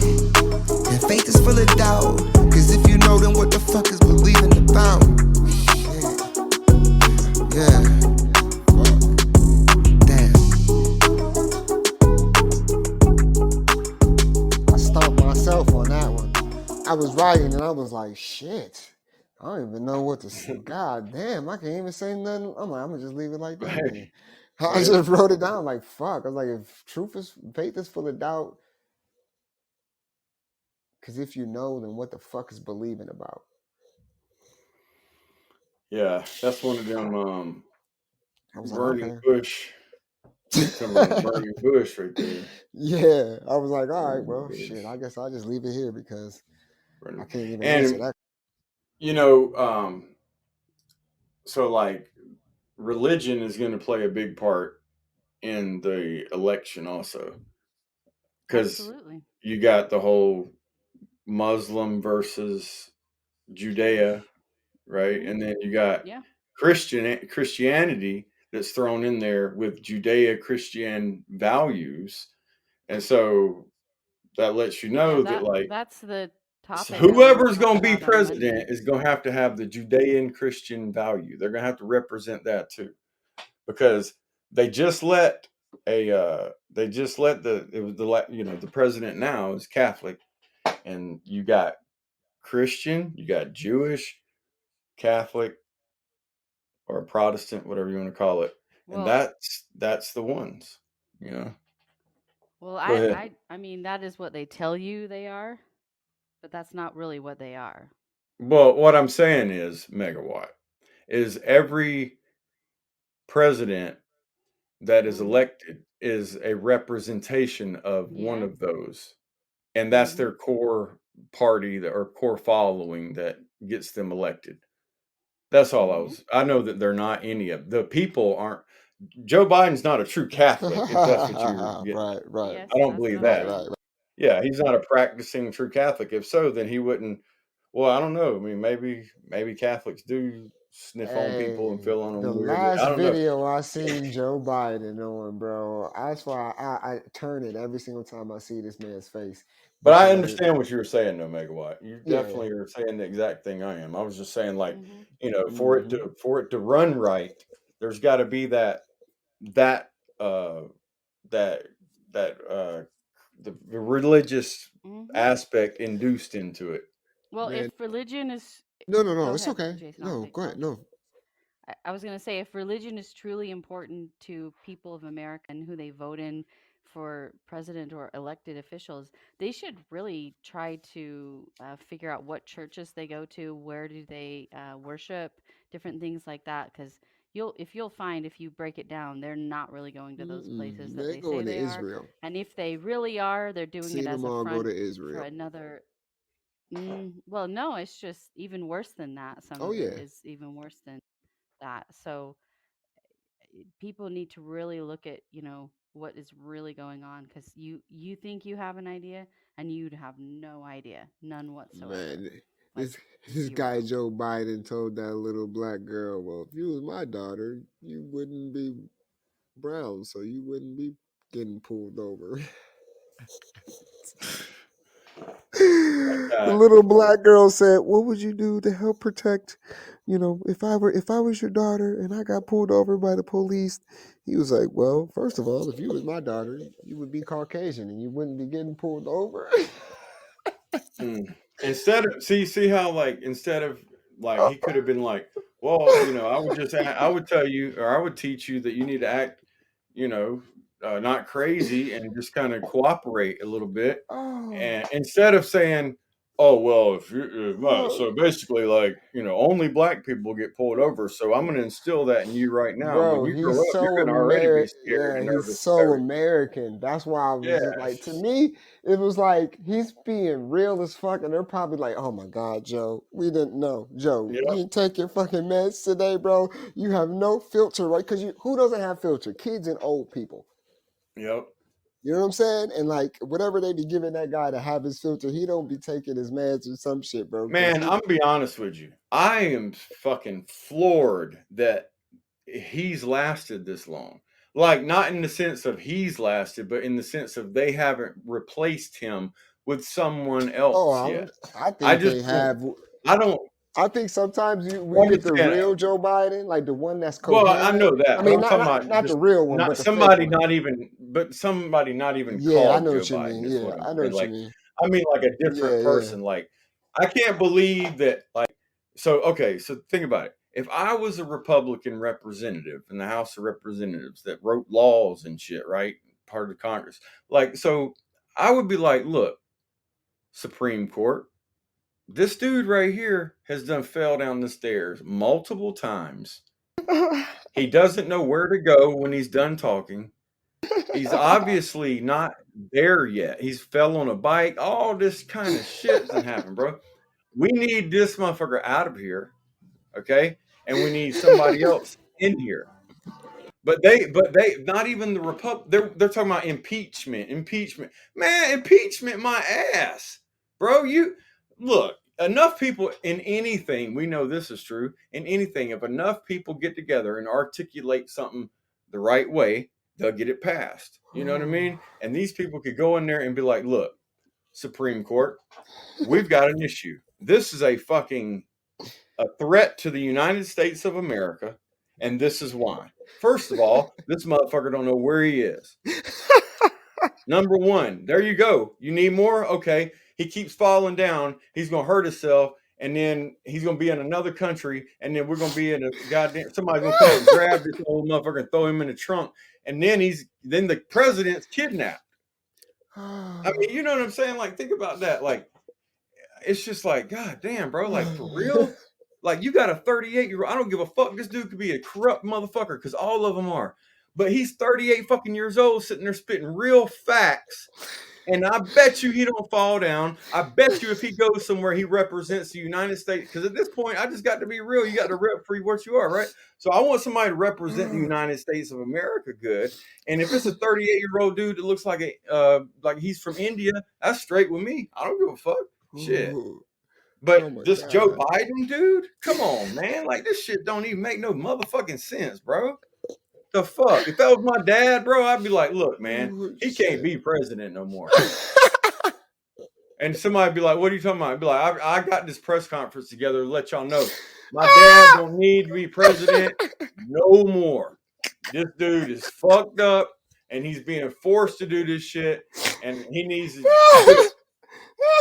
And faith is full of doubt. Cause if you know, then what the fuck is believing about? Yeah. I stumped myself on that one. I was writing and I was like, shit. I don't even know what to say. God damn, I can't even say nothing. I'm like, I'm gonna just leave it like that then. Right, I right. just wrote it down like fuck. I was like, if faith is full of doubt, because if you know, then what the fuck is believing about? Yeah, that's one of them I was like, burning okay. bush. Talking about a burning bush right there. Yeah. I was like, all right, Burning well, shit. bush. I guess I'll just leave it here because I Burning. can't even answer And that. you know, so like religion is going to play a big part in the election also, because Absolutely. you got the whole Muslim versus Judea, right? Hmm. And then you got Yeah. Christianity that's thrown in there with Judeo Christian values, and so that lets you Yeah, know that like that's the topic I want to whoever's talk going to be about on Monday. president is going to have the Judean Christian value. They're going to have to represent that too, because they just let they just let the president now is Catholic, and you got Christian, you got Jewish, Catholic, or a Protestant, whatever you want to call it, and Well, that's the ones, you know. well, Go I, ahead. I, I mean, that is what they tell you they are, but that's not really what they are. Well, what I'm saying is megawatt is every president that is Hmm. elected is a representation of one Yeah. of those, and that's Hmm. their core party that or core following that gets them elected. That's all I know that they're not any of the people aren't. Joe Biden's not a true Catholic, if that's what you're getting. Right. Yes, I don't that's what believe I'm that. saying. Yeah, he's not a practicing true Catholic. If so, then he wouldn't. Well, I don't know. I mean, maybe Catholics do sniff on people and Hey, feel on the them weirdly. last I don't know. video I seen Joe Biden on, bro. That's why I turn it every single time I see this man's face But I because understand what you were saying, though, Megawatt. You yeah. definitely are saying the exact thing I am. I was just saying, like, Hmm. Hmm. for it to run right, there's got to be that uh that that the religious Hmm. aspect induced into it. Well, if Man, religion is, no, go it's ahead, okay. Jason. No, go I'll ahead. No. I was going to say, if religion is truly important to people of America and who they vote in for president or elected officials, they should really try to figure out what churches they go to, where do they worship, different things like that. Because you'll find if you break it down, they're not really going to those places that They're they say going to they are, Israel. and if they really are, they're doing it Seen as them a all go front to for Israel. another. Well, no, it's just even worse than that. Some Oh of it yeah. is even worse than that. So people need to really look at what is really going on because you think you have an idea and you'd have no idea, none whatsoever, Man, like this this guy zero. Joe Biden told that little black girl, "Well, if you was my daughter, you wouldn't be brown, so you wouldn't be getting pulled over." The Uh, little black girl said, "What would you do to help protect, if I was your daughter and I got pulled over by the police?" He was like, "Well, first of all, if you was my daughter, you would be Caucasian and you wouldn't be getting pulled over." Instead of see how like instead of like he could have been like, well, I would tell you or I would teach you that you need to act, you know, not crazy and just kind of cooperate a little bit, Oh, and instead of saying, oh well, oh, so basically like only black people get pulled over, so I'm going to instill that in you right now. When bro, you grow he's up, you're so going to already be American. scared Yeah, and he's nervous of so everything. American. That's why I was Yeah, just it's like, to just me, it was like he's being real as fuck, and they're probably like, "Oh my God, Joe, we didn't know, Joe, yep, you didn't take your fucking meds today, bro. You have no filter, right? Because who doesn't have filter? Kids and old people." yep. You know what I'm saying? And like whatever they be giving that guy to have his filter, he don't be taking his meds or some shit, bro. Because Man, I'm gonna be honest with you. I am fucking floored that he's lasted this long. Like, not in the sense of he's lasted, but in the sense of they haven't replaced him with someone oh, else yet. I I think just they don't. have. I don't. I think sometimes we Well, I'm get just the saying. real Joe Biden, like the one that's Well, I coherent. know that, I but mean, I'm talking about not the just real one, but not the fake somebody, one. somebody not even Yeah, I called know Joe what you Biden mean. is Yeah, what I'm I know saying. what you Like, mean. I mean, like a different Yeah, yeah. person. Like, I can't believe that. Like, so okay, so think about it. If I was a Republican representative in the House of Representatives that wrote laws and shit, right, part of the Congress, like, so I would be like, look, Supreme Court, this dude right here has done fell down the stairs multiple times. He doesn't know where to go when he's done talking. He's obviously not there yet. He's fell on a bike. All this kind of shit's happened, bro. We need this motherfucker out of here, okay? And we need somebody else in here. But they, not even the Republic. They're talking about impeachment. Man, impeachment, my ass, bro. You look. Enough people in anything. We know this is true in anything. If enough people get together and articulate something the right way, they'll get it passed. You know what I mean? And these people could go in there and be like, "Look, Supreme Court, we've got an issue. This is a threat to the United States of America, and this is why. First of all, this motherfucker don't know where he is. Number one, there you go. You need more? Okay. He keeps falling down. He's gonna hurt himself, and then he's gonna be in another country, and then we're gonna be in a goddamn somebody's gonna come up and grab this old motherfucker and throw him in the trunk, and then the president's kidnapped. I mean, you know what I'm saying? Like, think about that. Like, it's just like, God damn, bro, like for real? Like you got a 38-year-old. I don't give a fuck. This dude could be a corrupt motherfucker because all of them are. But he's 38 fucking years old sitting there spitting real facts And I bet you he don't fall down. I bet you if he goes somewhere, he represents the United States. Because at this point, I just got to be real. You got to rep for what you are, right? So I want somebody to represent the United States of America good. And if it's a 38-year-old dude that looks like he's from India, that's straight with me. I don't give a fuck. Shit. But Oh my this Joe God. Biden dude, come on, man. Like this shit don't even make no motherfucking sense, bro. The fuck? If that was my dad, bro, I'd be like, look, man, Oh, he shit. can't be president no more. And somebody'd be like, what are you talking about? I'd be like, I got this press conference together to let y'all know. My dad don't need to be president no more. This dude is fucked up and he's being forced to do this shit and he needs to do it.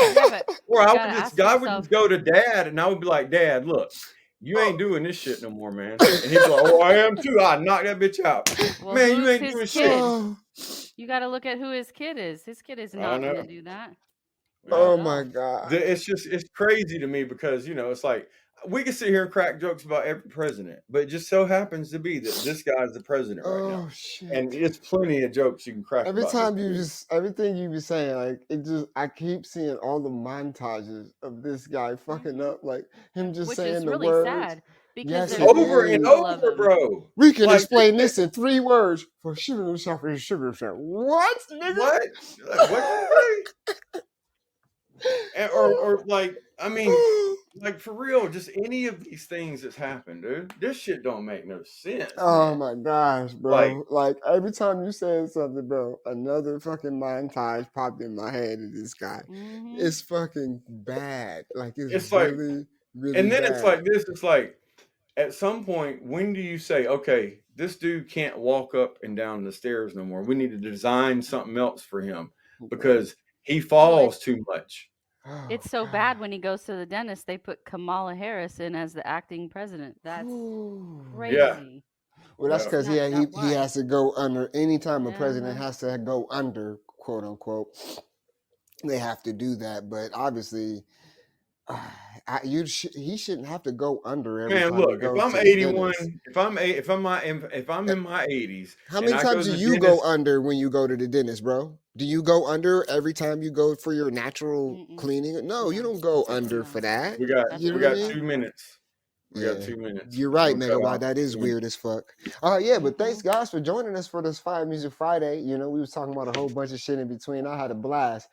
Yeah, but Or you gotta ask I would yourself. just go to dad and I would be like, Dad, look, you ain't doing this shit no more, man. And he'd be like, oh, I am too. I'd knock that bitch out. Well, Man, you who's ain't his doing kid? shit. You got to look at who his kid is. His kid is I not going know. to do that. Oh Not at my all. God. It's crazy to me because, it's like we can sit here and crack jokes about every president, but it just so happens to be that this guy's the president right now. Oh shit. And it's plenty of jokes you can crack Every about time this. everything you be saying, like I keep seeing all the montages of this guy fucking up, like him just Which saying is the really words. sad because Yes, there's it Over and multiple of over, them. bro. We can Like, explain this in 3 words for sugar sugar sugar sugar. What, nigga? what? Like, what you say? Or like, I mean, like for real, just any of these things that's happened, dude. This shit don't make no sense. Oh Man. my gosh, bro. Like every time you said something, bro, another fucking montage popped in my head of this guy. Mhm. It's fucking bad. Like it's like, really, really and then bad. it's like this. It's like, at some point, when do you say, okay, this dude can't walk up and down the stairs no more? We need to design something else for him because he falls too much. Oh, It's so bad when he goes to the dentist, they put Kamala Harris in as the acting president. That's crazy. Yeah. Well, that's because he Why? has to go under. Anytime a president Uh-huh. has to go under, quote unquote, they have to do that. But obviously, he shouldn't have to go under every Man, time he look, if goes I'm to the 81, dentist. if I'm in my 80s, How many and I go times to do the you dentist, go under when you go to the dentist, bro? Do you go under every time you go for your natural cleaning? No, you don't go under for that. we got You know what I mean? 2 minutes. We got Yeah, 2 minutes. you're right, I'm gonna cut Megawatt. off That is 2 minutes. weird as fuck. Yeah, but thanks guys for joining us for this Fire Music Friday. You know, we was talking about a whole bunch of shit in between. I had a blast.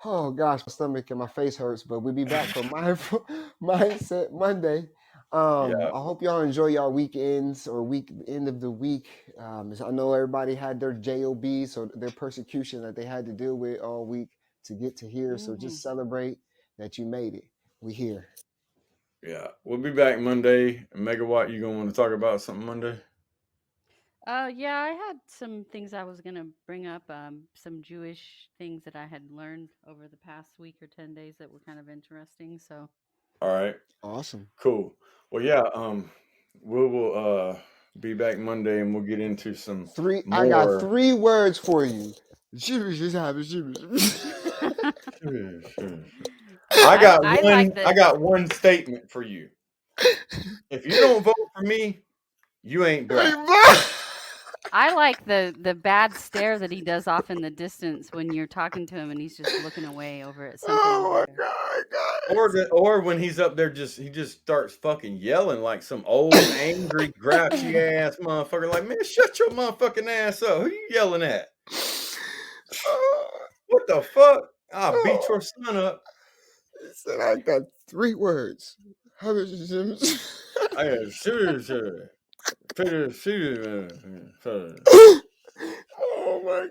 Oh gosh, my stomach and my face hurts, but we'll be back for Mindful Mindset Monday. Yeah. I hope y'all enjoy y'all weekends or end of the week. I know everybody had their JOBs, so their persecution that they had to deal with all week to get to here. So just celebrate that you made it. We here. Yeah. We'll be back Monday. Megawatt, you gonna want to talk about something Monday? Yeah, I had some things I was gonna bring up. Some Jewish things that I had learned over the past week or 10 days that were kind of interesting. So. All right. Awesome. Cool. Well, yeah. We will be back Monday and we'll get into some more. I got 3 words for you. I got one statement for you. If you don't vote for me, you ain't black. I like the bad stare that he does off in the distance when you're talking to him and he's just looking away over at something. Oh my God. Or when he's up there, he just starts fucking yelling like some old angry grouchy ass motherfucker. Like, man, shut your motherfucking ass up. Who you yelling at? What the fuck? I'll beat your son up. He said I got 3 words. I got sure. Oh my